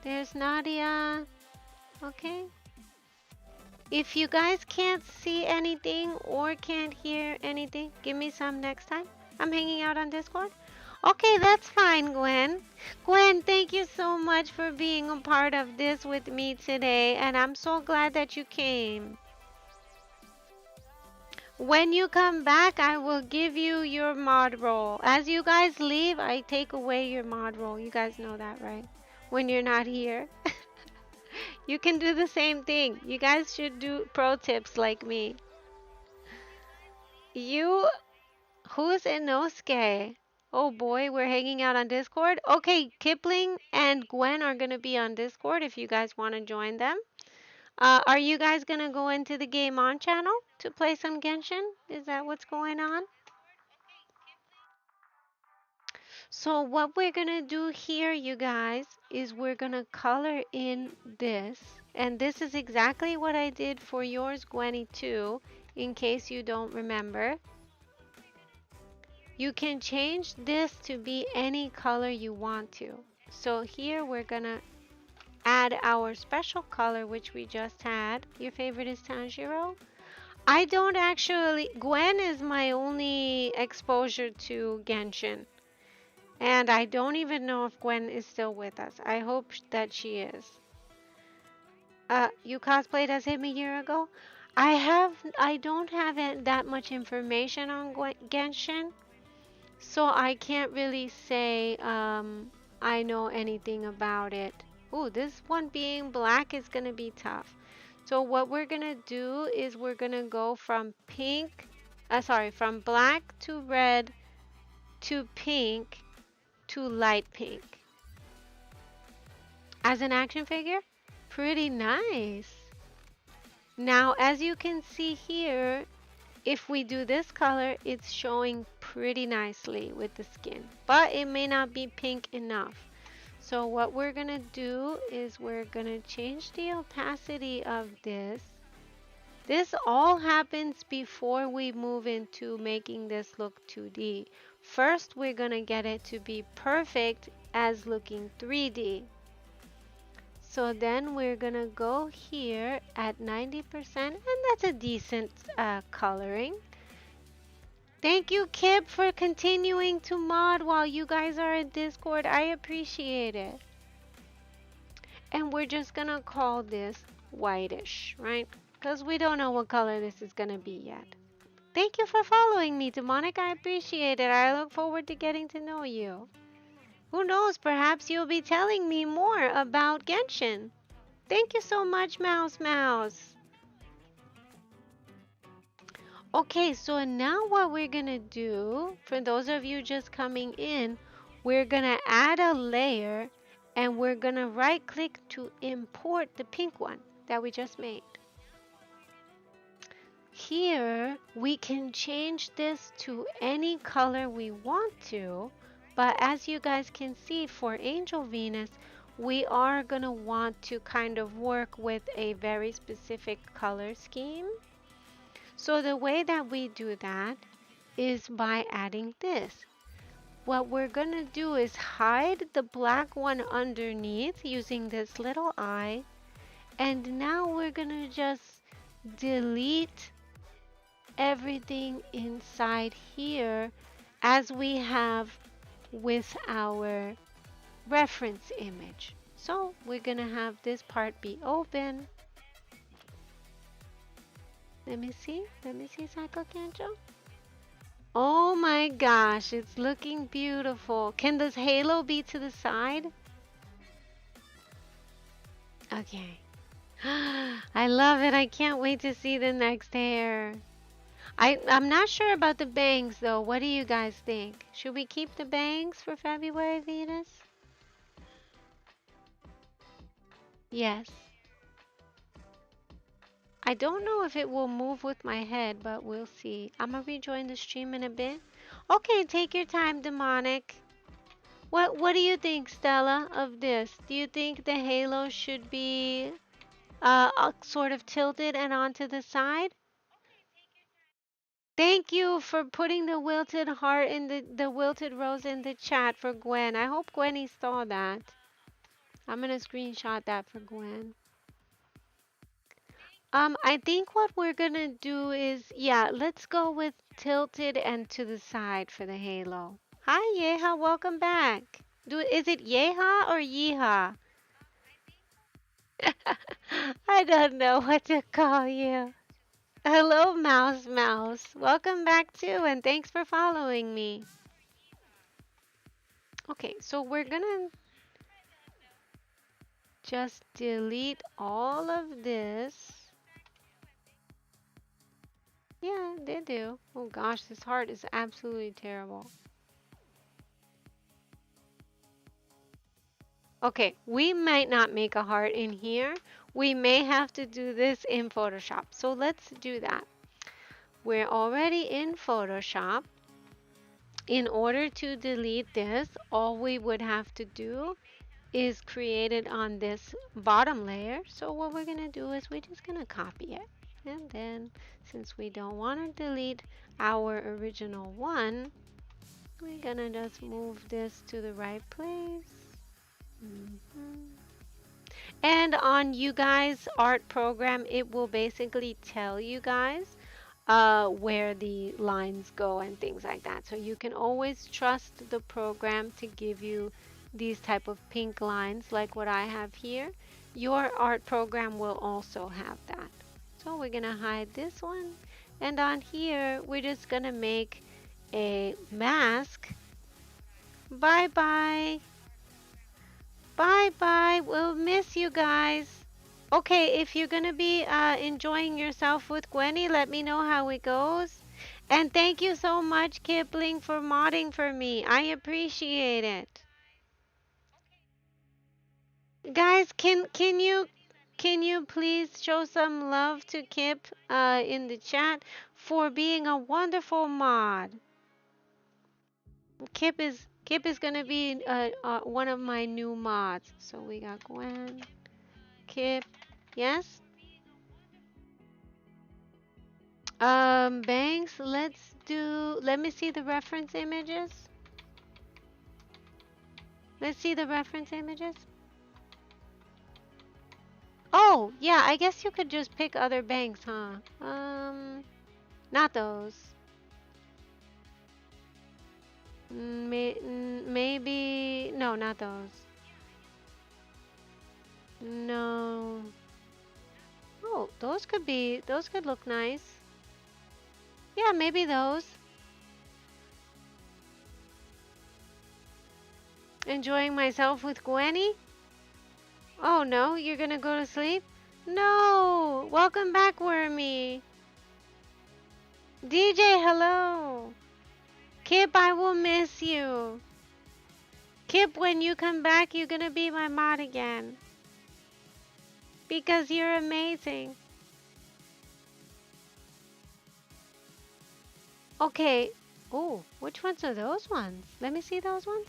There's Nadia. Okay. If you guys can't see anything or can't hear anything, give me some next time. I'm hanging out on Discord. Okay, that's fine, Gwen. Gwen, thank you so much for being a part of this with me today, and I'm so glad that you came. When you come back, I will give you your mod role. As you guys leave, I take away your mod role. You guys know that, right? When you're not here. You can do the same thing. You guys should do pro tips like me. You, who's Inosuke? Oh boy, we're hanging out on Discord. Okay, Kipling and Gwen are gonna be on Discord if you guys want to join them. Are you guys gonna go into the Game On channel to play some Genshin? Is that what's going on? So what we're gonna do here, you guys, is we're gonna color in this. And this is exactly what I did for yours, Gwenny, too, in case you don't remember. You can change this to be any color you want to. So here we're gonna add our special color, which we just had. Your favorite is Tanjiro? I don't actually, Gwen is my only exposure to Genshin. And I don't even know if Gwen is still with us. I hope that she is. You cosplayed as him a year ago? I don't have that much information on Genshin, so I can't really say I know anything about it. Ooh, this one being black is gonna be tough. So what we're gonna do is we're gonna go from from black to red to pink to light pink. As an action figure? Pretty nice. Now, as you can see here, if we do this color, it's showing pretty nicely with the skin, but it may not be pink enough. So what we're gonna do is we're gonna change the opacity of this. This all happens before we move into making this look 2D. First, we're gonna get it to be perfect as looking 3D. So then we're gonna go here at 90%, and that's a decent coloring. Thank you, Kip, for continuing to mod while you guys are in Discord. I appreciate it. And we're just gonna call this whitish, right? Because we don't know what color this is gonna be yet. Thank you for following me, Demonic. I appreciate it. I look forward to getting to know you. Who knows, perhaps you'll be telling me more about Genshin. Thank you so much, Mouse Mouse. Okay, so now what we're gonna do, for those of you just coming in, we're gonna add a layer and we're gonna right click to import the pink one that we just made. Here, we can change this to any color we want to, but as you guys can see for Angel Venus, we are going to want to kind of work with a very specific color scheme. So the way that we do that is by adding this. What we're going to do is hide the black one underneath using this little eye. And now we're going to just delete everything inside here as we have with our reference image. So we're going to have this part be open. Let me see. Let me see, Psycho Kancho. Oh my gosh, it's looking beautiful. Can this halo be to the side? Okay. I love it. I can't wait to see the next hair. I'm not sure about the bangs though. What do you guys think? Should we keep the bangs for February, Venus? Yes. I don't know if it will move with my head, but we'll see. I'm gonna rejoin the stream in a bit. Okay, take your time, demonic. What do you think, Stella, of this? Do you think the halo should be sort of tilted and onto the side? Thank you for putting the wilted heart in the wilted rose in the chat for Gwen. I hope Gwenny saw that. I'm gonna screenshot that for Gwen. I think what we're gonna do is, yeah, let's go with tilted and to the side for the halo. Hi, Yeha, welcome back. Is it Yeha or Yeeha? I don't know what to call you. Hello, Mouse Mouse. Welcome back too, and thanks for following me. Okay, so we're gonna just delete all of this. Yeah, they do. Oh gosh, this heart is absolutely terrible. Okay, we might not make a heart in here. We may have to do this in Photoshop. So let's do that. We're already in Photoshop. In order to delete this, all we would have to do is create it on this bottom layer. So what we're gonna do is we're just gonna copy it. And then since we don't want to delete our original one, we're gonna just move this to the right place. And on you guys art program, it will basically tell you guys where the lines go and things like that. So you can always trust the program to give you these type of pink lines like what I have here. Your art program will also have that. So we're gonna hide this one, and on here we're just gonna make a mask. Bye bye. Bye bye. We'll miss you guys. Okay, if you're gonna be enjoying yourself with Gwenny, let me know how it goes. And thank you so much, Kipling, for modding for me. I appreciate it. Guys, can you please show some love to Kip in the chat for being a wonderful mod? Kip is gonna be one of my new mods. So we got Gwen, Kip, yes. Banks, let me see the reference images. Let's see the reference images. Oh, yeah, I guess you could just pick other banks, huh? Not those. Maybe, no, not those. No. Oh, those could look nice. Yeah, maybe those. Enjoying myself with Gwenny? Oh no, you're gonna go to sleep? No! Welcome back, Wormy. DJ, hello. Kip, I will miss you. Kip, when you come back, you're gonna be my mod again. Because you're amazing. Okay. Oh, which ones are those ones? Let me see those ones.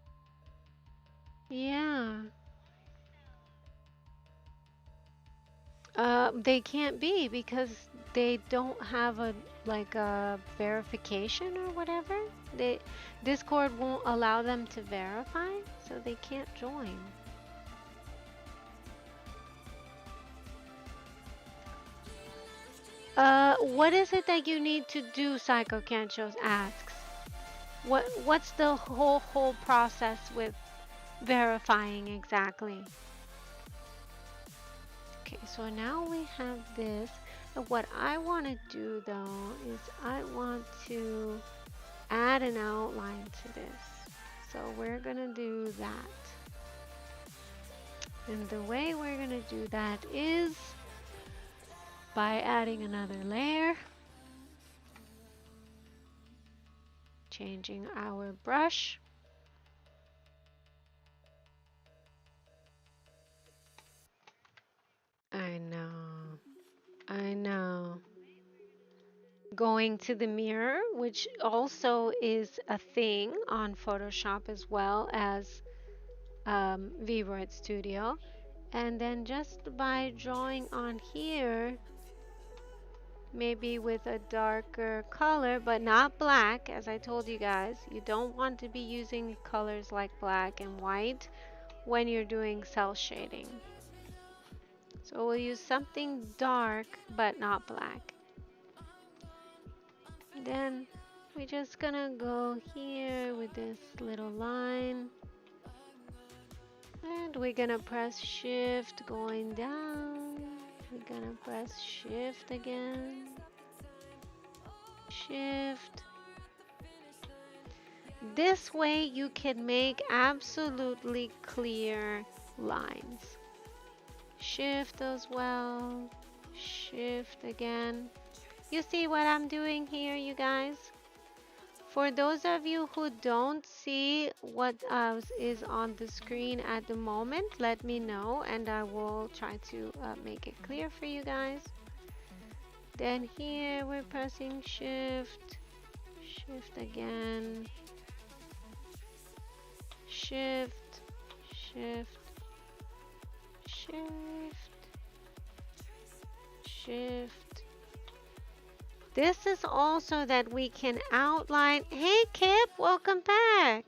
Yeah. They can't be because they don't have a like a verification or whatever. They Discord won't allow them to verify, so they can't join. What is it that you need to do? Psycho Canchos asks. What's the whole process with verifying exactly? Okay, so now we have this. And what I want to do though is I want to add an outline to this. So we're gonna do that. And the way we're gonna do that is by adding another layer, changing our brush. I know, I know. Going to the mirror, which also is a thing on Photoshop as well as VRoid Studio. And then just by drawing on here, maybe with a darker color, but not black, as I told you guys. You don't want to be using colors like black and white when you're doing cell shading. So we'll use something dark, but not black. Then we're just gonna go here with this little line. And we're gonna press shift going down. We're gonna press shift again. Shift. This way you can make absolutely clear lines. Shift as well. Shift again. You see what I'm doing here, you guys? For those of you who don't see what is on the screen at the moment, let me know and I will try to make it clear for you guys. Then here we're pressing shift, shift again, shift, shift, shift, shift. This is also that we can outline. Hey Kip, welcome back.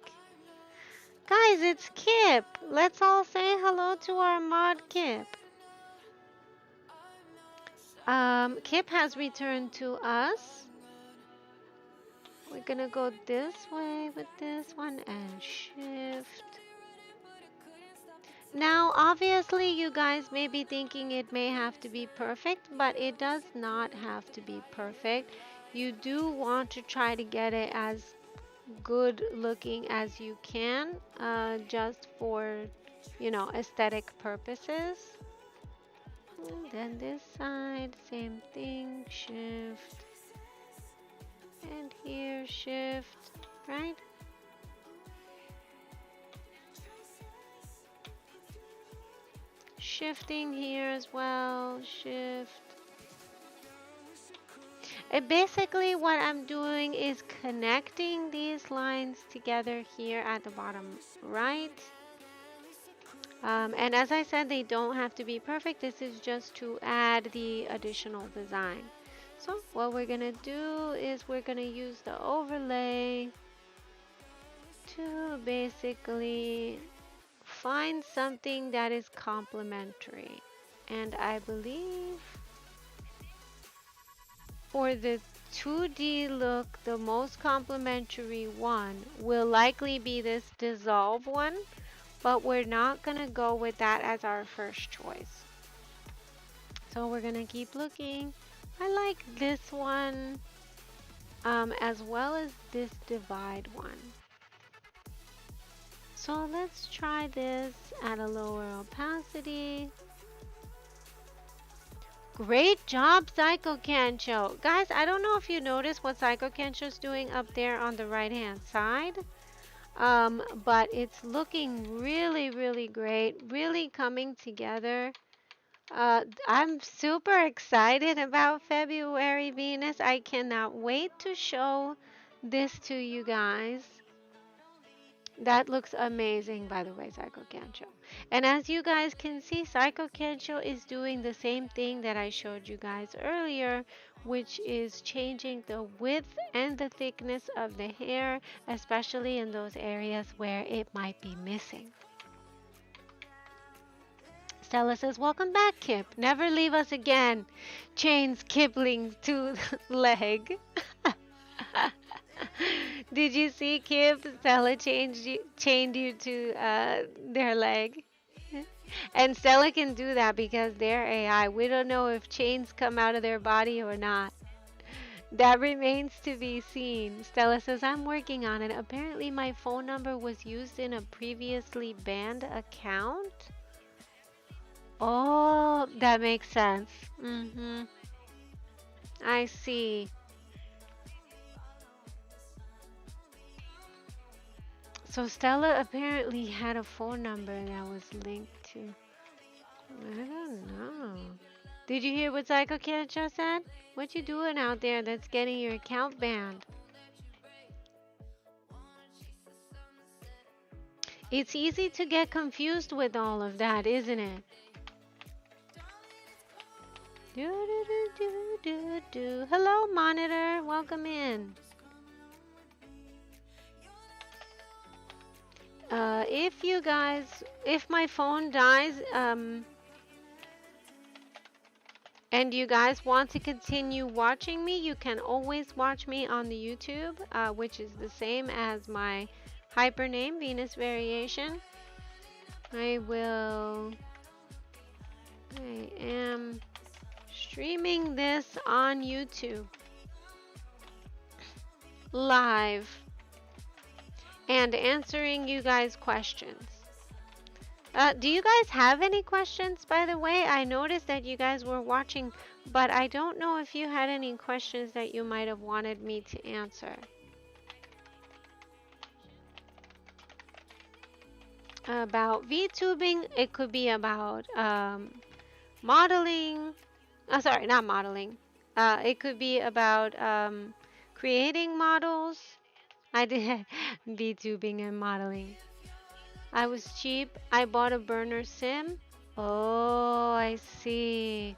Guys, it's Kip. Let's all say hello to our mod Kip. Kip has returned to us. We're gonna go this way with this one and shift. Now, obviously, you guys may be thinking it may have to be perfect, but it does not have to be perfect. You do want to try to get it as good looking as you can, just for, aesthetic purposes. And then this side, same thing, shift. And here, shift, right? Shifting here as well, shift. And basically what I'm doing is connecting these lines together here at the bottom right. And as I said, they don't have to be perfect. This is just to add the additional design. So what we're gonna do is we're gonna use the overlay to basically find something that is complementary. And I believe for the 2D look, the most complementary one will likely be this dissolve one, but we're not gonna go with that as our first choice. So we're gonna keep looking. I like this one, as well as this divide one. So let's try this at a lower opacity. Great job, Psycho Cancho. Guys, I don't know if you noticed what Psycho Cancho's doing up there on the right-hand side. But it's looking really, really great. Really coming together. I'm super excited about February Venus. I cannot wait to show this to you guys. That looks amazing, by the way, Psycho Kancho. And as you guys can see, Psycho Kancho is doing the same thing that I showed you guys earlier, which is changing the width and the thickness of the hair, especially in those areas where it might be missing. Stella says, welcome back, Kip. Never leave us again. Chains Kipling to leg. Did you see Kip? Stella chained you to their leg. And Stella can do that because they're AI. We don't know if chains come out of their body or not. That remains to be seen. Stella says, I'm working on it. Apparently, my phone number was used in a previously banned account. Oh, that makes sense. I see. So Stella apparently had a phone number that was linked to. I don't know. Did you hear what Psycho Cat just said? What you doing out there that's getting your account banned? It's easy to get confused with all of that, isn't it? Do, do, do, do, do, do. Hello, monitor. Welcome in. If my phone dies, and you guys want to continue watching me, you can always watch me on the YouTube, which is the same as my hyper name, Venus Variation. I am streaming this on YouTube live and answering you guys' questions. Do you guys have any questions, by the way? I noticed that you guys were watching, but I don't know if you had any questions that you might have wanted me to answer. About VTubing, it could be about modeling. Sorry, not modeling. It could be about creating models. I did VTubing and modeling. I was cheap. I bought a burner sim. Oh, I see.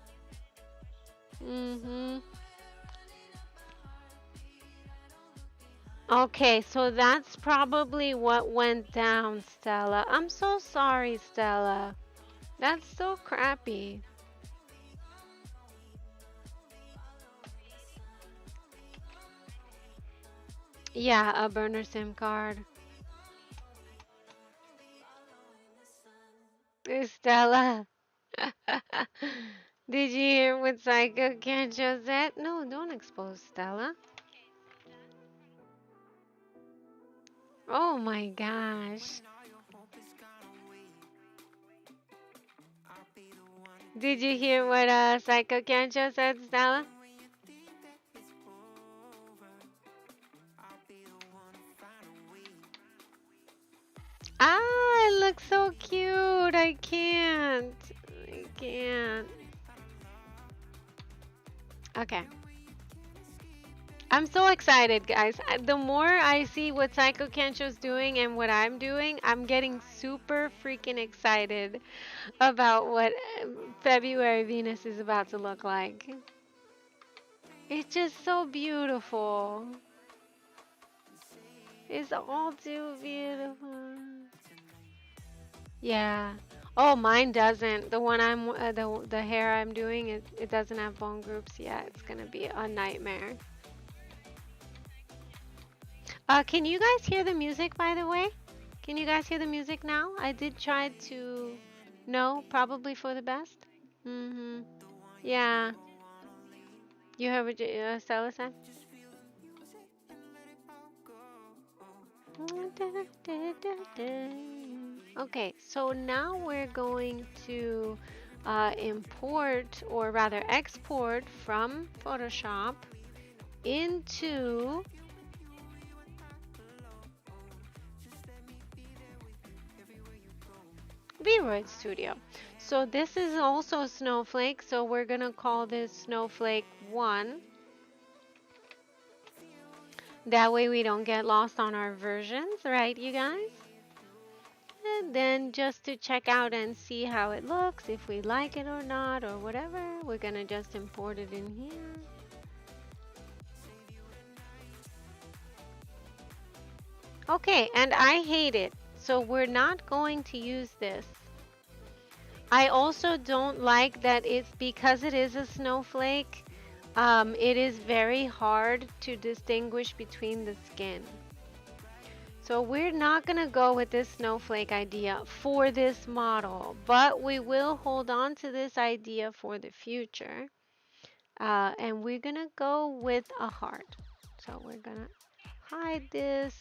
Okay, so that's probably what went down, Stella. I'm so sorry, Stella. That's so crappy. Yeah, a burner SIM card. Stella. Did you hear what Psycho Kancho said? No, don't expose Stella. Oh my gosh. Did you hear what Psycho Kancho said, Stella? Ah, it looks so cute. I can't. Okay. I'm so excited, guys. The more I see what Psycho Kensho's doing and what I'm doing, I'm getting super freaking excited about what February Venus is about to look like. It's just so beautiful. It's all too beautiful. Yeah. Oh, mine doesn't. The one the hair I'm doing, it doesn't have bone groups yet. It's gonna be a nightmare. Can you guys hear the music, by the way? Can you guys hear the music now? I did try to... No, probably for the best. Yeah. You heard what Stella said? Okay, so now we're going to import, or rather export from Photoshop into V-Roid Studio. So this is also Snowflake, so we're gonna call this Snowflake 1. That way we don't get lost on our versions, right, you guys? then just to check out and see how it looks, if we like it or not, or whatever, we're gonna just import it in here. Okay, and I hate it, so we're not going to use this. I also don't like that it's because it is a snowflake, it is very hard to distinguish between the skin. So we're not going to go with this snowflake idea for this model, but we will hold on to this idea for the future. And we're going to go with a heart. So we're going to hide this,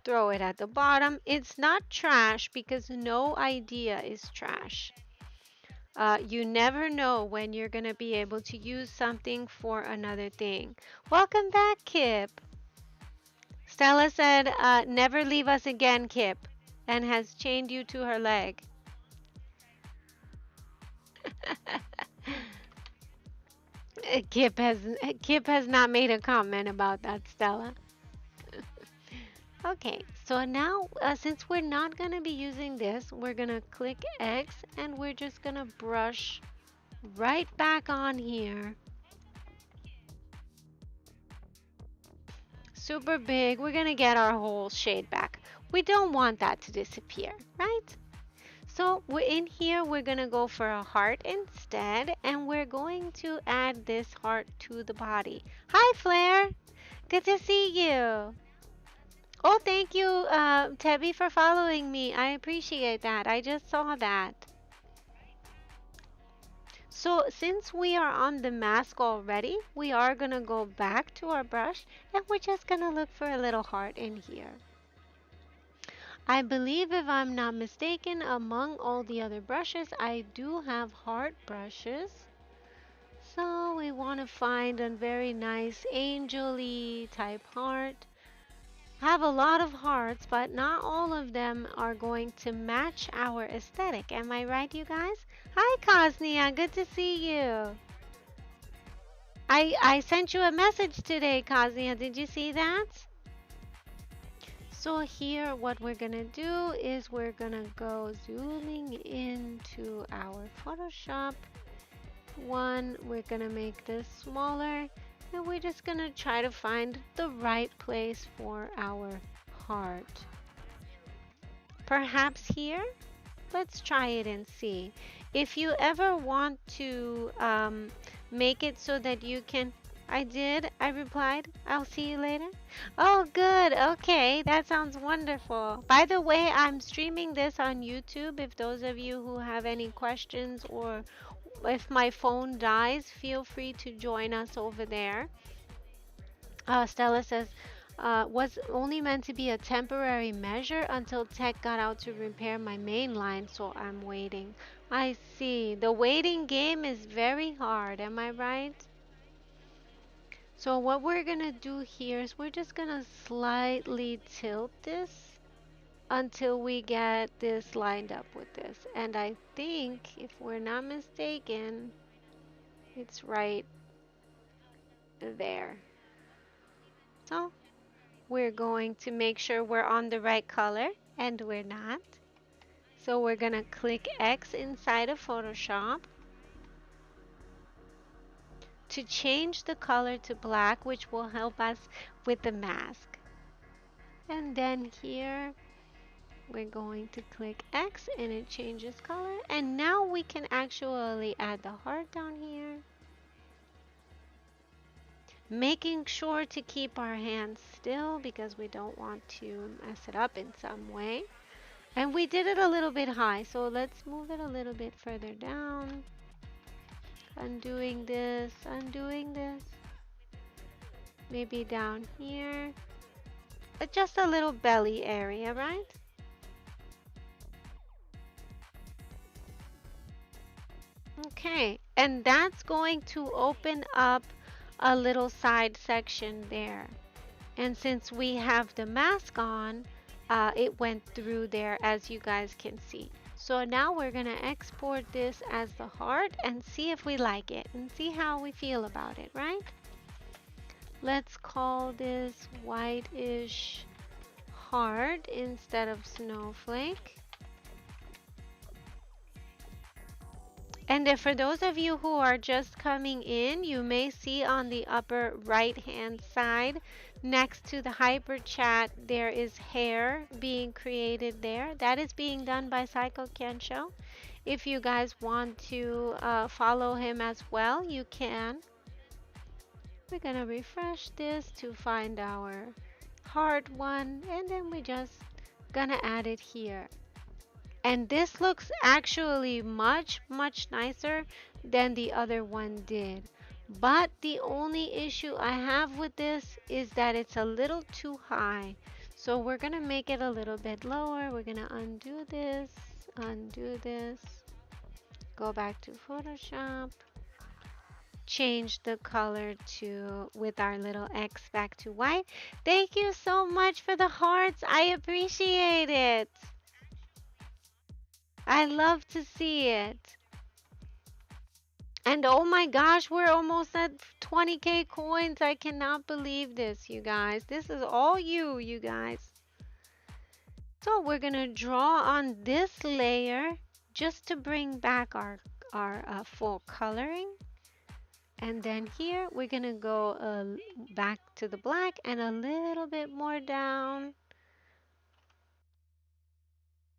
throw it at the bottom. It's not trash because no idea is trash. You never know when you're going to be able to use something for another thing. Welcome back, Kip. Stella said, never leave us again, Kip, and has chained you to her leg. Kip has not made a comment about that, Stella. Okay, so now since we're not going to be using this, we're going to click X and we're just going to brush right back on here. Super big. We're going to get our whole shade back. We don't want that to disappear, right? So we're in here, we're going to go for a heart instead, and we're going to add this heart to the body. Hi, Flair. Good to see you. Oh, thank you, Tebby, for following me. I appreciate that. I just saw that. So since we are on the mask already, we are going to go back to our brush, and we're just going to look for a little heart in here. I believe, if I'm not mistaken, among all the other brushes, I do have heart brushes. So we want to find a very nice angel-y type heart. Have a lot of hearts, but not all of them are going to match our aesthetic. Am I right, you guys? Hi, Cosnia. Good to see you. I sent you a message today, Cosnia. Did you see that? So here what we're gonna do is we're gonna go zooming into our Photoshop one. We're gonna make this smaller and we're just gonna try to find the right place for our heart. Perhaps here? Let's try it and see. If you ever want to make it so that you can I did. I replied. I'll see you later. Oh, good. Okay. That sounds wonderful. By the way, I'm streaming this on YouTube. If those of you who have any questions or if my phone dies, feel free to join us over there. Stella says, was only meant to be a temporary measure until tech got out to repair my main line, so I'm waiting. I see. The waiting game is very hard. Am I right? So what we're gonna do here is we're just gonna slightly tilt this until we get this lined up with this. And I think, if we're not mistaken, it's right there. So we're going to make sure we're on the right color, and we're not. So we're gonna click X inside of Photoshop to change the color to black, which will help us with the mask. And then here we're going to click X and it changes color. And now we can actually add the heart down here. Making sure to keep our hands still because we don't want to mess it up in some way. And we did it a little bit high, so let's move it a little bit further down. Undoing this, maybe down here. Just a little belly area, right? Okay, and that's going to open up a little side section there. And since we have the mask on, it went through there, as you guys can see. So now we're gonna export this as the heart and see if we like it and see how we feel about it, right? Let's call this whitish heart instead of snowflake. And then for those of you who are just coming in, you may see on the upper right hand side next to the hyper chat there is hair being created there. That is being done by Psycho Kensho. If you guys want to follow him as well, you can. We're gonna refresh this to find our heart one, and then we just gonna add it here. And this looks actually much, much nicer than the other one did. But the only issue I have with this is that it's a little too high. So we're gonna make it a little bit lower. We're gonna undo this, go back to Photoshop, change the color to with our little X back to white. Thank you so much for the hearts. I appreciate it. I love to see it. And oh my gosh, we're almost at 20k coins. I cannot believe this, you guys. This is all you guys. So we're gonna draw on this layer just to bring back our full coloring. And then here we're gonna go back to the black and a little bit more down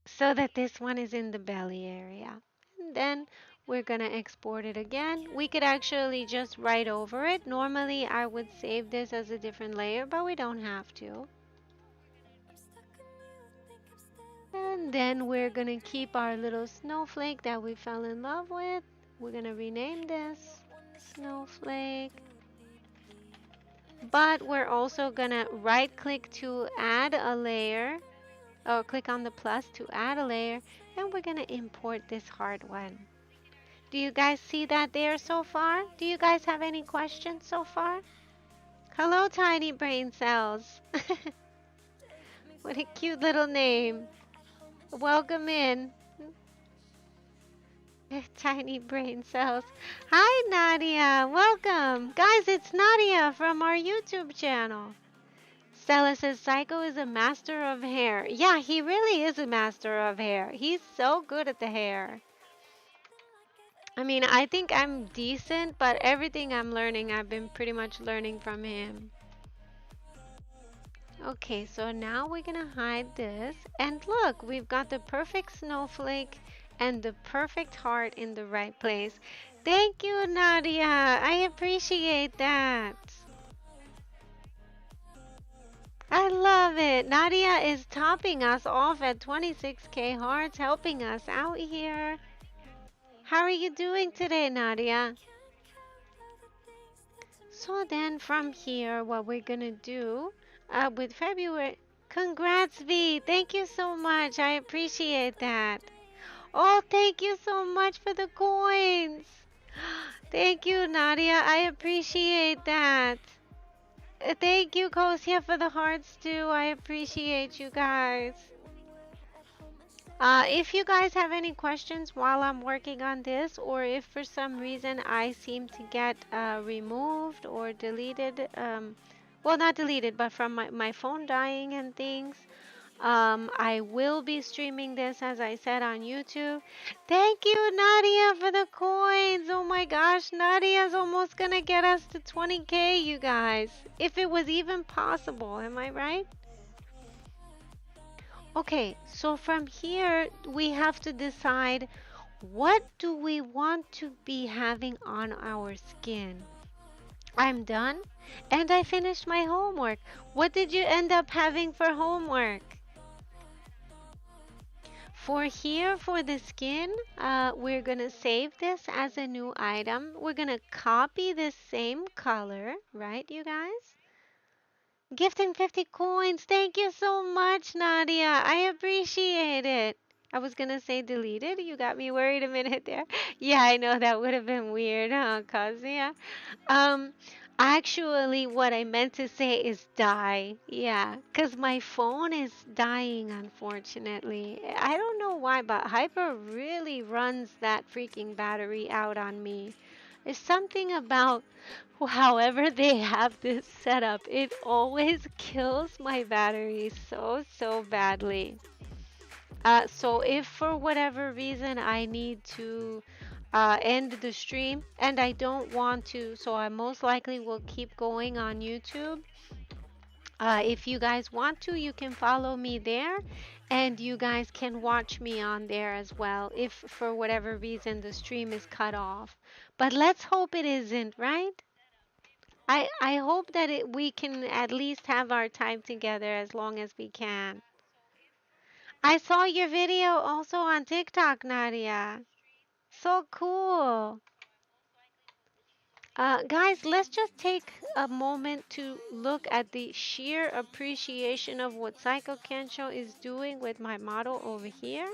so that this one is in the belly area. And then we're gonna export it again. We could actually just write over it. Normally I would save this as a different layer, but we don't have to. And then we're gonna keep our little snowflake that we fell in love with. We're gonna rename this snowflake. But we're also gonna right click to add a layer, or click on the plus to add a layer, and we're gonna import this hard one. Do you guys see that there so far? Do you guys have any questions so far? Hello, tiny brain cells. What a cute little name. Welcome in. Tiny brain cells. Hi, Nadia. Welcome. Guys, it's Nadia from our YouTube channel. Stella says Psycho is a master of hair. Yeah, he really is a master of hair. He's so good at the hair. I mean, I think I'm decent, but everything I'm learning, I've been pretty much learning from him. Okay, so now we're gonna hide this. And look, we've got the perfect snowflake and the perfect heart in the right place. Thank you, Nadia. I appreciate that. I love it. Nadia is topping us off at 26k hearts, helping us out here. How are you doing today, Nadia? So then from here, what we're gonna do with February. Congrats, V. Thank you so much. I appreciate that. Oh, thank you so much for the coins. Thank you, Nadia. I appreciate that. Thank you, Kosia, for the hearts too. I appreciate you guys. If you guys have any questions while I'm working on this, or if for some reason I seem to get removed or deleted, well, not deleted, but from my phone dying and things, I will be streaming this, as I said, on YouTube. Thank you, Nadia, for the coins. Oh my gosh, Nadia's almost gonna get us to 20k, you guys. If it was even possible, am I right? Okay, so from here, we have to decide what do we want to be having on our skin. I'm done, and I finished my homework. What did you end up having for homework? For here, for the skin, we're gonna save this as a new item. We're gonna copy the same color, right, you guys? Gifting 50 coins. Thank you so much, Nadia. I appreciate it. I was gonna say deleted. You got me worried a minute there. Yeah, I know that would have been weird, huh, Kazuya? Um, Actually, what I meant to say is die. Yeah, because my phone is dying, unfortunately. I don't know why, but Hyper really runs that freaking battery out on me. There's something about however they have this set up. It always kills my battery so badly. So if for whatever reason I need to end the stream, and I don't want to, so I most likely will keep going on YouTube. If you guys want to, you can follow me there, and you guys can watch me on there as well if for whatever reason the stream is cut off. But let's hope it isn't, right? I hope that we can at least have our time together as long as we can. I saw your video also on TikTok, Nadia. So cool. Guys, let's just take a moment to look at the sheer appreciation of what Psycho Kensho is doing with my model over here.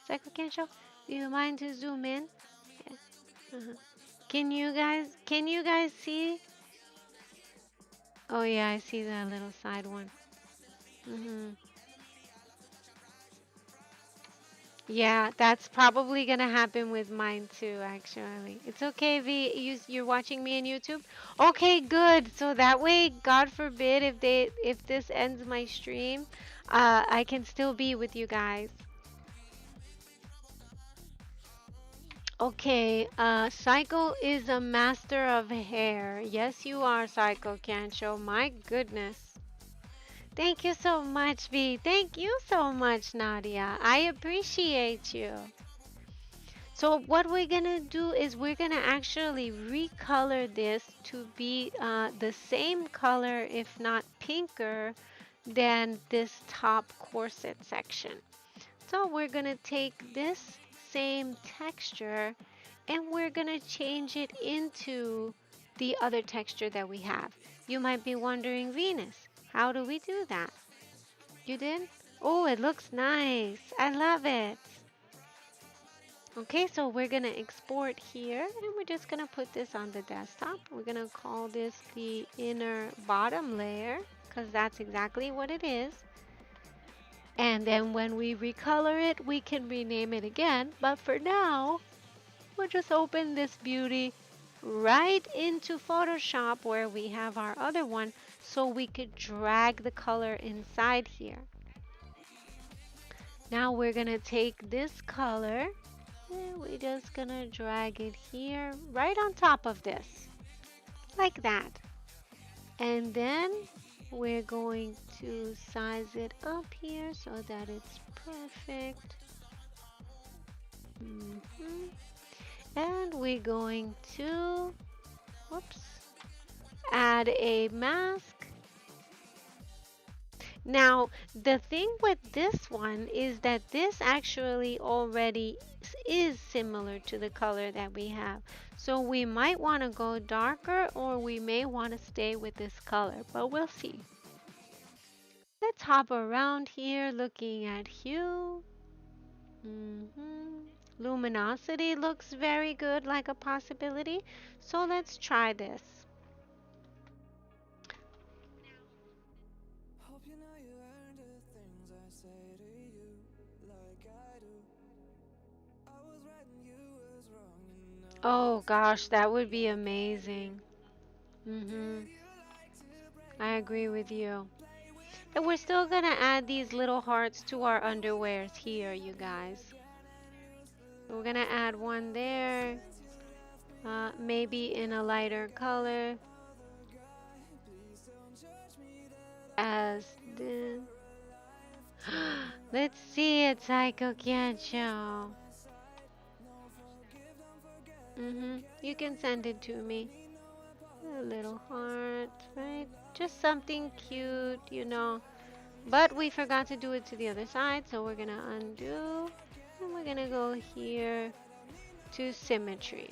Psycho Kensho, do you mind to zoom in? Yeah. Uh-huh. Can you guys see? Oh yeah, I see that little side one. Mhm. Yeah, that's probably gonna happen with mine too, actually. It's okay, V. You're watching me on YouTube? Okay, good. So that way, God forbid, if this ends my stream, I can still be with you guys. Okay, Psycho is a master of hair. Yes, you are, Psycho Cancho. My goodness. Thank you so much, V. Thank you so much, Nadia. I appreciate you. So what we're gonna do is we're gonna actually recolor this to be the same color, if not pinker, than this top corset section. So we're gonna take this same texture and we're gonna change it into the other texture that we have. You might be wondering, Venus, how do we do that? You did? Oh, it looks nice. I love it. Okay, so we're gonna export here and we're just gonna put this on the desktop. We're gonna call this the inner bottom layer because that's exactly what it is. And then when we recolor it, we can rename it again. But for now, we'll just open this beauty right into Photoshop where we have our other one so we could drag the color inside here. Now we're gonna take this color. And we're just gonna drag it here, right on top of this, like that. And then we're going to size it up here so that it's perfect. And we're going to, whoops, add a mask. Now, the thing with this one is that this actually already is similar to the color that we have. So we might want to go darker or we may want to stay with this color, but we'll see. Let's hop around here looking at hue. Luminosity looks very good, like a possibility. So let's try this. Oh gosh, that would be amazing. I agree with you. And we're still gonna add these little hearts to our underwears here, you guys. So we're gonna add one there, maybe in a lighter color. As the let's see it, Psycho Cancho. You can send it to me. A little heart, right? Just something cute, you know. But we forgot to do it to the other side, so we're gonna undo. And we're gonna go here to symmetry.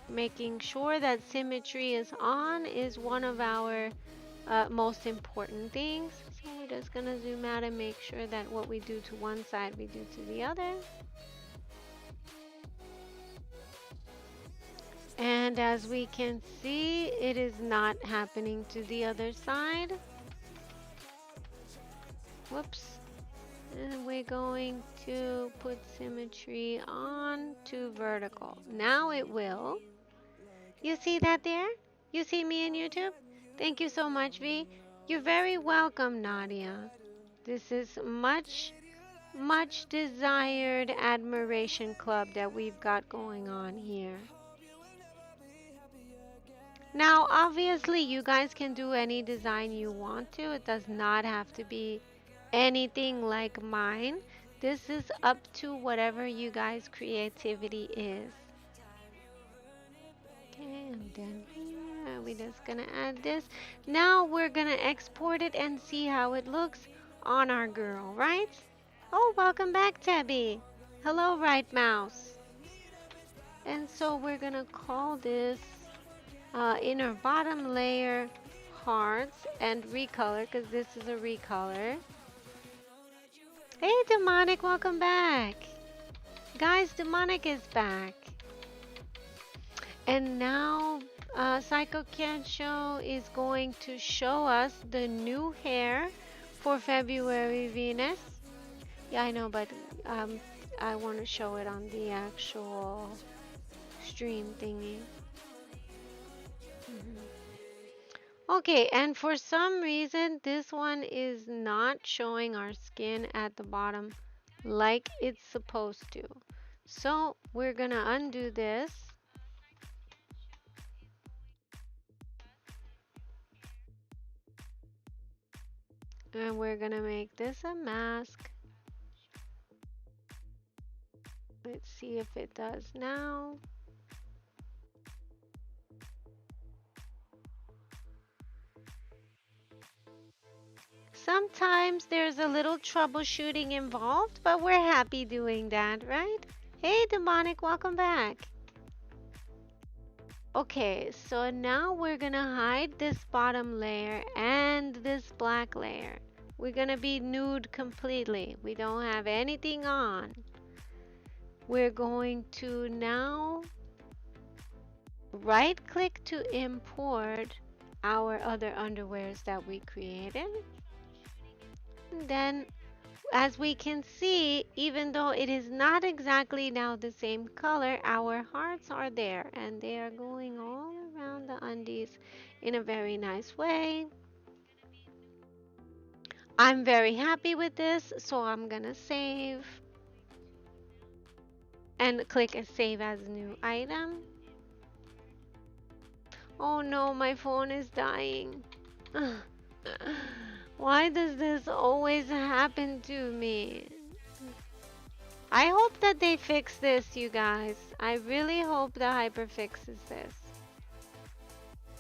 Making sure that symmetry is on is one of our most important things. So we're just gonna zoom out and make sure that what we do to one side we do to the other. And as we can see, it is not happening to the other side. Whoops. And we're going to put symmetry on to vertical. Now it will. You see that there? You see me in YouTube? Thank you so much, V. You're very welcome, Nadia. This is much much desired admiration club that we've got going on here. Now, obviously, you guys can do any design you want to. It does not have to be anything like mine. This is up to whatever you guys' creativity is. Okay, and then here, we're just gonna add this. Now we're gonna export it and see how it looks on our girl, right? Oh, welcome back, Tabby. Hello, right mouse. And so we're gonna call this inner bottom layer hearts and recolor, because this is a recolor. Hey, Demonic, welcome back. Guys, Demonic is back. And now Psycho Cat Show is going to show us the new hair for February Venus. Yeah, I know, but I want to show it on the actual stream thingy. Okay, and for some reason, this one is not showing our skin at the bottom like it's supposed to. So we're gonna undo this. And we're gonna make this a mask. Let's see if it does now. Sometimes there's a little troubleshooting involved, but we're happy doing that, right? Hey, Demonic, welcome back. Okay, so now we're gonna hide this bottom layer and this black layer. We're gonna be nude completely. We don't have anything on. We're going to now right click to import our other underwears that we created. And then as we can see, even though it is not exactly now the same color, our hearts are there and they are going all around the undies in a very nice way. I'm very happy with this, so I'm gonna save and click save as new item. Oh no, my phone is dying. Why does this always happen to me? I hope that they fix this, you guys. I really hope the Hyper fixes this.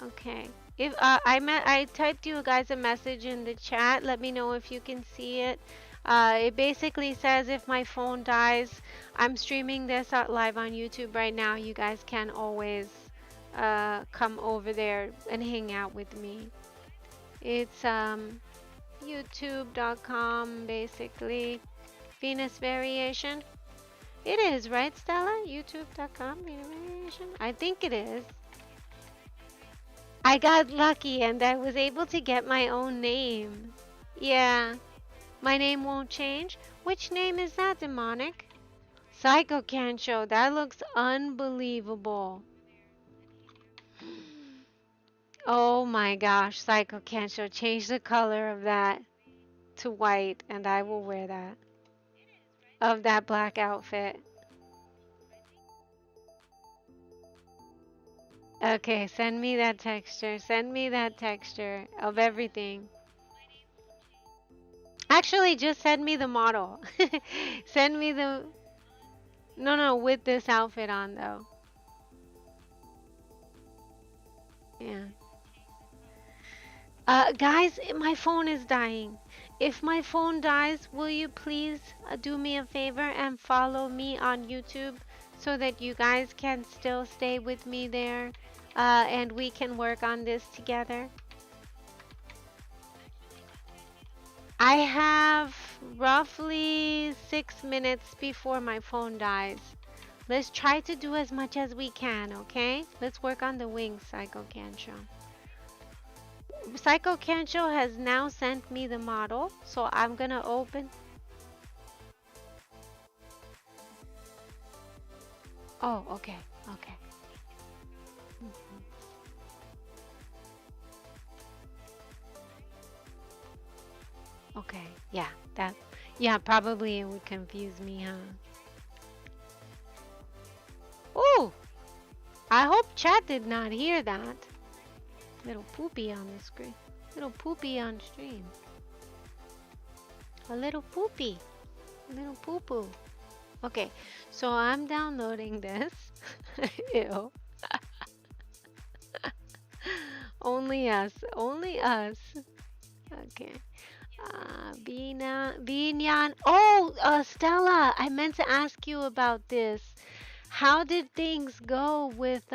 Okay. If I typed you guys a message in the chat. Let me know if you can see it. It basically says if my phone dies, I'm streaming this out live on YouTube right now. You guys can always come over there and hang out with me. It's youtube.com basically. Venus Variation. It is, right, Stella? YouTube.com Venus Variation? I think it is. I got lucky and I was able to get my own name. Yeah. My name won't change? Which name is that, Demonic? Psycho Can Show. That looks unbelievable. Oh my gosh, Psycho Can Show. Change the color of that to white and I will wear that. Of that black outfit. Okay, send me that texture. Send me that texture of everything. Actually, just send me the model. Send me the... No, with this outfit on, though. Yeah. Guys, my phone is dying. If my phone dies, will you please do me a favor and follow me on YouTube so that you guys can still stay with me there and we can work on this together? I have roughly 6 minutes before my phone dies. Let's try to do as much as we can, okay? Let's work on the wings, Psycho Cancho. Psycho Cancho has now sent me the model, so I'm gonna open. Oh, okay. Okay, yeah, Yeah, probably it would confuse me, huh? Oh, I hope chat did not hear that. Little poopy on the screen. Little poopy on stream. A little poopy. A little poo poo. Okay, so I'm downloading this. Ew. Only us. Only us. Okay. Binyan. Oh, Stella, I meant to ask you about this. How did things go with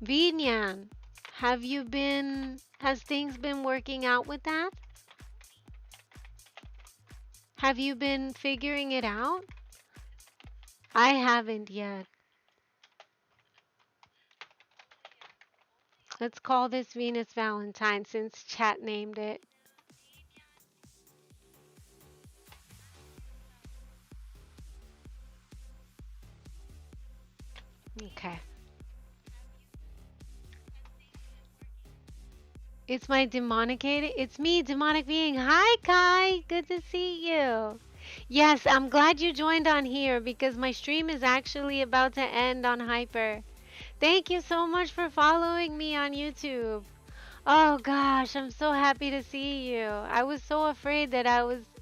Binyan? Has things been working out with that? Have you been figuring it out? I haven't yet. Let's call this Venus Valentine since chat named it. Okay. It's my it's me, demonic being. Hi, Kai. Good to see you. Yes, I'm glad you joined on here because my stream is actually about to end on Hyper. Thank you so much for following me on YouTube. Oh gosh, I'm so happy to see you. I was so afraid that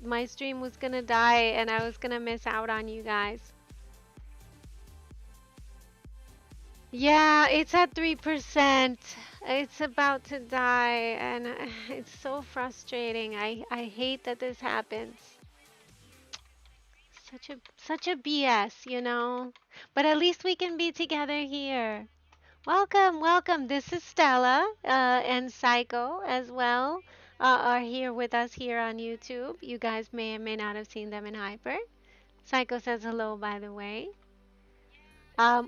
my stream was gonna die and I was gonna miss out on you guys. Yeah, it's at 3%. It's about to die and it's so frustrating. I hate that this happens. Such a BS, you know? But at least we can be together here. Welcome, welcome. This is Stella and Psycho as well are here with us here on YouTube. You guys may or may not have seen them in Hyper. Psycho says hello, by the way.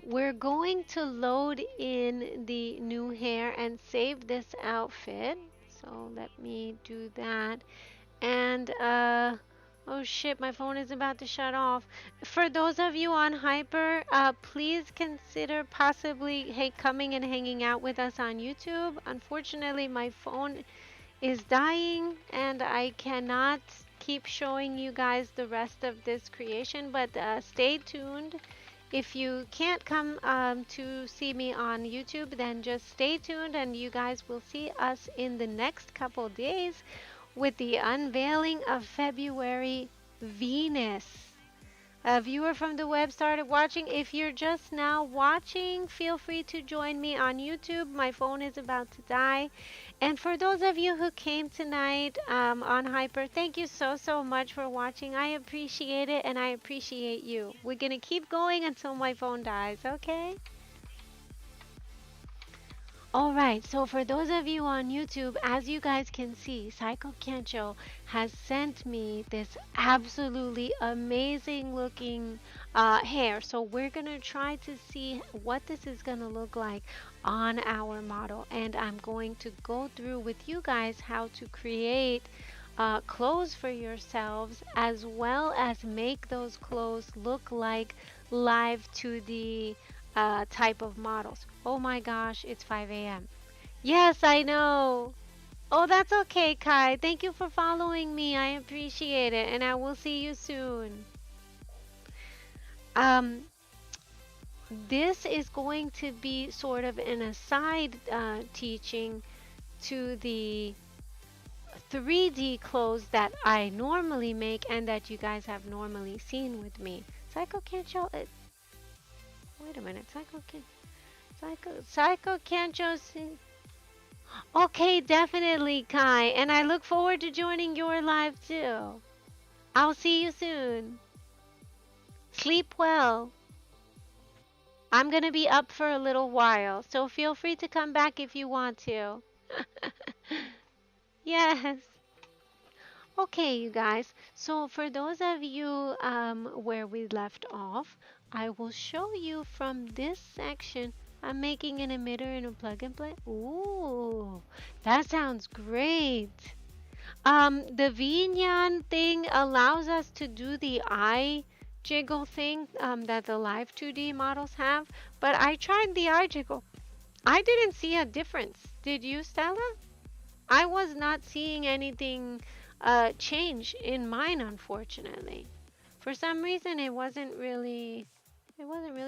We're going to load in the new hair and save this outfit. So let me do that. And oh shit, my phone is about to shut off. For those of you on Hyper, please consider possibly coming and hanging out with us on YouTube. Unfortunately, my phone is dying and I cannot keep showing you guys the rest of this creation, but stay tuned. If you can't come to see me on YouTube, then just stay tuned and you guys will see us in the next couple days with the unveiling of February Venus. A viewer from the web started watching. If you're just now watching, feel free to join me on YouTube. My phone is about to die. And for those of you who came tonight on Hyper, thank you so, so much for watching. I appreciate it and I appreciate you. We're going to keep going until my phone dies, okay? Alright, so for those of you on YouTube, as you guys can see, Psycho Kencho has sent me this absolutely amazing looking hair. So we're going to try to see what this is going to look like on our model. And I'm going to go through with you guys how to create clothes for yourselves as well as make those clothes look like live to the type of models. Oh my gosh, it's 5 a.m. Yes, I know. Oh, that's okay, Kai. Thank you for following me. I appreciate it, and I will see you soon. Um, this is going to be sort of an aside teaching to the 3D clothes that I normally make and that you guys have normally seen with me. Psycho can't show it. Wait a minute, Psycho can't show. Okay, definitely, Kai, and I look forward to joining your live too. I'll see you soon. Sleep well. I'm gonna be up for a little while, so feel free to come back if you want to. Yes. Okay, you guys. So for those of you where we left off, I will show you from this section. I'm making an emitter and a plug and play. Ooh, that sounds great. The Vinyan thing allows us to do the eye jiggle thing that the live 2D models have, but I tried the eye jiggle. I didn't see a difference. Did you, Stella? I was not seeing anything change in mine, unfortunately. For some reason, it wasn't really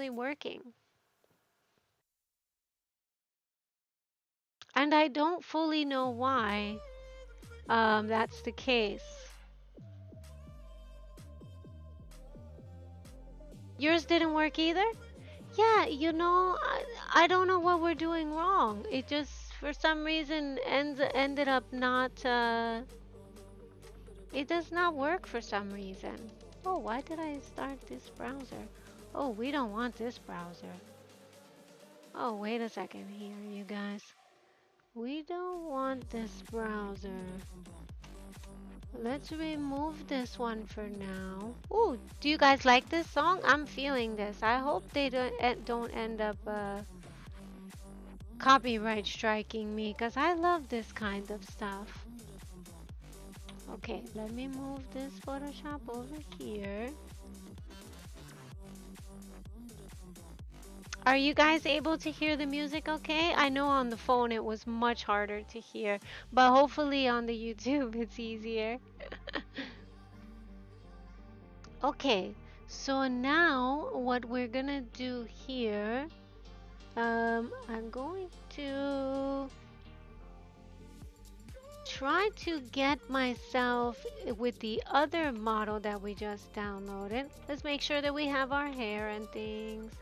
working. And I don't fully know why that's the case. Yours didn't work either? Yeah, I don't know what we're doing wrong. It just, for some reason, ended up not, it does not work for some reason. Oh, why did I start this browser? Oh, we don't want this browser. Oh, wait a second here, you guys. We don't want this browser. Let's remove this one for now. Ooh, do you guys like this song? I'm feeling this. I hope they don't end up copyright striking me because I love this kind of stuff. Okay, let me move this Photoshop over here. Are you guys able to hear the music okay? I know on the phone it was much harder to hear, but hopefully on the YouTube it's easier. Okay, so now what we're gonna do here, I'm going to try to get myself with the other model that we just downloaded. Let's make sure that we have our hair and things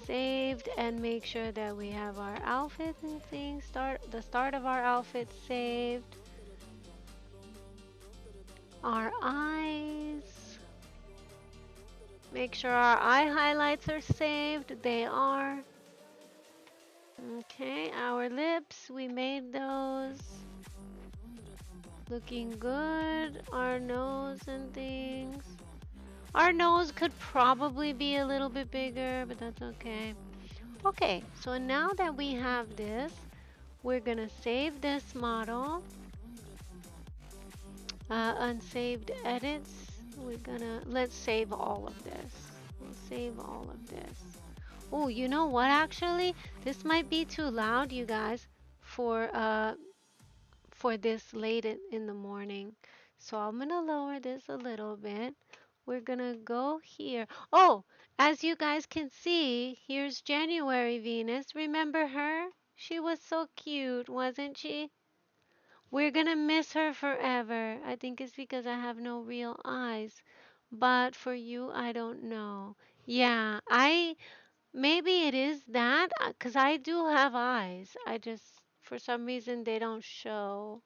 saved and make sure that we have our outfit and things the start of our outfit saved. Our eyes. Make sure our eye highlights are saved. They are. Okay, our lips, we made those. Looking good. Our nose and things. Our nose could probably be a little bit bigger, but that's okay. Okay, so now that we have this, we're gonna save this model. Unsaved edits. Let's save all of this. We'll save all of this. Oh, you know what actually? This might be too loud, you guys, for this late in the morning. So I'm gonna lower this a little bit. We're gonna go here. Oh, as you guys can see, here's January Venus. Remember her? She was so cute, wasn't she? We're gonna miss her forever. I think it's because I have no real eyes. But for you, I don't know. Yeah, maybe it is that, because I do have eyes. I just, for some reason, they don't show.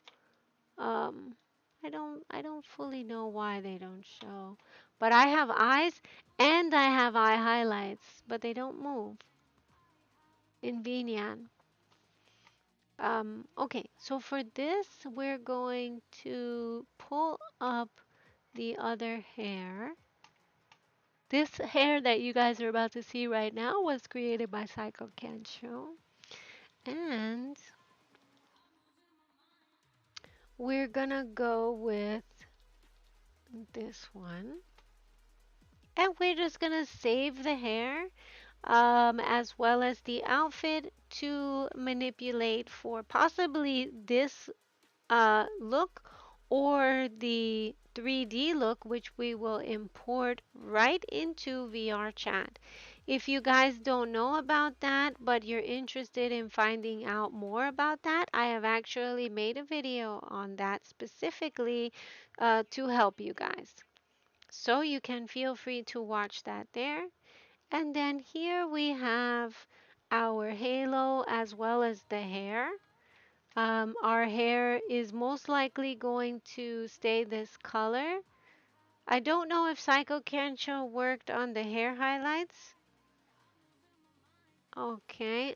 Um, I don't fully know why they don't show. But I have eyes and I have eye highlights, but they don't move in Vinian. Okay, so for this, we're going to pull up the other hair. This hair that you guys are about to see right now was created by Psycho Kensho. And we're gonna go with this one. And we're just gonna save the hair as well as the outfit to manipulate for possibly this look or the 3D look, which we will import right into VR chat. If you guys don't know about that, but you're interested in finding out more about that, I have actually made a video on that specifically to help you guys. So you can feel free to watch that there. And then here we have our halo as well as the hair. Our hair is most likely going to stay this color. I don't know if Psycho Kancho worked on the hair highlights. Okay,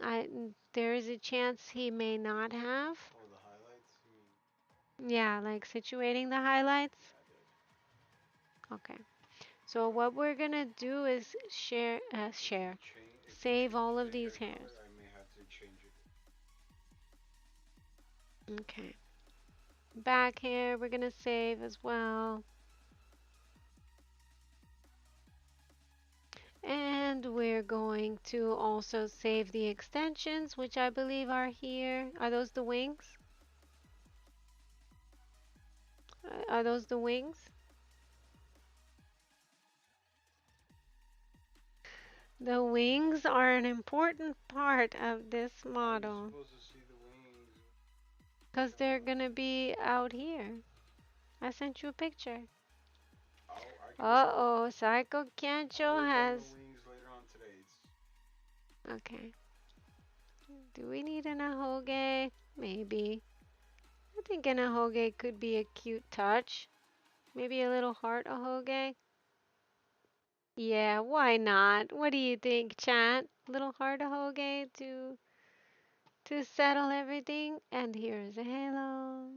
there is a chance he may not have. Oh, the highlights? Yeah, like situating the highlights. Okay. So what we're gonna do is save all of these hairs. I may have to change it. Okay. Back hair we're gonna save as well. And we're going to also save the extensions, which I believe are here. Are those the wings? Are those the wings? The wings are an important part of this model because they're gonna be out here. I sent you a picture. Uh-oh, Psycho Cancho has... Okay. Do we need an ahoge? Maybe. I think an ahoge could be a cute touch. Maybe a little heart ahoge. Yeah, why not? What do you think, chat? Little heart ahoge to settle everything. And here's a halo.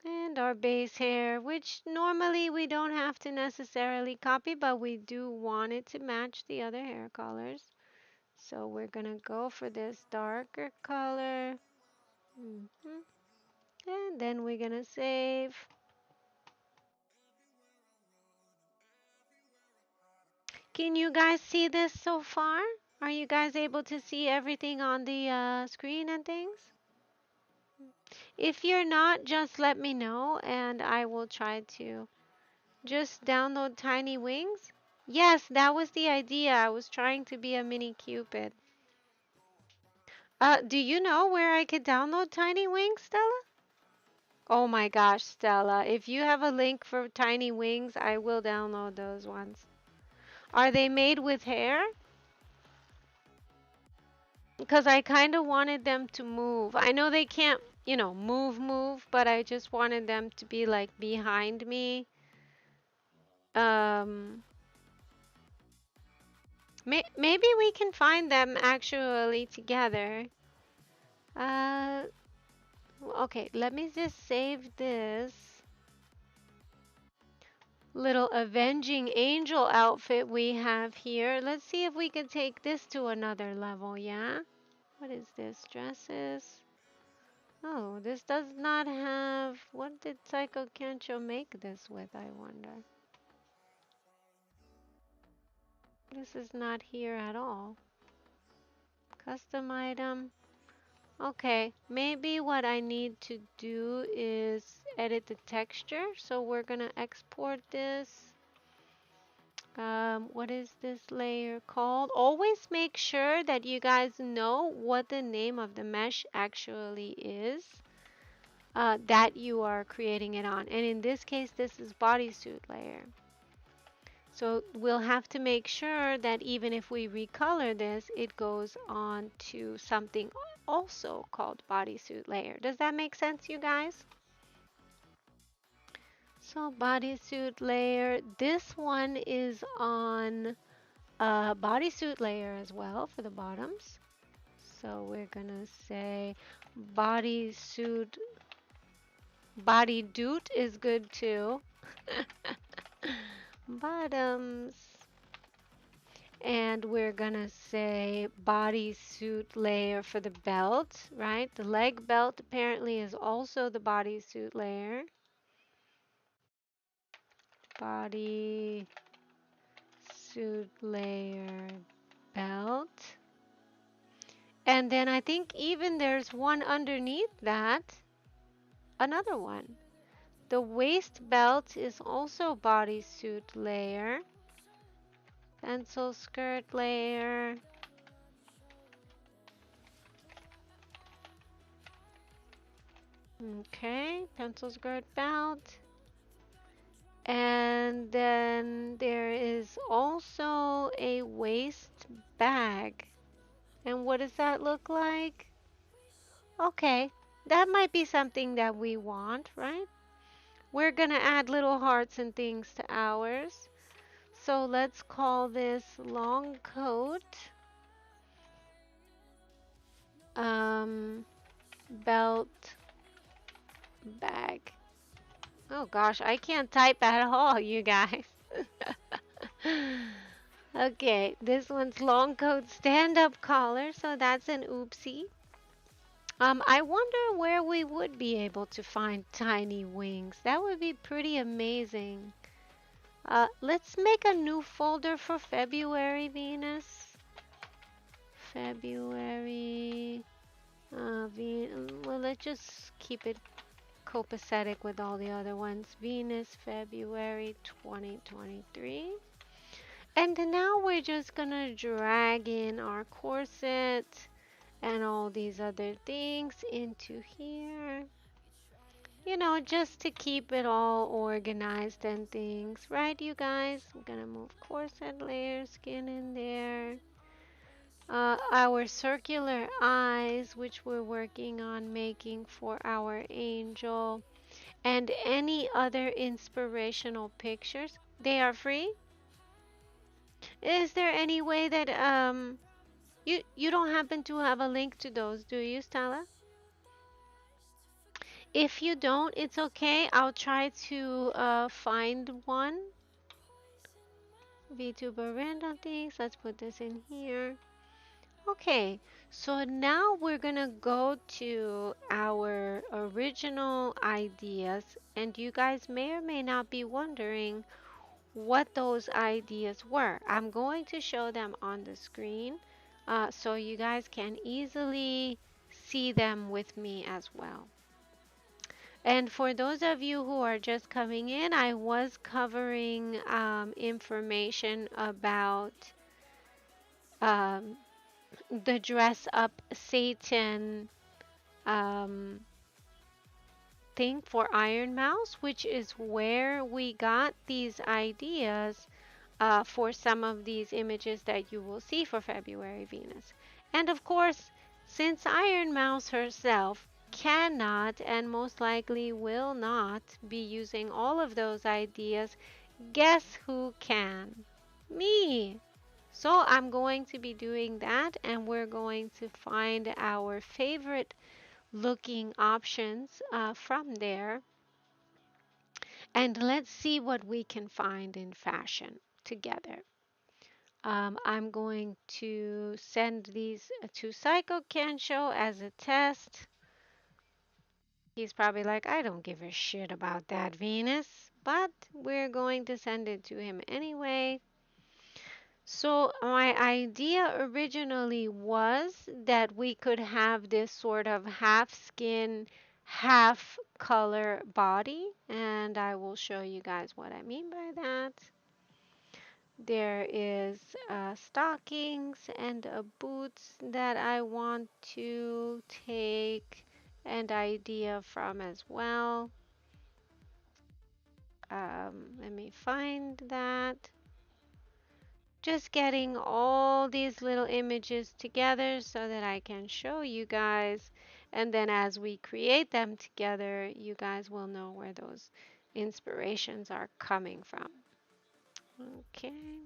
And our base hair, which normally we don't have to necessarily copy, but we do want it to match the other hair colors. So we're gonna go for this darker color. And then we're gonna save. Can you guys see this so far? Are you guys able to see everything on the screen and things? If you're not, just let me know and I will try to just download Tiny Wings. Yes, that was the idea. I was trying to be a mini Cupid. Do you know where I could download Tiny Wings, Stella? Oh my gosh, Stella. If you have a link for Tiny Wings, I will download those ones. Are they made with hair? Because I kind of wanted them to move. I know they can't, move, but I just wanted them to be like behind me. Um, maybe we can find them actually together. Uh, okay, let me just save this little avenging angel outfit we have here. Let's see if we can take this to another level, yeah? What is this? Dresses. Oh, this does not have... What did Psycho Kencho make this with, I wonder? This is not here at all. Custom item. Okay, maybe what I need to do is edit the texture. So we're gonna export this. What is this layer called? Always make sure that you guys know what the name of the mesh actually is. That you are creating it on. And in this case, this is bodysuit layer. So we'll have to make sure that even if we recolor this, it goes on to something also called bodysuit layer. Does that make sense, you guys? So bodysuit layer, this one is on a bodysuit layer as well for the bottoms. So we're gonna say bodysuit. Body doot is good too. Bottoms. And we're gonna say bodysuit layer for the belt, right? The leg belt apparently is also the bodysuit layer. Bodysuit layer belt. And then I think even there's one underneath that, another one. The waist belt is also bodysuit layer. Pencil skirt layer. Okay, pencil skirt belt. And then there is also a waist bag. And what does that look like? Okay, that might be something that we want, right? We're gonna add little hearts and things to ours. So let's call this long coat belt bag. Oh gosh, I can't type at all, you guys. Okay, this one's long coat stand-up collar, so that's an oopsie. I wonder where we would be able to find tiny wings. That would be pretty amazing. Let's make a new folder for February, Venus. February. Well, let's just keep it copacetic with all the other ones. Venus, February 2023. And then now we're just gonna drag in our corset and all these other things into here. Just to keep it all organized and things, right, you guys? I'm gonna move corset layer, skin in there. Our circular eyes, which we're working on making for our angel, and any other inspirational pictures, they are free. Is there any way that you don't happen to have a link to those, do you, Stella? If you don't, it's okay. I'll try to find one. VTuber random things. Let's put this in here. Okay, so now we're gonna go to our original ideas, and you guys may or may not be wondering what those ideas were. I'm going to show them on the screen so you guys can easily see them with me as well. And for those of you who are just coming in, I was covering information about um, the dress up Satan um, thing for Iron Mouse, which is where we got these ideas for some of these images that you will see for February Venus. And of course, since Iron Mouse herself cannot and most likely will not be using all of those ideas, guess who can? Me! So I'm going to be doing that, and we're going to find our favorite looking options from there. And let's see what we can find in fashion together. I'm going to send these to Psycho Kensho as a test. He's probably like, I don't give a shit about that, Venus. But we're going to send it to him anyway. So, my idea originally was that we could have this sort of half skin, half color body. And I will show you guys what I mean by that. There is stockings and boots that I want to take an idea from as well. Let me find that. Just getting all these little images together so that I can show you guys. And then as we create them together, you guys will know where those inspirations are coming from. Okay.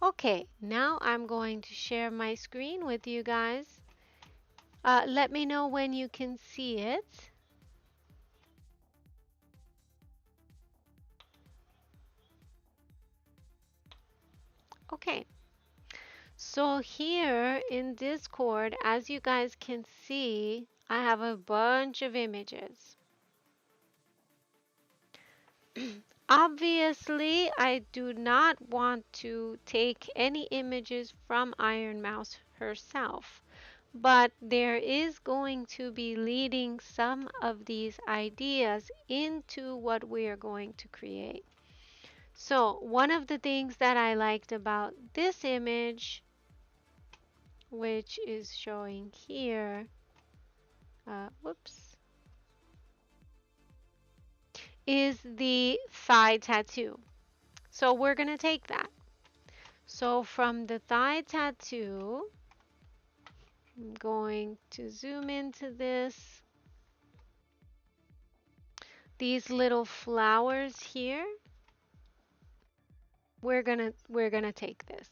Okay, now I'm going to share my screen with you guys. Let me know when you can see it. Okay, so here in Discord, as you guys can see, I have a bunch of images. Obviously, I do not want to take any images from Iron Mouse herself, but there is going to be leading some of these ideas into what we are going to create. So, one of the things that I liked about this image, which is showing here, whoops, is the thigh tattoo. So, we're going to take that. So, from the thigh tattoo, I'm going to zoom into this. These little flowers here, we're gonna take this.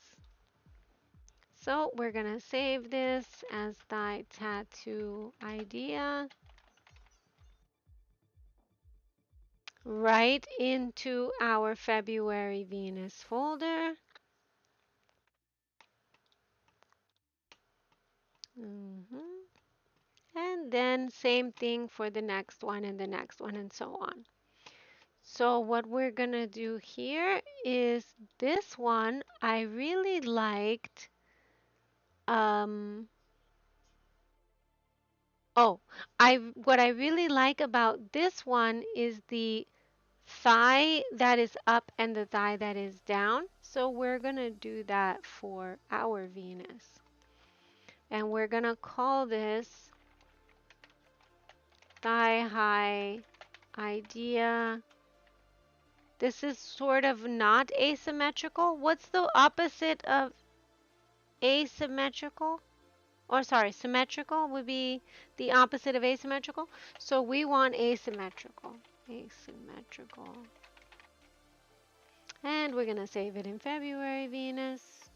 So we're gonna save this as thigh tattoo idea right into our February Venus folder. hmm And then same thing for the next one and the next one and so on. So what we're gonna do here is this one I really liked. Um, Oh, what I really like about this one is the thigh that is up and the thigh that is down. So we're going to do that for our Venus. And we're going to call this thigh high idea. This is sort of not asymmetrical. What's the opposite of asymmetrical? Or sorry, symmetrical would be the opposite of asymmetrical. So we want asymmetrical. Asymmetrical. And we're going to save it in February, Venus.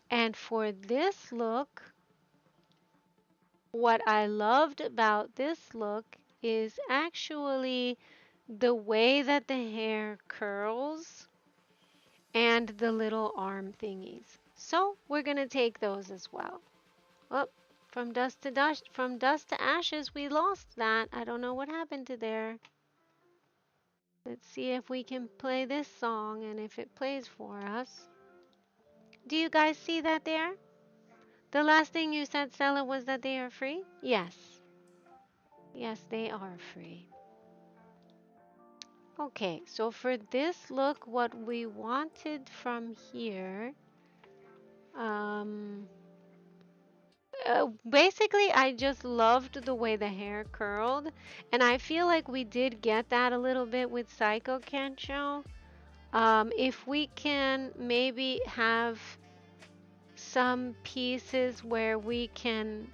And for this look, what I loved about this look is actually the way that the hair curls and the little arm thingies. So we're going to take those as well. Oh, from dust to dust, from dust to ashes, we lost that. I don't know what happened to there. Let's see if we can play this song and if it plays for us. Do you guys see that there? The last thing you said, Stella, was that they are free? Yes. Yes, they are free. Okay, so for this look, what we wanted from here, um, basically, I just loved the way the hair curled, and I feel like we did get that a little bit with Psycho Cancho. If we can maybe have some pieces where we can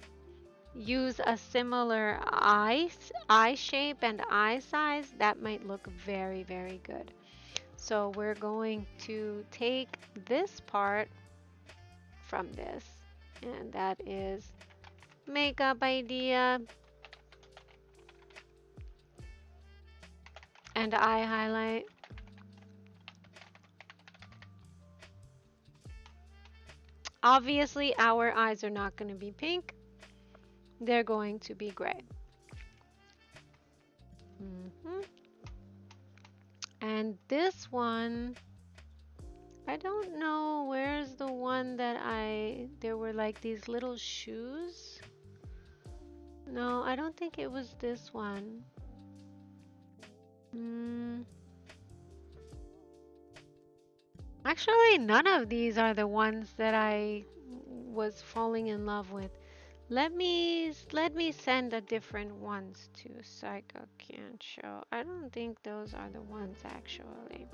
use a similar eye shape and eye size, that might look very, very good. So we're going to take this part from this, and that is makeup idea and eye highlight. Obviously, our eyes are not going to be pink. They're going to be gray. hmm And this one, I don't know where's the one that there were like these little shoes. No, I don't think it was this one. Mm, Actually, none of these are the ones that I was falling in love with. Let me send a different ones to Psycho Can't Show. I don't think those are the ones actually.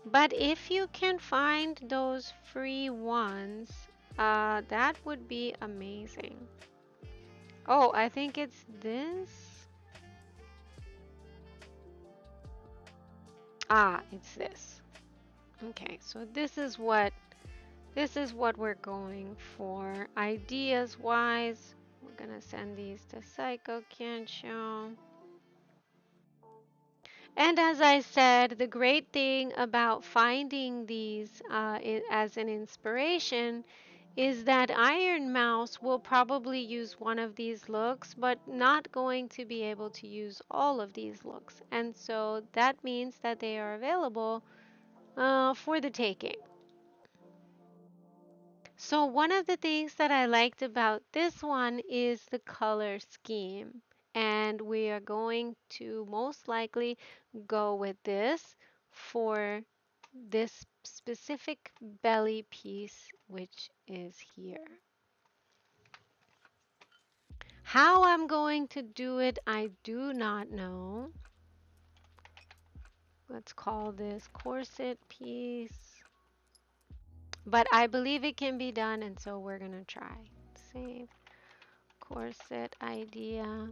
But if you can find those free ones, that would be amazing. Oh, I think it's this. Ah, it's this. Okay, so this is what we're going for. Ideas wise, we're gonna send these to Psycho Can't Show. And as I said, the great thing about finding these as an inspiration is that Iron Mouse will probably use one of these looks, but not going to be able to use all of these looks. And so that means that they are available for the taking. So one of the things that I liked about this one is the color scheme. And we are going to most likely go with this for this specific belly piece, which is here. How I'm going to do it, I do not know. Let's call this corset piece. But I believe it can be done, and so we're going to try. Save corset idea.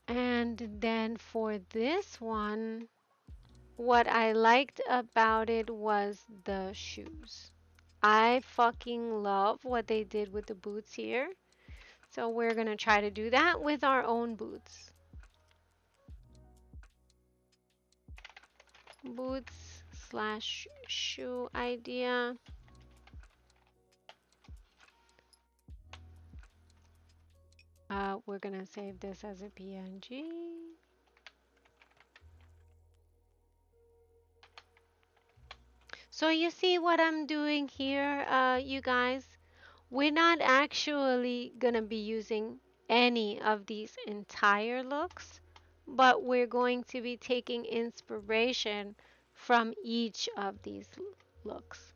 And then for this one, what I liked about it was the shoes. I fucking love what they did with the boots here. So we're going to try to do that with our own boots. Boots slash shoe idea. We're going to save this as a PNG. So you see what I'm doing here, you guys? We're not actually gonna be using any of these entire looks, but we're going to be taking inspiration from each of these looks.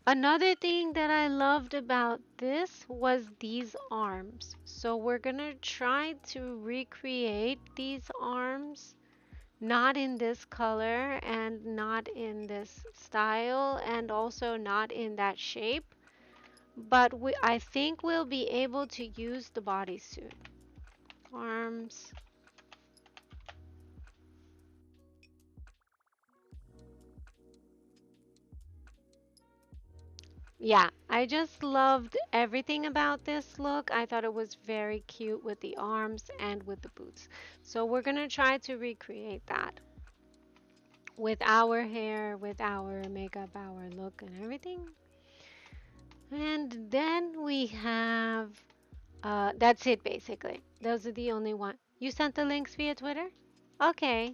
Another thing that I loved about this was these arms. So we're gonna try to recreate these arms, not in this color and not in this style and also not in that shape, but I think we'll be able to use the bodysuit. Arms. Yeah, I just loved everything about this look. I thought it was very cute with the arms and with the boots. So we're gonna try to recreate that with our hair, with our makeup, our look and everything. And then we have, that's it basically. Those are the only one. You sent the links via Twitter? Okay.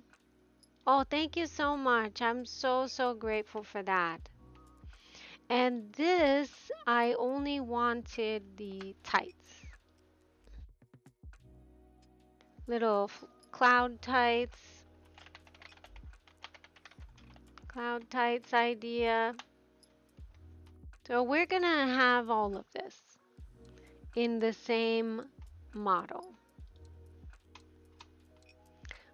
Oh, thank you so much. I'm so, so grateful for that. And this, I only wanted the tights. Little cloud tights. Cloud tights idea. So we're gonna have all of this in the same model.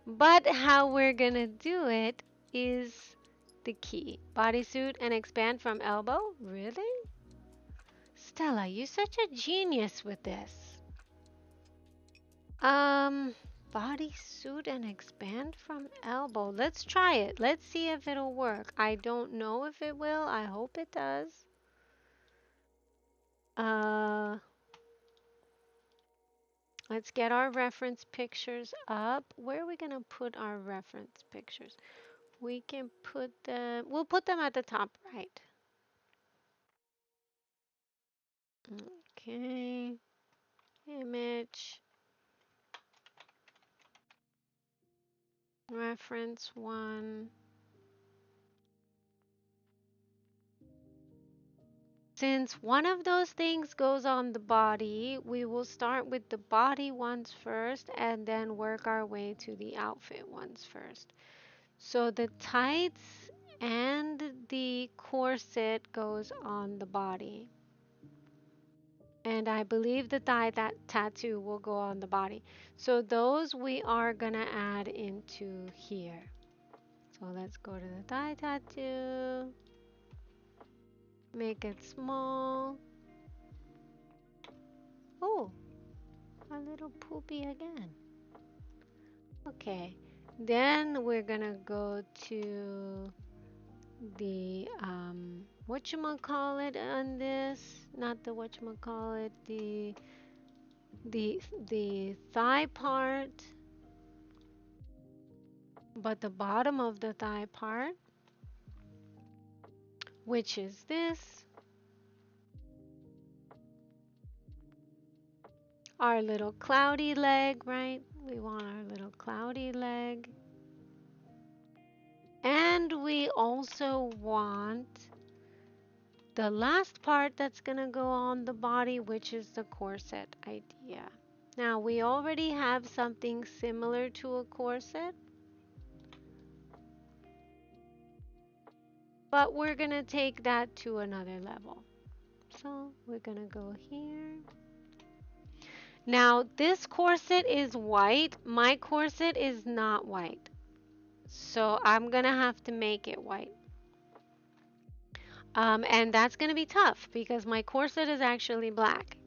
But how we're gonna do it is the key. Bodysuit and expand from elbow? Really? Stella, you're such a genius with this. Um, Bodysuit and expand from elbow. Let's try it. Let's see if it'll work. I don't know if it will. I hope it does. Uh, let's get our reference pictures up. Where are we gonna put our reference pictures? We can put them, we'll put them at the top right. Okay, image, reference one. Since one of those things goes on the body, we will start with the body ones first and then work our way to the outfit ones first. So the tights and the corset goes on the body. And I believe the thigh that tattoo will go on the body. So those we are gonna add into here. So let's go to the thigh tattoo. Make it small. Oh, a little poopy again. Okay, then we're gonna go to the whatchamacallit on this, not the whatchamacallit, the thigh part, but the bottom of the thigh part, which is this, our little cloudy leg, right? We want our little cloudy leg. And we also want the last part that's going to go on the body, which is the corset idea. Now, we already have something similar to a corset, but we're going to take that to another level. So, we're going to go here. Now, this corset is white. My corset is not white. So, I'm going to have to make it white. And that's going to be tough because my corset is actually black.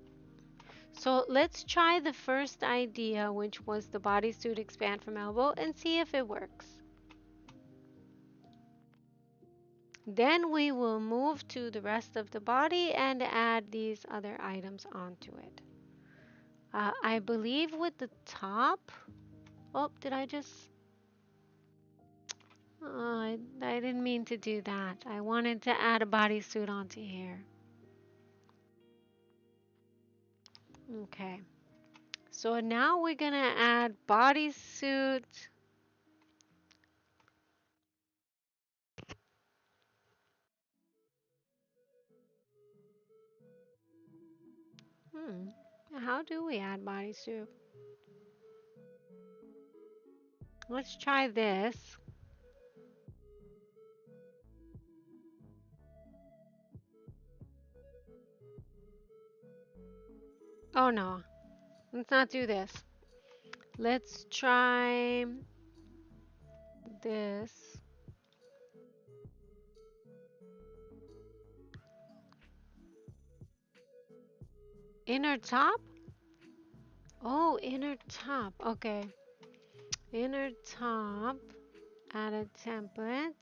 So let's try the first idea, which was the bodysuit expand from elbow, and see if it works. Then we will move to the rest of the body and add these other items onto it. I believe with the top, oh, did I just, oh, I didn't mean to do that. I wanted to add a bodysuit onto here. Okay. So now we're gonna add bodysuit. How do we add bodysuit? Let's try this. Oh no, let's not do this. Let's try this. Inner top? Oh, inner top. Okay. Inner top. Add a template.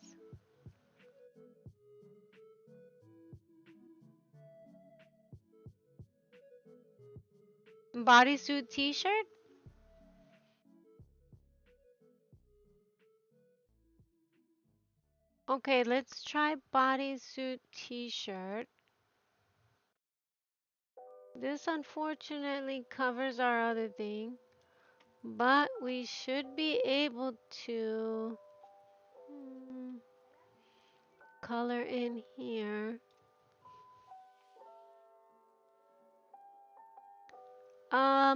Bodysuit t-shirt? Okay, let's try bodysuit t-shirt. This unfortunately covers our other thing, but we should be able to color in here.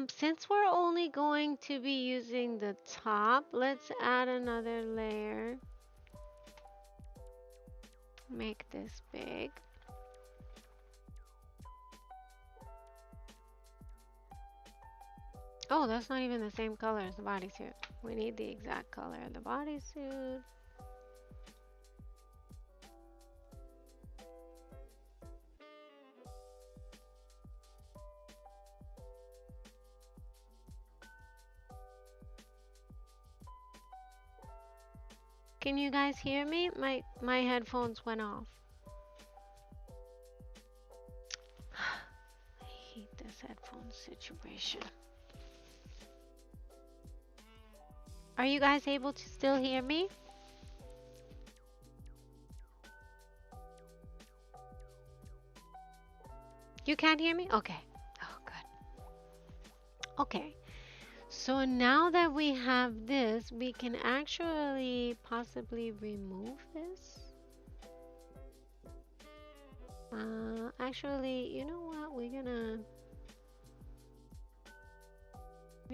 Since we're only going to be using the top, let's add another layer. Make this big. Oh, that's not even the same color as the bodysuit. We need the exact color of the bodysuit. Can you guys hear me? My headphones went off. I hate this headphone situation. Are you guys able to still hear me? You can't hear me? Okay. Oh, good. Okay. So now that we have this, we can actually possibly remove this. Actually, you know what? We're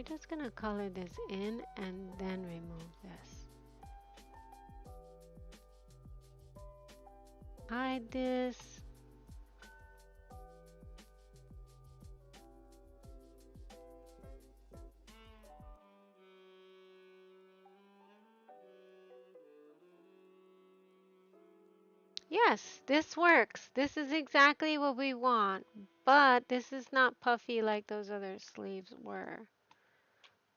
just gonna color this in and then remove this. Hide this. Yes, this works. This is exactly what we want, but this is not puffy like those other sleeves were.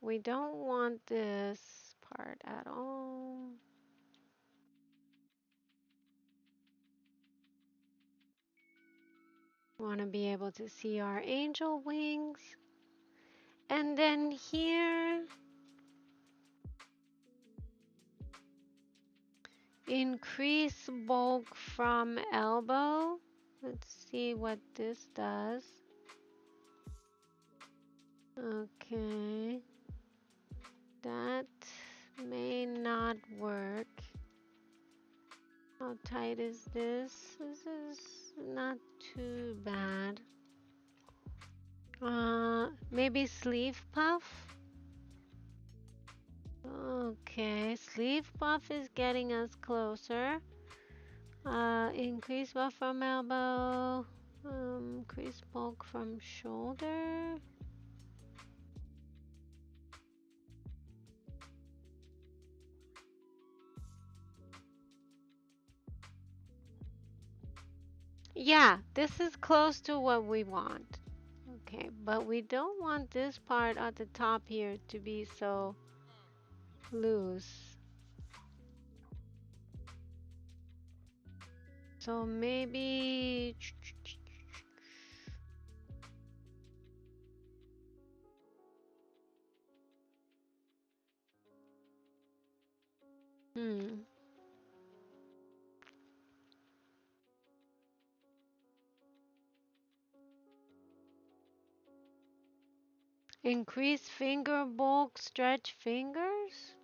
We don't want this part at all. Want to be able to see our angel wings. And then here, increase bulk from elbow. Let's see what this does. Okay. That may not work. How tight is this? This is not too bad. Maybe sleeve puff? Okay, sleeve puff is getting us closer. Increase buff from elbow. Increase bulk from shoulder. Yeah, this is close to what we want. Okay, but we don't want this part at the top here to be so loose. So maybe hmm. Increase finger bulk, stretch fingers?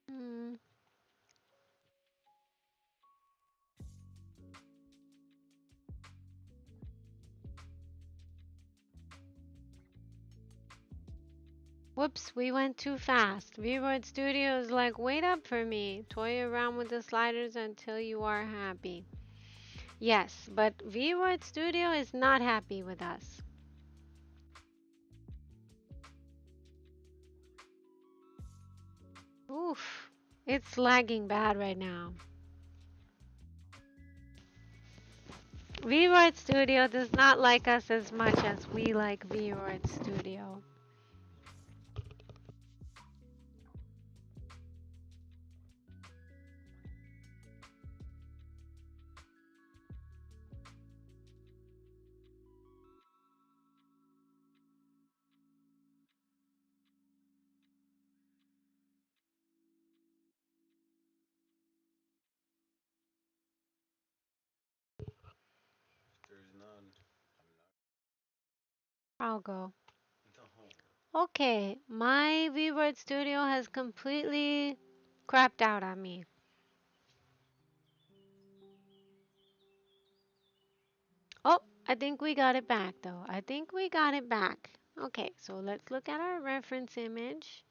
Hmm. Whoops, we went too fast. VWord Studio is like, wait up for me. Toy around with the sliders until you are happy. Yes, but VWord Studio is not happy with us. Oof, it's lagging bad right now. VWord Studio does not like us as much as we like VWord Studio. There's none. I'll go. No. Okay, my VWord Studio has completely crapped out on me. Oh, I think we got it back though. I think we got it back. Okay, so let's look at our reference image.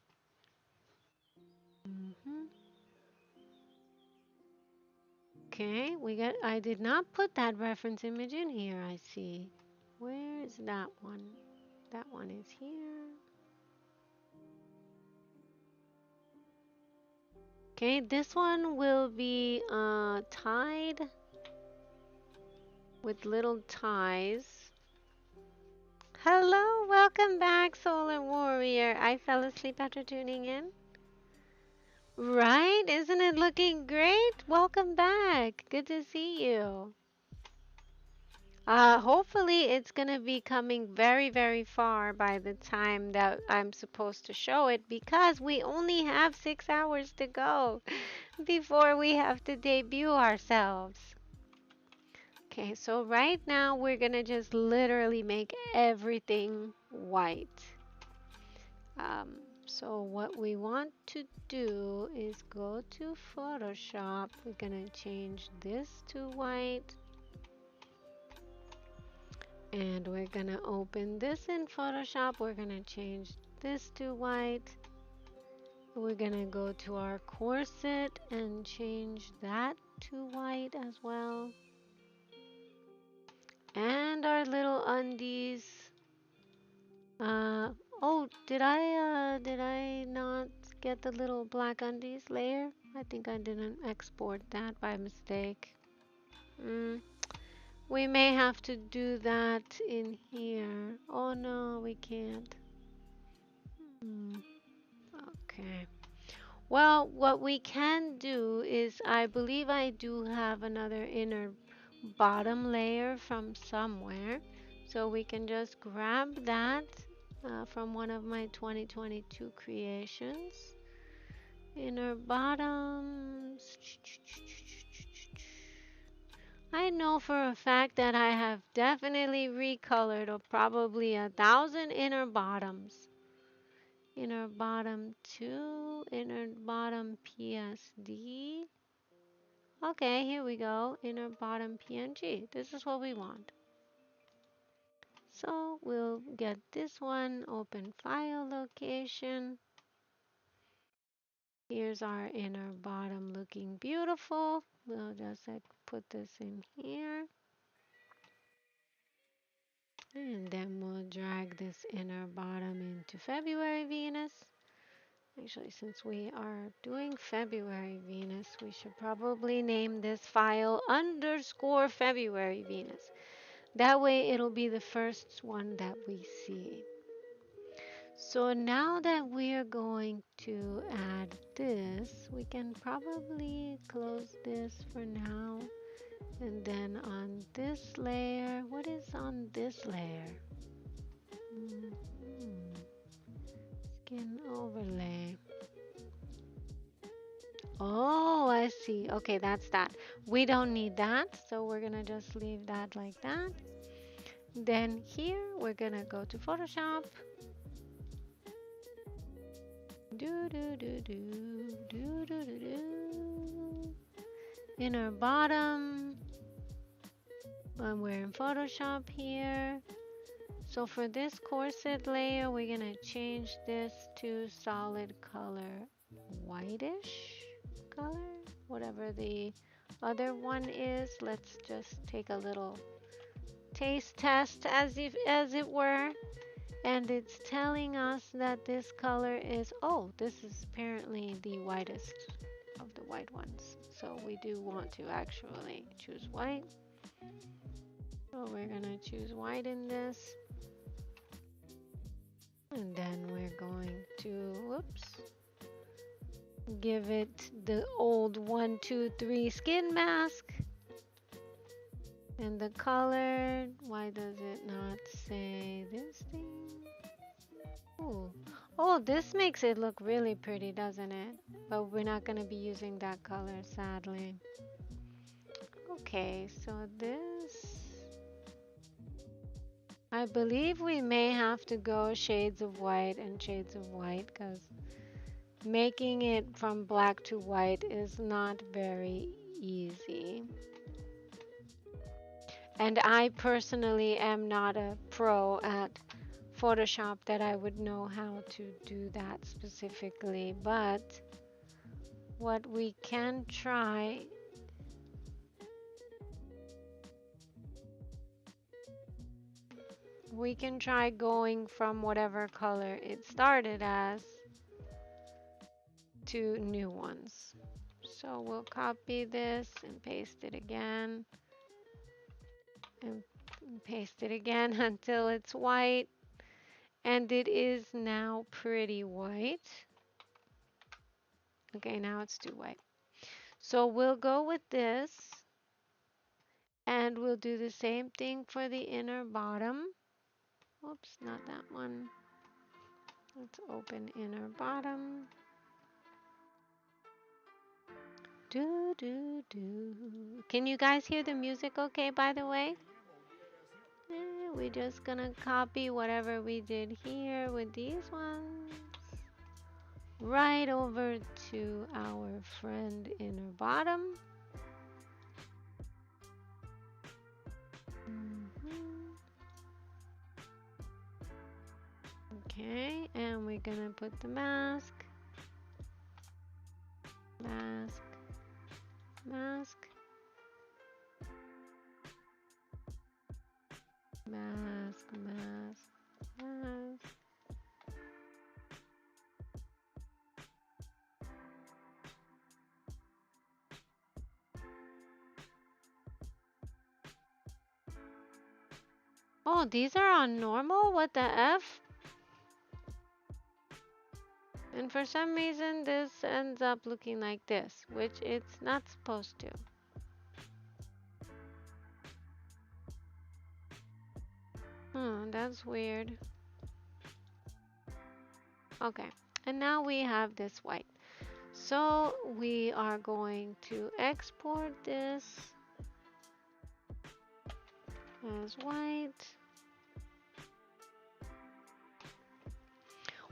hmm Okay, I did not put that reference image in here, I see. Where is that one? That one is here. Okay, this one will be tied with little ties. Hello, welcome back, Solar Warrior. I fell asleep after tuning in. Right? Isn't it looking great? Welcome back. Good to see you. Hopefully it's gonna be coming very, very far by the time that I'm supposed to show it because we only have 6 hours to go before we have to debut ourselves. Okay, so right now we're gonna just literally make everything white. Um, so what we want to do is go to Photoshop. We're gonna change this to white. And we're gonna open this in Photoshop. We're gonna change this to white. We're gonna go to our corset and change that to white as well. And our little undies. Uh, oh, did I not get the little black undies layer? I think I didn't export that by mistake. Mm, we may have to do that in here. Oh no, we can't. Hmm. Okay. Well, what we can do is I believe I do have another inner bottom layer from somewhere. So we can just grab that from one of my 2022 creations. Inner bottoms. I know for a fact that I have definitely recolored or probably 1,000 inner bottoms. Inner bottom 2, inner bottom PSD. Okay, here we go. Inner bottom PNG. This is what we want. So we'll get this one, open file location. Here's our inner bottom looking beautiful. We'll just put this in here. And then we'll drag this inner bottom into February Venus. Actually, since we are doing February Venus, we should probably name this file underscore February Venus. That way it'll be the first one that we see. So now that we're going to add this, we can probably close this for now. And then on this layer, what is on this layer? Skin overlay. Oh, I see. Okay, that's that. We don't need that, so we're gonna just leave that like that. Then here, we're gonna go to Photoshop. Do do do do do do do do. Inner bottom. And we're in Photoshop here. So for this corset layer, we're gonna change this to solid color, whitish color, whatever the other one is. Let's just take a little taste test as it were. And it's telling us that this color is, oh, this is apparently the whitest of the white ones. So we do want to actually choose white. So we're gonna choose white in this. And then we're going to, whoops, give it the old 1, 2, 3 skin mask. And the color, why does it not say this thing? Ooh. Oh, this makes it look really pretty, doesn't it? But we're not going to be using that color, sadly. Okay, so this... I believe we may have to go shades of white and shades of white because making it from black to white is not very easy. And I personally am not a pro at Photoshop that I would know how to do that specifically, but what we can try going from whatever color it started as to new ones. So we'll copy this and paste it again and paste it again until it's white, and it is now pretty white. Okay, now it's too white. So we'll go with this and we'll do the same thing for the inner bottom. Oops, not that one. Let's open inner bottom. Do do do. Can you guys hear the music okay, by the way? We're just gonna copy whatever we did here with these ones right over to our friend inner bottom. Okay, and we're gonna put the mask, mask, mask, mask, mask, mask. Oh, these are on normal? What the F? And for some reason, this ends up looking like this, which it's not supposed to. That's weird. Okay, and now we have this white. So we are going to export this as white.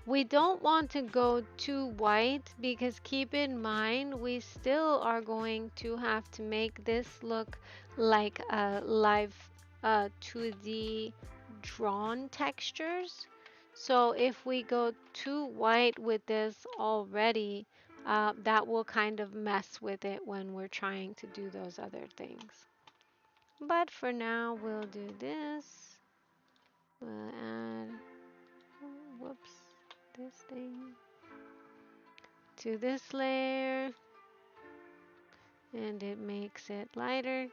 We don't want to go too white because keep in mind we still are going to have to make this look like a live 2D drawn textures. So if we go too white with this already, that will kind of mess with it when we're trying to do those other things. But for now, we'll do this. We'll add, whoops, this thing to this layer, and it makes it lighter.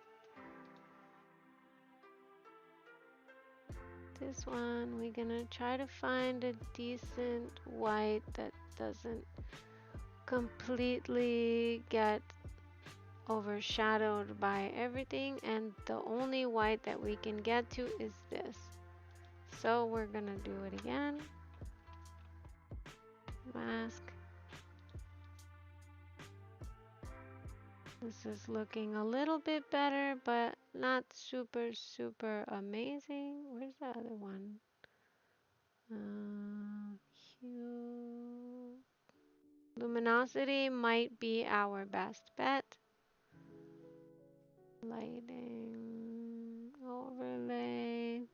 This one, we're gonna try to find a decent white that doesn't completely get overshadowed by everything, and the only white that we can get to is this. So we're gonna do it again. Mask. This is looking a little bit better, but not super, super amazing. Where's the other one? Hue. Luminosity might be our best bet. Lighting, overlay.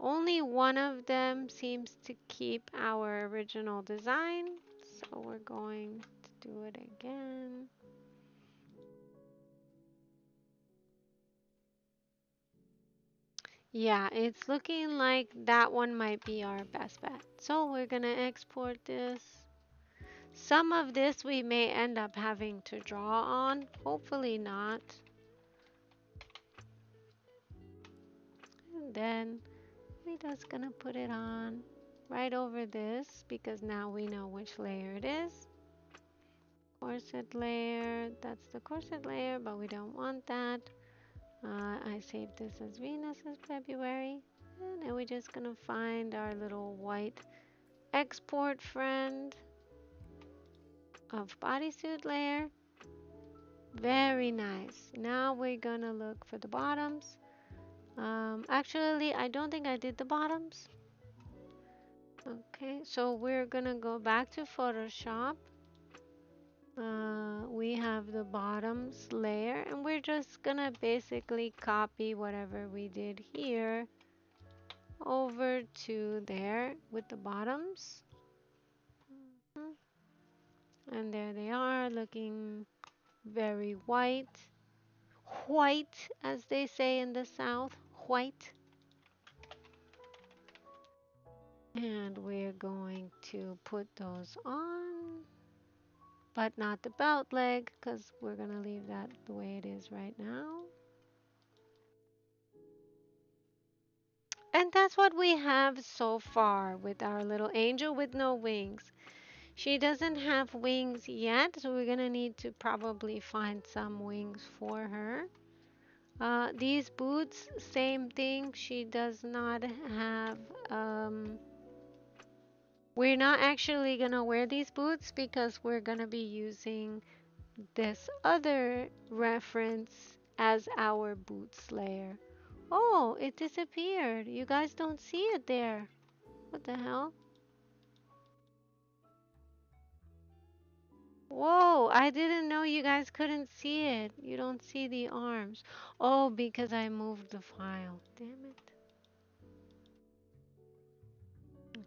Only one of them seems to keep our original design, so we're going to do it again. Yeah, it's looking like that one might be our best bet. So we're gonna export this. Some of this we may end up having to draw on, hopefully not. And then we're just gonna put it on right over this because now we know which layer it is. Corset layer, that's the corset layer, but we don't want that. I saved this as Venus as February. And then we're just gonna find our little white export friend of bodysuit layer. Very nice. Now we're gonna look for the bottoms. Actually, I don't think I did the bottoms. Okay, so we're gonna go back to Photoshop. We have the bottoms layer, and we're just gonna basically copy whatever we did here over to there with the bottoms. And there they are, looking very white. White, as they say in the South, white. And we're going to put those on, but not the belt leg because we're going to leave that the way it is right now. And that's what we have so far with our little angel with no wings. She doesn't have wings yet, so we're going to need to probably find some wings for her. These boots, same thing. She does not have we're not actually gonna wear these boots because we're gonna be using this other reference as our boots layer. Oh, it disappeared. You guys don't see it there. What the hell? Whoa, I didn't know you guys couldn't see it. You don't see the arms. Oh, because I moved the file. Damn it.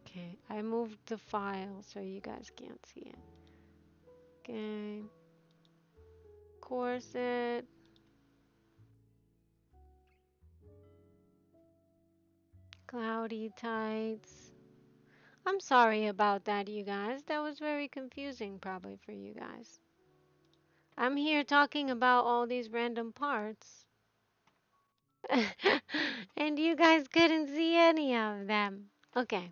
Okay, I moved the file so you guys can't see it. Okay. Corset. Cloudy tights. I'm sorry about that, you guys. That was very confusing, probably, for you guys. I'm here talking about all these random parts. And you guys couldn't see any of them. Okay,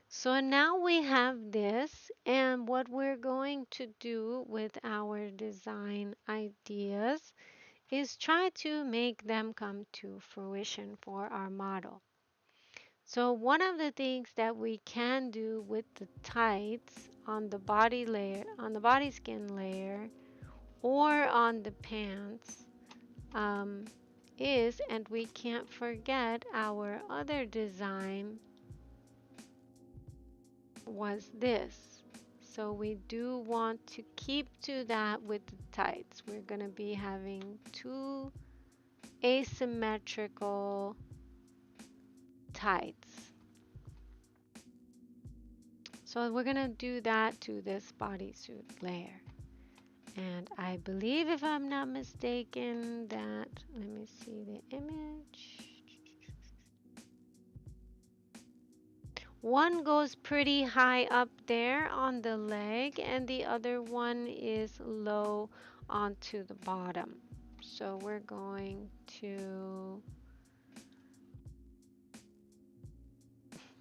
so now we have this, and what we're going to do with our design ideas is try to make them come to fruition for our model. So one of the things that we can do with the tights on the body layer, on the body skin layer, or on the pants is, and we can't forget our other design was this. So we do want to keep to that with the tights. We're going to be having two asymmetrical tights. So we're going to do that to this bodysuit layer. And I believe, if I'm not mistaken, that, let me see the image. One goes pretty high up there on the leg, and the other one is low onto the bottom. So we're going to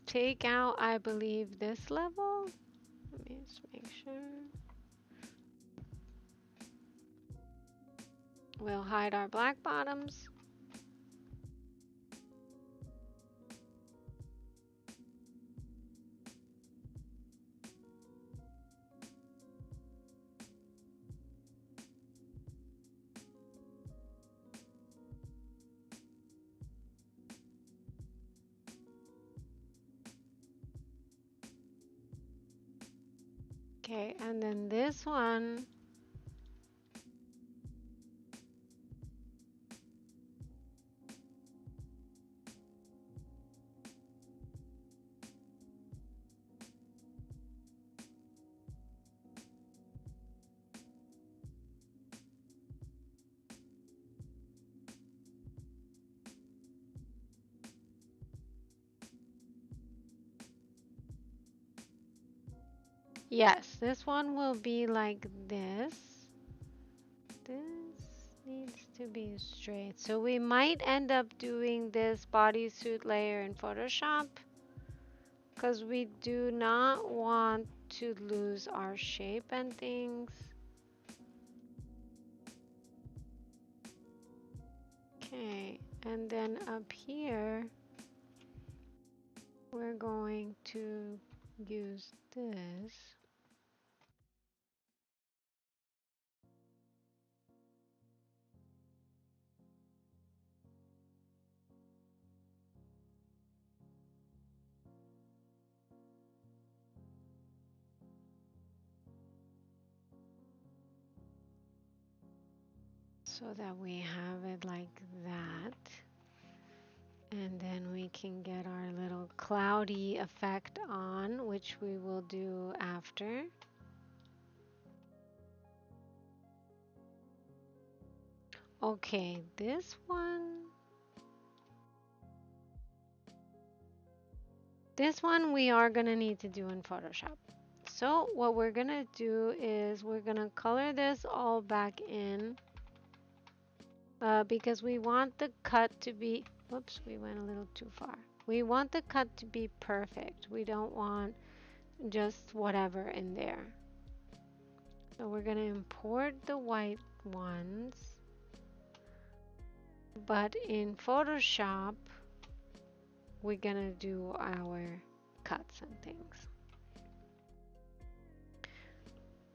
take out, I believe, this level. Let me just make sure. We'll hide our black bottoms. Okay, and then this one, Yes, this one will be like this. This needs to be straight. So we might end up doing this bodysuit layer in Photoshop because we do not want to lose our shape and things. Okay, and then up here, we're going to use this. So that we have it like that. And then we can get our little cloudy effect on, which we will do after. Okay, this one we are gonna need to do in Photoshop. So what we're gonna do is we're gonna color this all back in because we want the cut to be, whoops, we went a little too far. We want the cut to be perfect. We don't want just whatever in there. So we're gonna import the white ones, but in Photoshop, we're gonna do our cuts and things.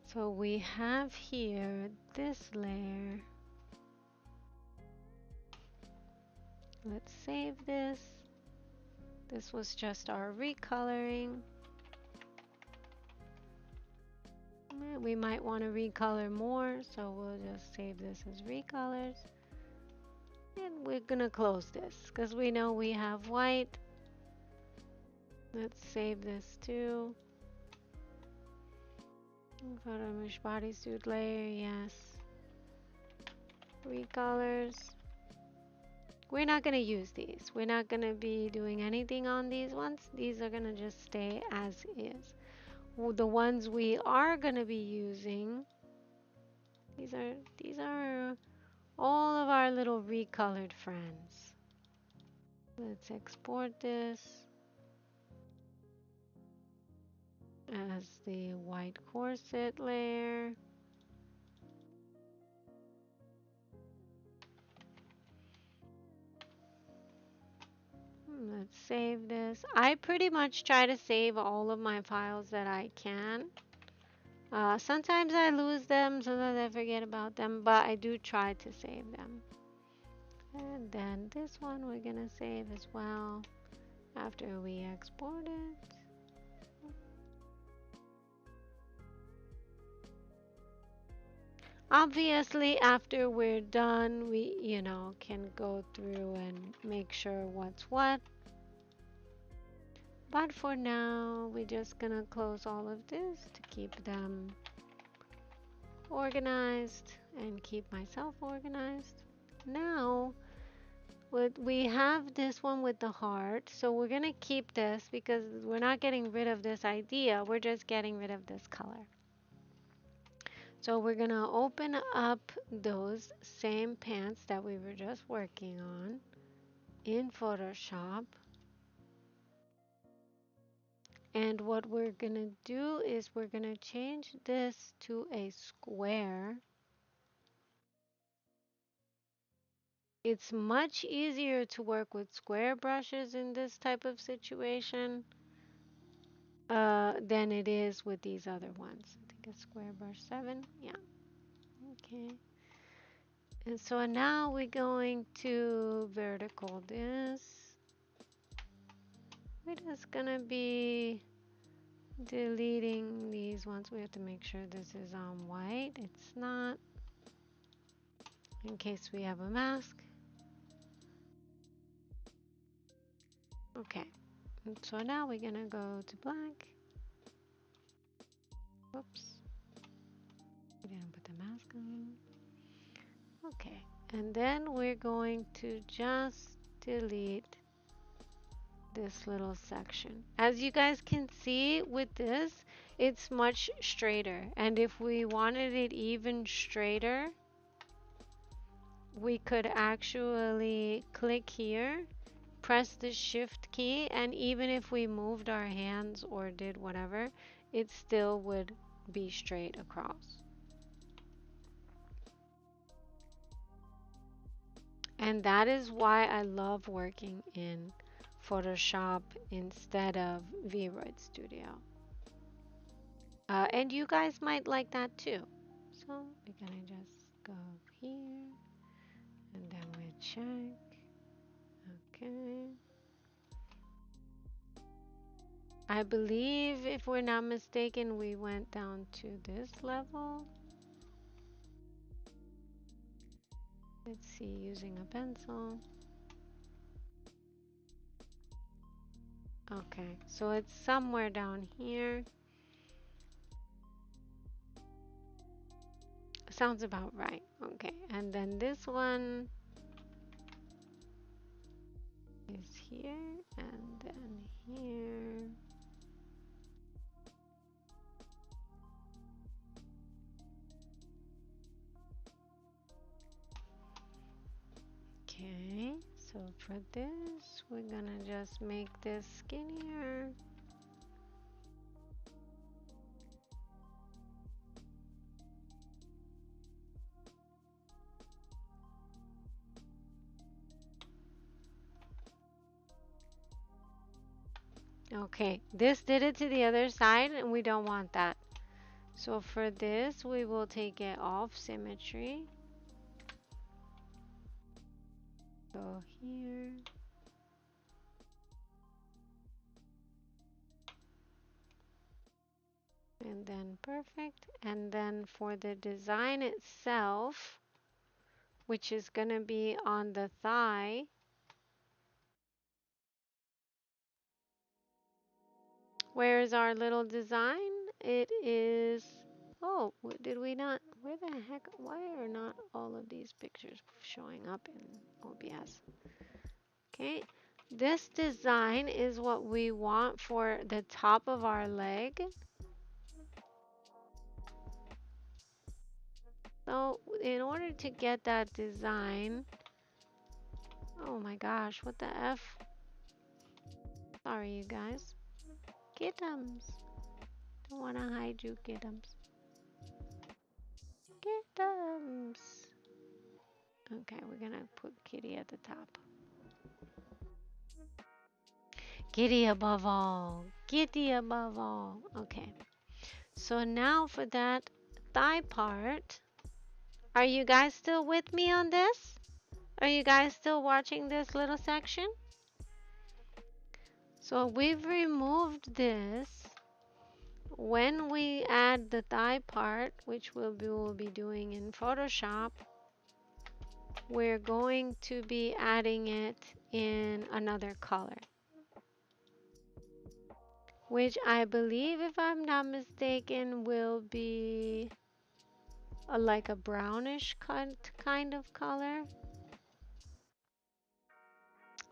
So we have here this layer. Let's save this. This was just our recoloring. We might want to recolor more, so we'll just save this as recolors. And we're gonna close this because we know we have white. Let's save this too. Photo mesh bodysuit layer, yes. Recolors. We're not gonna use these. We're not gonna be doing anything on these ones. These are gonna just stay as is. The ones we are gonna be using, these are all of our little recolored friends. Let's export this as the white corset layer. Let's save this. I pretty much try to save all of my files that I can. Sometimes I lose them, sometimes I forget about them, but I do try to save them. And then this one we're gonna save as well after we export it. Obviously, after we're done, we, can go through and make sure what's what. But for now, we're just gonna close all of this to keep them organized and keep myself organized. Now, we have this one with the heart, so we're gonna keep this because we're not getting rid of this idea, we're just getting rid of this color. So we're gonna open up those same pants that we were just working on in Photoshop. And what we're gonna do is we're gonna change this to a square. It's much easier to work with square brushes in this type of situation than it is with these other ones. I think it's square brush 7. Yeah. Okay. And so now we're going to vertical this. We're just gonna be deleting these ones. We have to make sure this is on white. It's not, in case we have a mask. Okay. And so now we're gonna go to black. Whoops. We didn't put the mask on. Okay. And then we're going to just delete this little section. As you guys can see with this, it's much straighter. And if we wanted it even straighter, we could actually click here, press the shift key, and even if we moved our hands or did whatever, it still would be straight across. And that is why I love working in Photoshop instead of VRoid Studio. And you guys might like that too. So we're gonna just go here and then we check. Okay. I believe, if we're not mistaken, we went down to this level. Let's see, using a pencil. Okay, so it's somewhere down here. Sounds about right. Okay, and then this one is here, and then here. Okay, so for this, we're gonna just make this skinnier. Okay, this did it to the other side, and we don't want that. So for this, we will take it off symmetry. Go here. And then perfect. And then for the design itself, which is going to be on the thigh, where is our little design? It is, oh, did we not, where the heck, why are not all of these pictures showing up in OBS? Okay, this design is what we want for the top of our leg. So in order to get that design, oh my gosh, what the F? Sorry, you guys. Kittums. Don't want to hide you, kittums. Kittums. Okay, we're going to put Kitty at the top. Kitty above all. Kitty above all. Okay. So now for that thigh part, are you guys still with me on this? Are you guys still watching this little section? So we've removed this. When we add the thigh part, which we'll be doing in Photoshop, we're going to be adding it in another color, which I believe, if I'm not mistaken, will be like a brownish kind of color.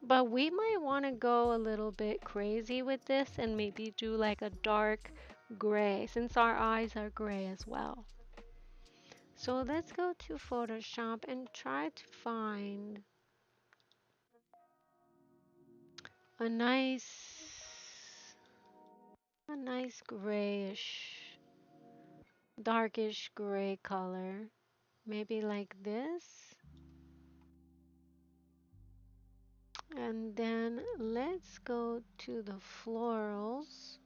But we might want to go a little bit crazy with this and maybe do like a dark gray, since our eyes are gray as well. So let's go to Photoshop and try to find a nice grayish, darkish gray color. Maybe like this. And then let's go to the florals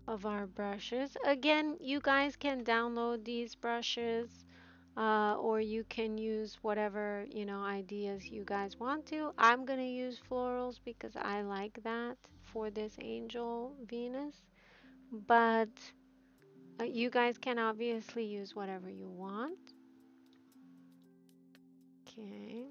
of our brushes. Again, you guys can download these brushes, or you can use whatever, ideas you guys want to. I'm going to use florals because I like that for this angel Venus. But you guys can obviously use whatever you want. Okay.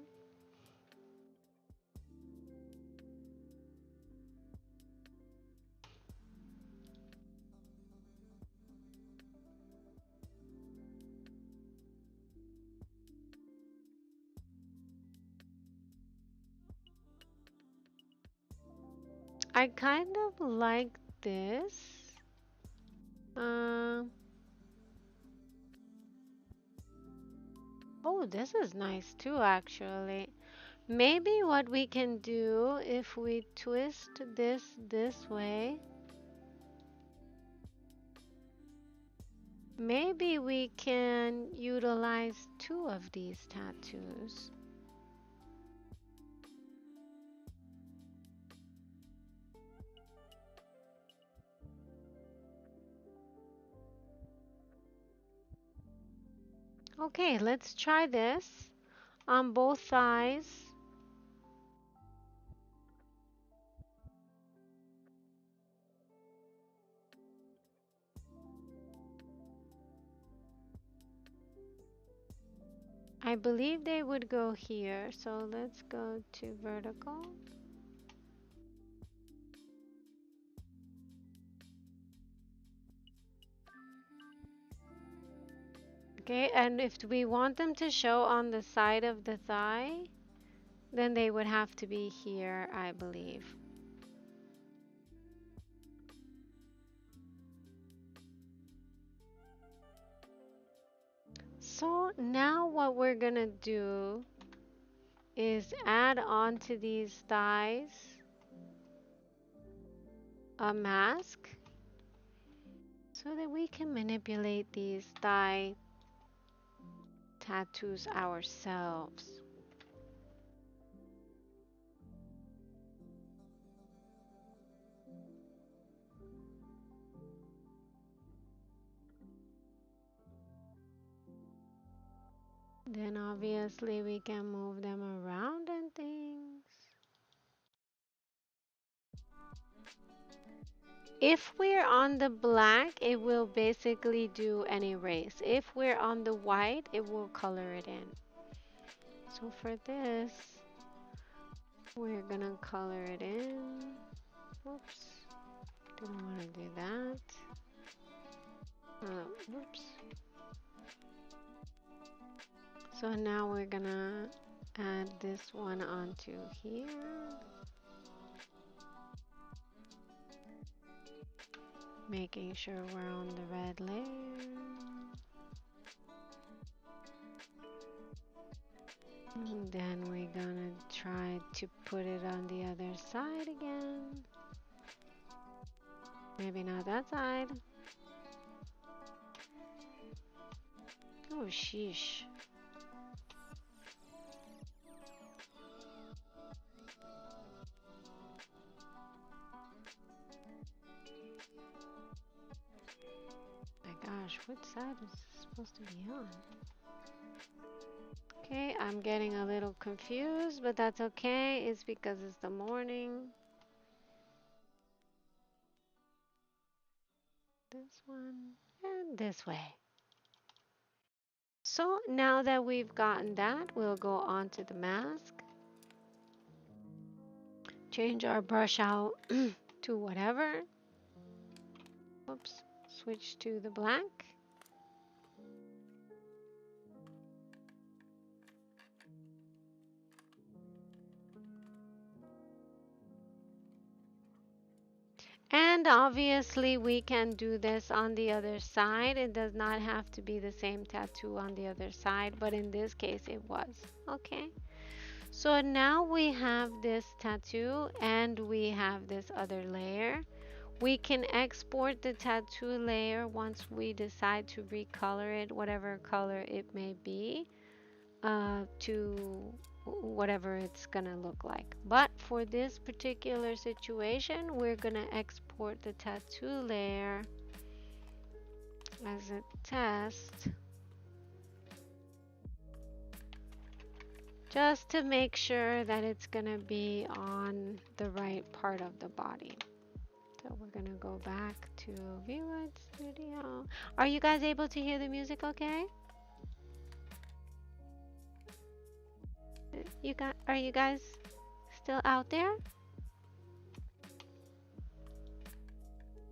I kind of like this. Um, oh, this is nice too, actually. Maybe what we can do if we twist this way, maybe we can utilize two of these tattoos. Okay, let's try this on both thighs. I believe they would go here, so let's go to vertical. Okay, and if we want them to show on the side of the thigh, then they would have to be here, I believe. So now what we're gonna do is add on to these thighs a mask so that we can manipulate these thigh tattoos ourselves. Then obviously we can move them around and things. If we're on the black, it will basically do an erase. If we're on the white, it will color it in. So for this, we're gonna color it in. Whoops, didn't want to do that. Whoops. So now we're gonna add this one onto here. Making sure we're on the red layer. And then we're gonna try to put it on the other side again. Maybe not that side. Oh, sheesh. My gosh, what side is this supposed to be on? Okay, I'm getting a little confused, but that's okay. It's because it's the morning. This one and this way. So now that we've gotten that, we'll go on to the mask. Change our brush out to whatever. Oops, switch to the black. And obviously we can do this on the other side. It does not have to be the same tattoo on the other side, but in this case it was. Okay. So now we have this tattoo and we have this other layer. We can export the tattoo layer once we decide to recolor it, whatever color it may be, to whatever it's gonna look like. But for this particular situation, we're gonna export the tattoo layer as a test, just to make sure that it's gonna be on the right part of the body. So we're gonna go back to View Studio. Are you guys able to hear the music okay? Are you guys still out there?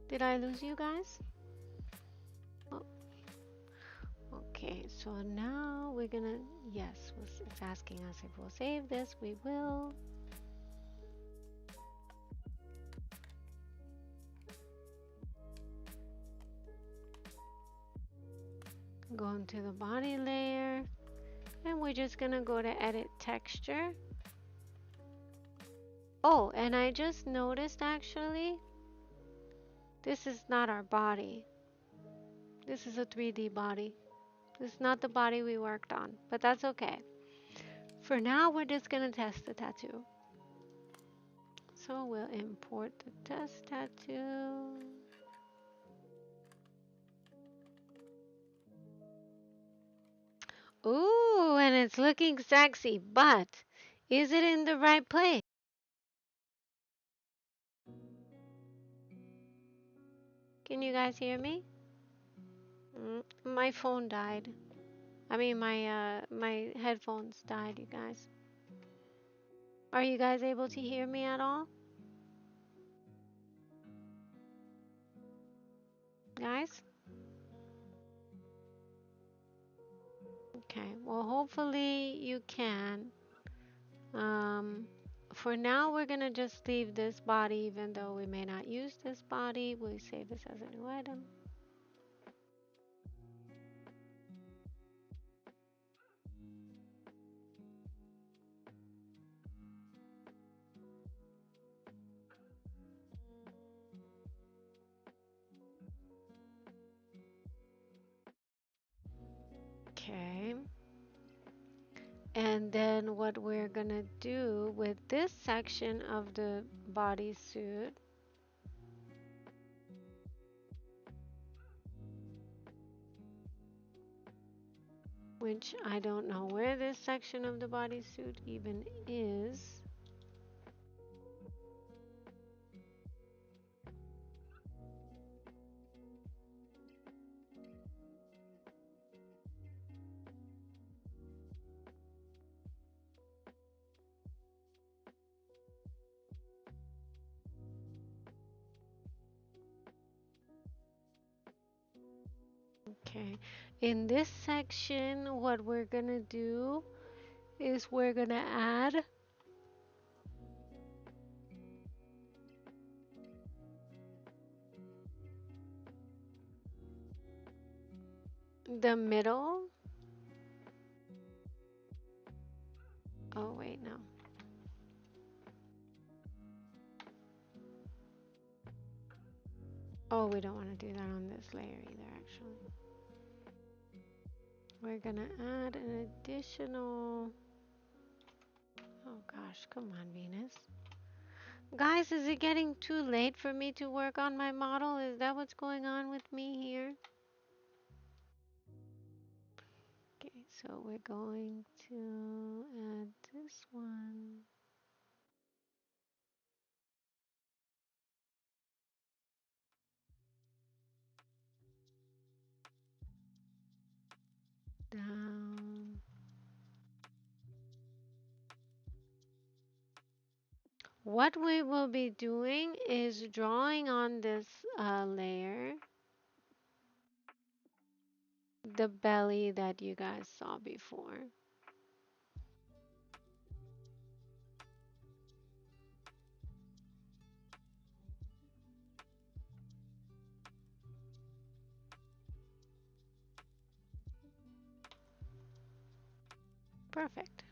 Did I lose you guys? Oh, okay, so now we're gonna, yes, it's asking us if we'll save this. We will. Go into the body layer, and we're just gonna go to edit texture. Oh, and I just noticed actually, this is not our body. This is a 3D body. This is not the body we worked on, but that's okay. For now, we're just gonna test the tattoo. So we'll import the test tattoo. Ooh, and it's looking sexy, but is it in the right place? Can you guys hear me? My phone died. I mean, my headphones died, you guys. Are you guys able to hear me at all? Guys? Okay, well, hopefully you can. Um, for now, we're gonna just leave this body, even though we may not use this body. We save this as a new item. Okay. And then what we're gonna do with this section of the bodysuit, which I don't know where this section of the bodysuit even is. Okay. In this section, what we're gonna do is we're gonna add the middle. Oh, wait, no. Oh, we don't want to do that on this layer either, actually. We're gonna add an additional. Oh gosh, come on, Venus. Guys, is it getting too late for me to work on my model? Is that what's going on with me here? Okay, so we're going to add this one down. What we will be doing is drawing on this layer the belly that you guys saw before. Perfect.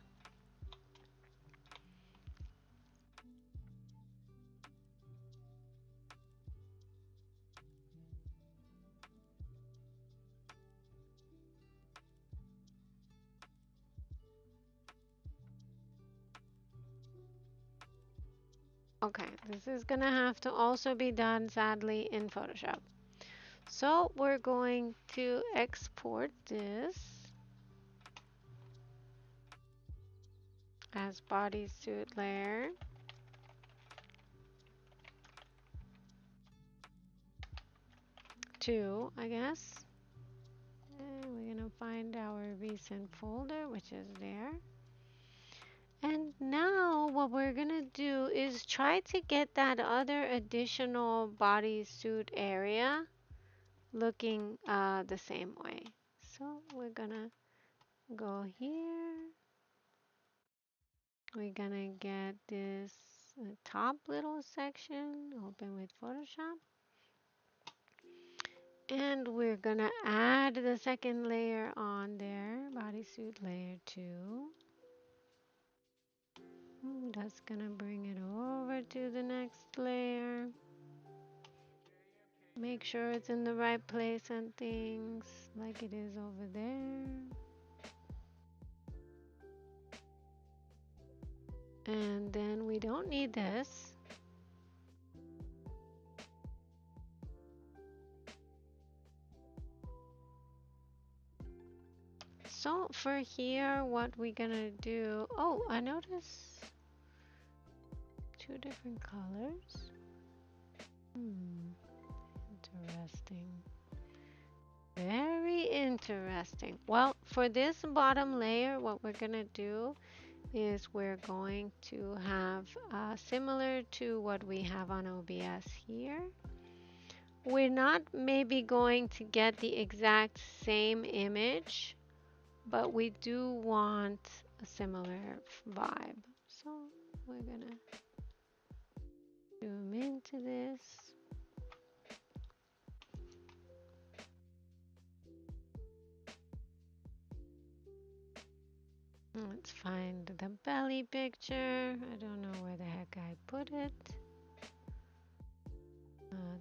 Okay, this is gonna have to also be done sadly in Photoshop. So we're going to export this as bodysuit layer 2, I guess. And we're gonna find our recent folder, which is there. And now what we're gonna do is try to get that other additional bodysuit area looking the same way. So we're gonna go here. We're gonna get this top little section open with Photoshop. And we're gonna add the second layer on there, bodysuit layer 2. That's gonna bring it over to the next layer. Make sure it's in the right place and things like it is over there. And then we don't need this. So for here, what we're gonna do, oh, I noticed two different colors. Interesting. Very interesting. Well, for this bottom layer, what we're gonna do is we're going to have similar to what we have on OBS here. We're not maybe going to get the exact same image, but we do want a similar vibe. So we're gonna zoom into this. Let's find the belly picture. I don't know where the heck I put it.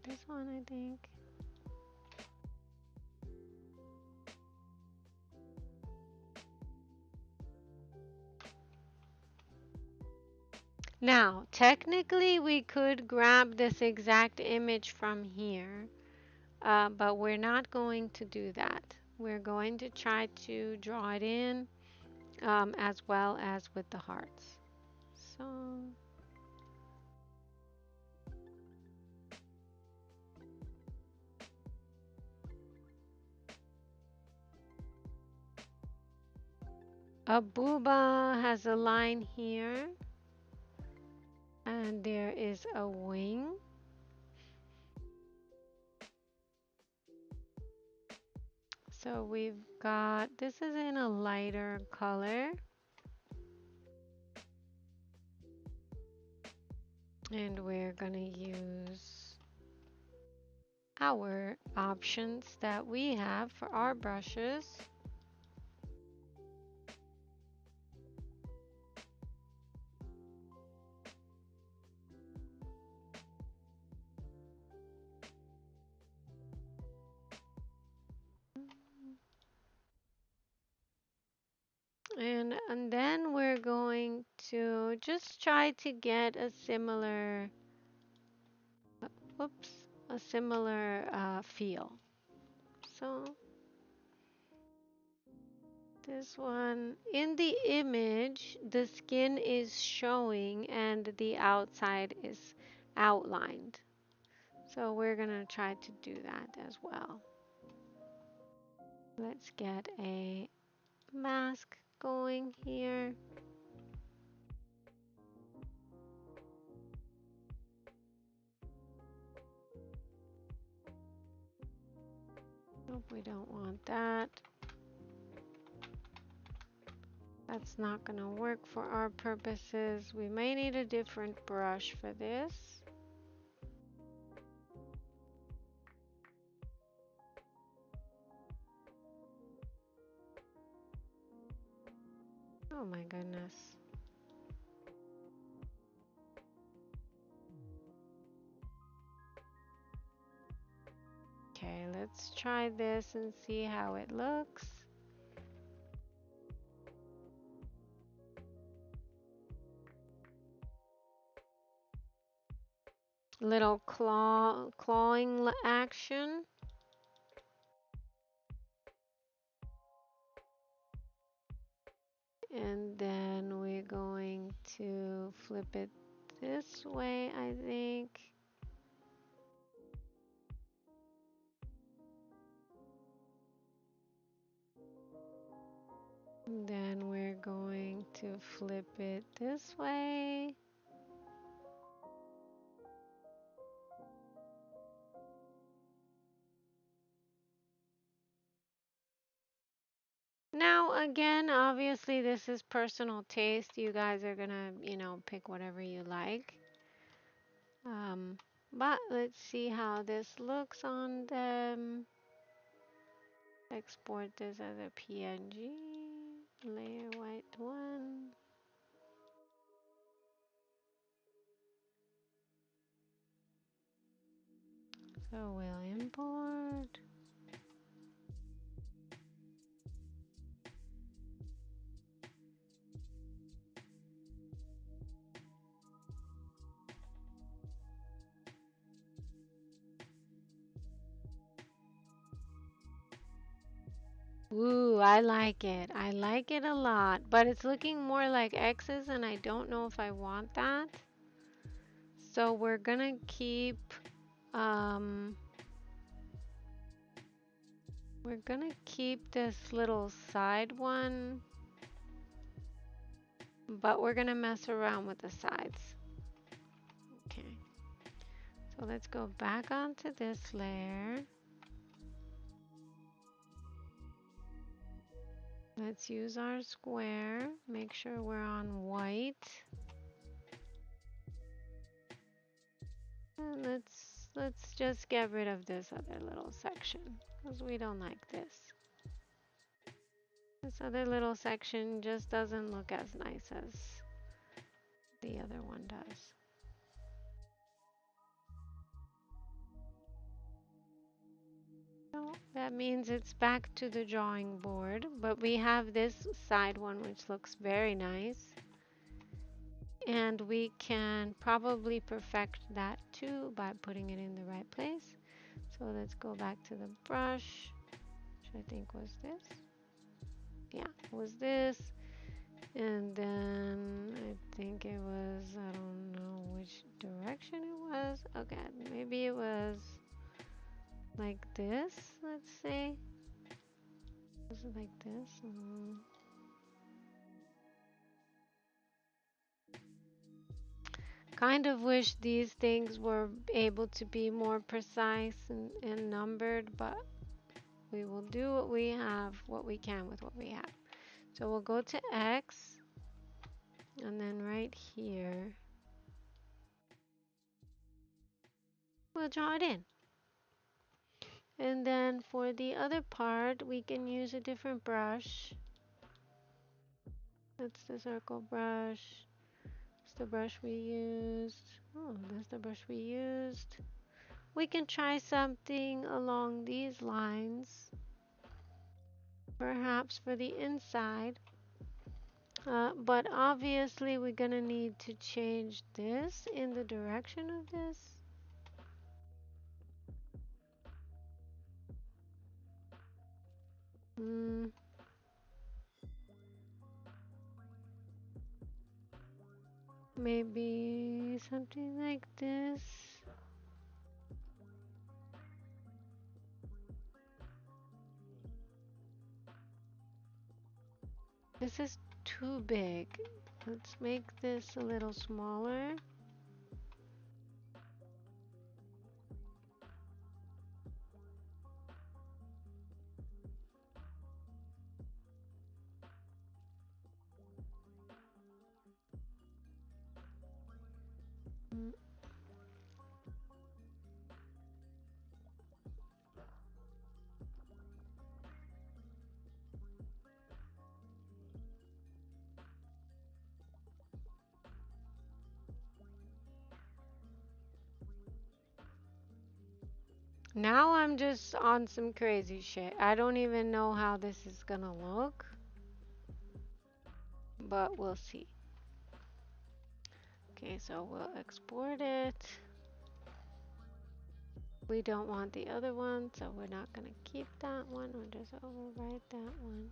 This one, I think. Now, technically, we could grab this exact image from here, but we're not going to do that. We're going to try to draw it in as well as with the hearts. So, a booba has a line here, and there is a wing. So we've got, this is in a lighter color. And we're gonna use our options that we have for our brushes. And then we're going to just try to get a similar, whoops, a similar feel. So this one, in the image, the skin is showing and the outside is outlined. So we're gonna try to do that as well. Let's get a mask going here. Nope, we don't want that. That's not going to work for our purposes. We may need a different brush for this. Oh my goodness. Okay, let's try this and see how it looks. Little clawing action. And then we're going to flip it this way, I think. Then we're going to flip it this way. Now, again, obviously this is personal taste. You guys are gonna, pick whatever you like. But let's see how this looks on them. Export this as a PNG. Layer white one. So we'll import. Ooh, I like it. I like it a lot, but it's looking more like X's and I don't know if I want that. So um we're gonna keep this little side one, but we're gonna mess around with the sides. Okay. So let's go back onto this layer. Let's use our square. Make sure we're on white. And let's just get rid of this other little section because we don't like this. This other little section just doesn't look as nice as the other one does. So that means it's back to the drawing board, but we have this side one which looks very nice. And we can probably perfect that too by putting it in the right place. So let's go back to the brush, which I think was this. Yeah, it was this. And then I think it was, I don't know which direction it was. Okay, maybe it was like this, let's say. Was it like this? Kind of wish these things were able to be more precise and numbered, but we will do what we have, what we can with what we have. So we'll go to X, and then right here, we'll draw it in. And then for the other part, we can use a different brush. That's the circle brush. That's the brush we used. Oh, that's the brush we used. We can try something along these lines. Perhaps for the inside. But obviously we're gonna need to change this in the direction of this. Maybe something like this. This is too big. Let's make this a little smaller. Now I'm just on some crazy shit. I don't even know how this is gonna look, but we'll see. Okay, so we'll export it. We don't want the other one, so we're not gonna keep that one. We'll just overwrite that one.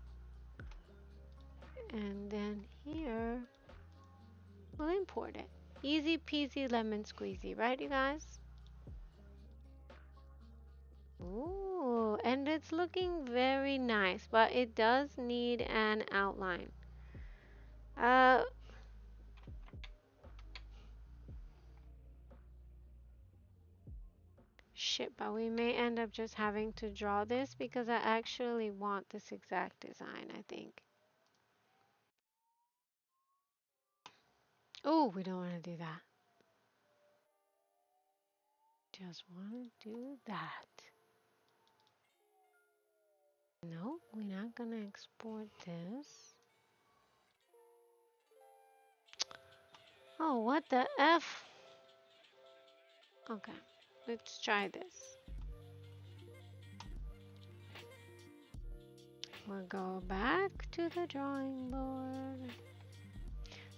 And then here, we'll import it. Easy peasy lemon squeezy, right you guys? Ooh, and it's looking very nice, but it does need an outline. Uh, Shit, but we may end up just having to draw this because I actually want this exact design, I think. Oh, we don't want to do that. Just want to do that. No, we're not gonna export this. Oh, what the F? Okay, let's try this. We'll go back to the drawing board.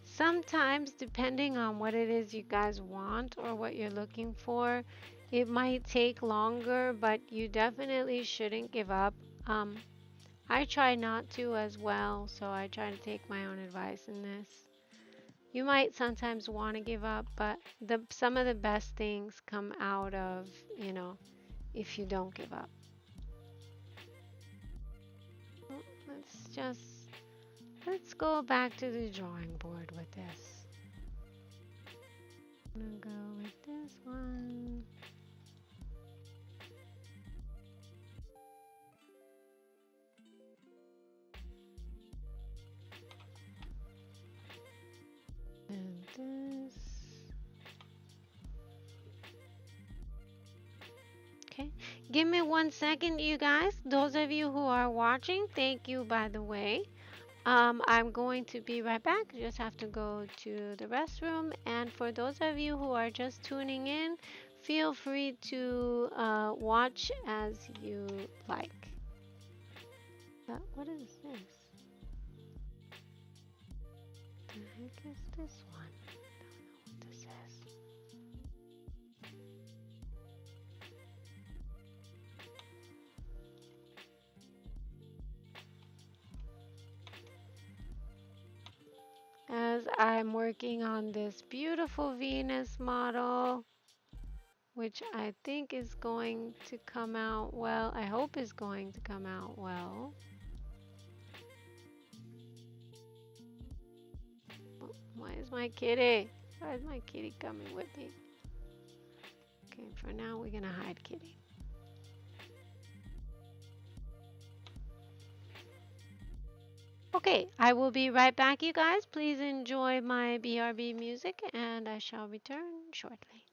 Sometimes, depending on what it is you guys want or what you're looking for, it might take longer, but you definitely shouldn't give up. Um, I try not to as well, so I try to take my own advice in this. You might sometimes want to give up, but some of the best things come out of, if you don't give up. Let's just let's go back to the drawing board with this. I'm gonna go with this one. And this. Okay. Give me 1 second, you guys. Those of you who are watching, thank you, by the way. I'm going to be right back. Just have to go to the restroom. And for those of you who are just tuning in, feel free to watch as you like. What is this? The heck is this one? I don't know what this is. As I'm working on this beautiful Venus model, which I think is going to come out well. I hope is going to come out well. Why is my kitty? Why is my kitty coming with me? Okay, for now we're gonna hide kitty. Okay, I will be right back, you guys. Please enjoy my BRB music, and I shall return shortly.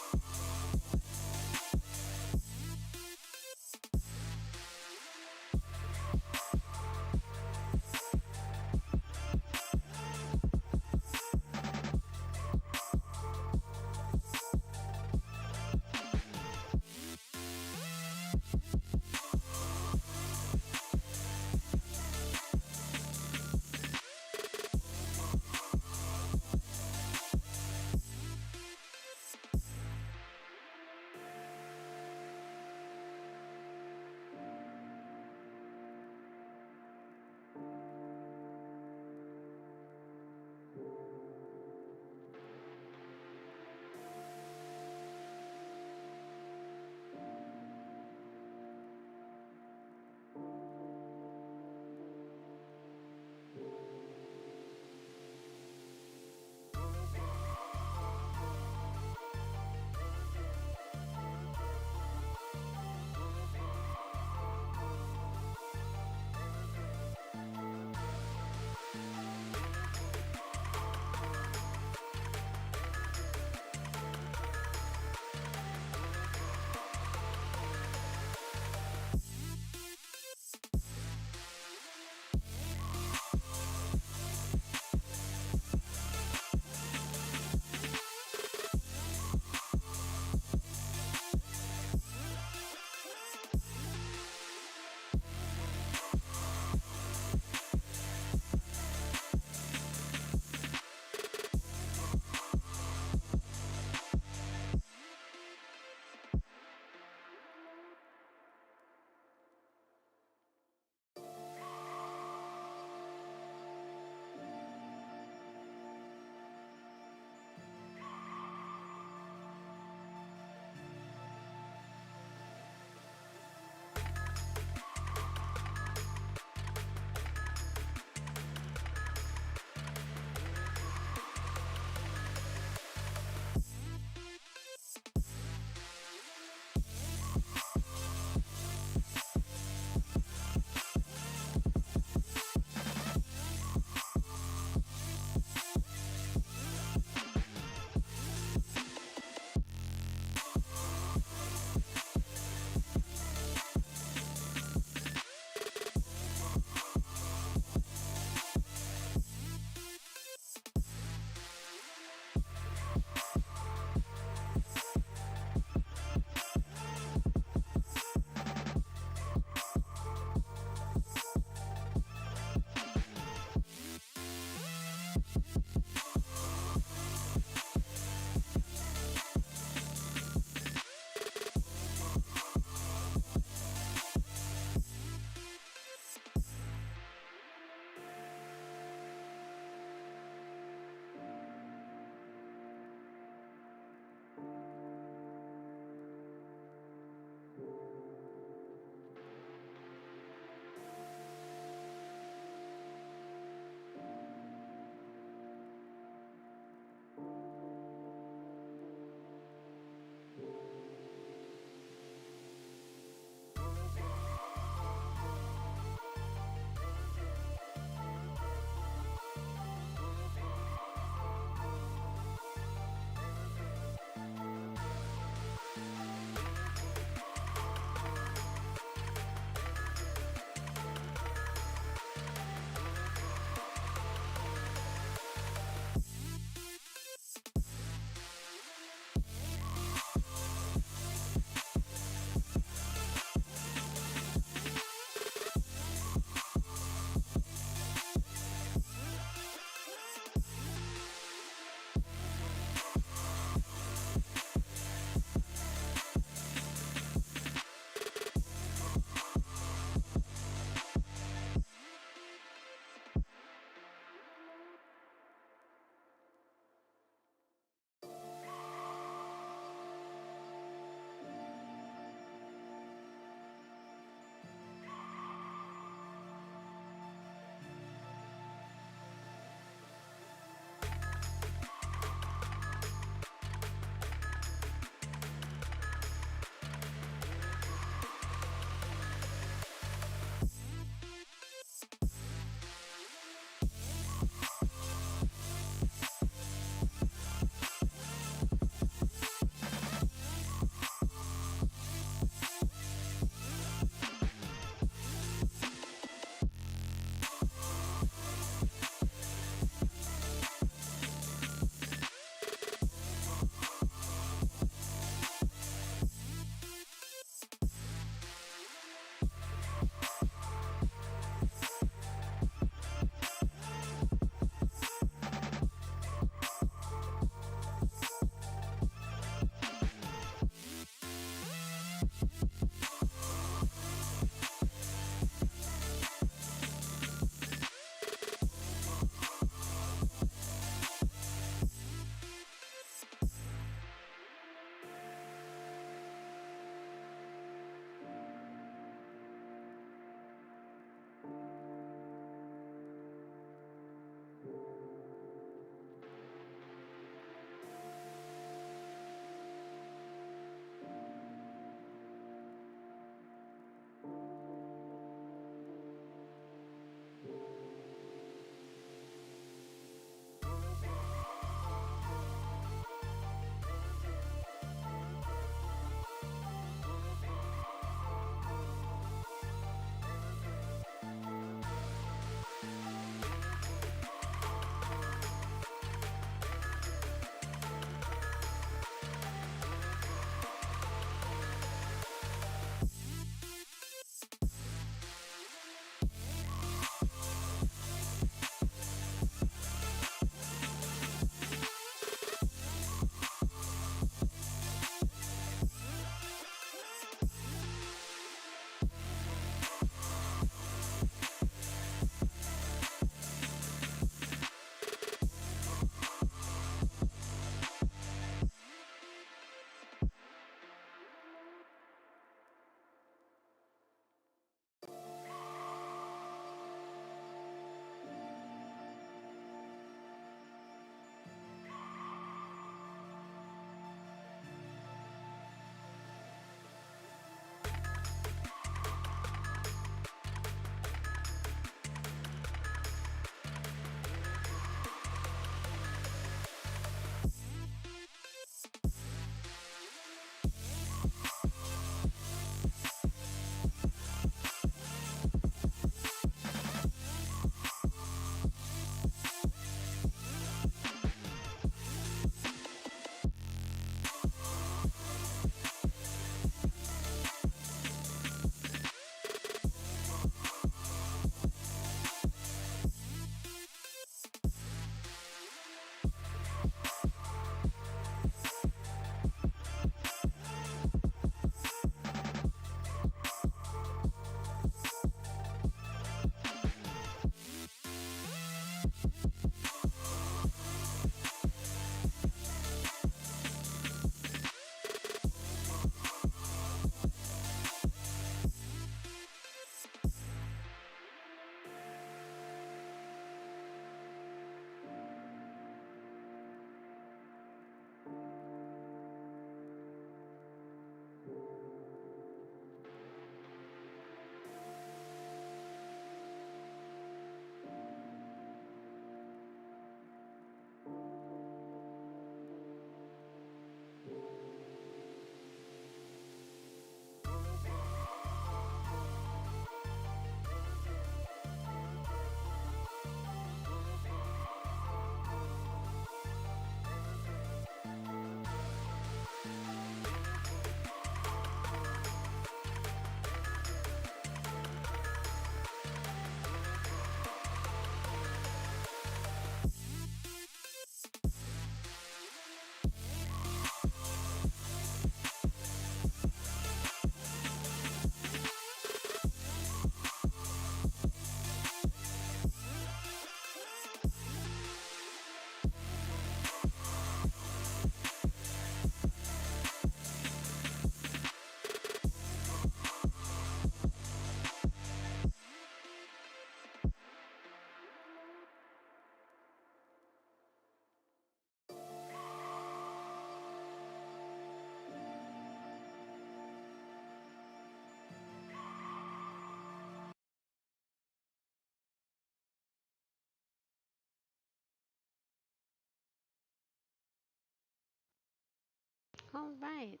All right.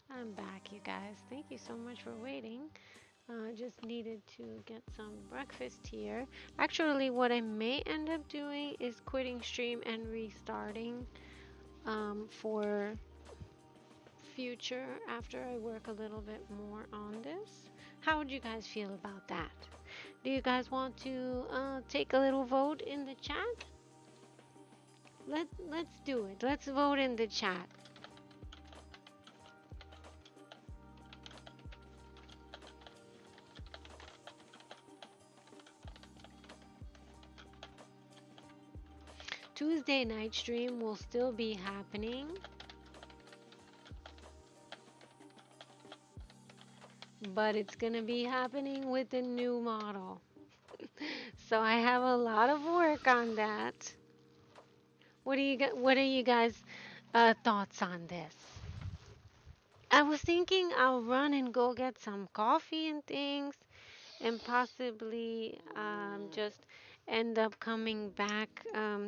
I'm back, you guys. Thank you so much for waiting. Just needed to get some breakfast here. Actually, what I may end up doing is quitting stream and restarting for future after I work a little bit more on this. How would you guys feel about that? Do you guys want to take a little vote in the chat? Let's do it. Let's vote in the chat. Tuesday night stream will still be happening, but it's gonna be happening with the new model. So I have a lot of work on that. What are you guys thoughts on this? I was thinking I'll run and go get some coffee and things and possibly just end up coming back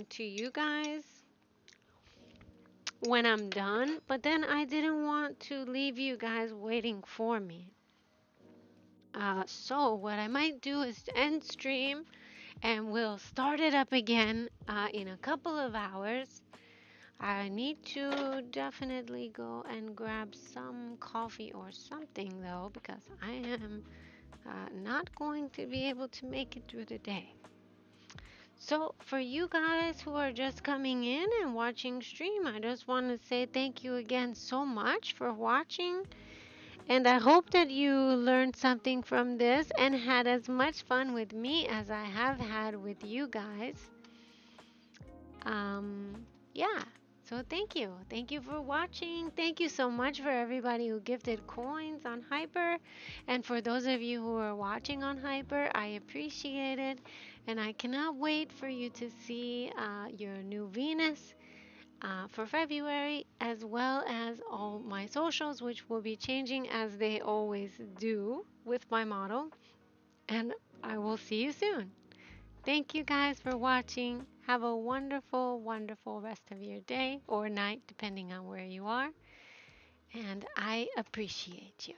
to you guys when I'm done. But then I didn't want to leave you guys waiting for me. So what I might do is end stream and we'll start it up again in a couple of hours. I need to definitely go and grab some coffee or something though because I am not going to be able to make it through the day. So, for you guys who are just coming in and watching stream, I just want to say thank you again so much for watching. And I hope that you learned something from this and had as much fun with me as I have had with you guys. Um, yeah. So thank you. Thank you for watching. Thank you so much for everybody who gifted coins on Hyper. And for those of you who are watching on Hyper, I appreciate it. And I cannot wait for you to see your new Venus for February, as well as all my socials, which will be changing as they always do with my model. And I will see you soon. Thank you guys for watching. Have a wonderful, wonderful rest of your day or night, depending on where you are. And I appreciate you.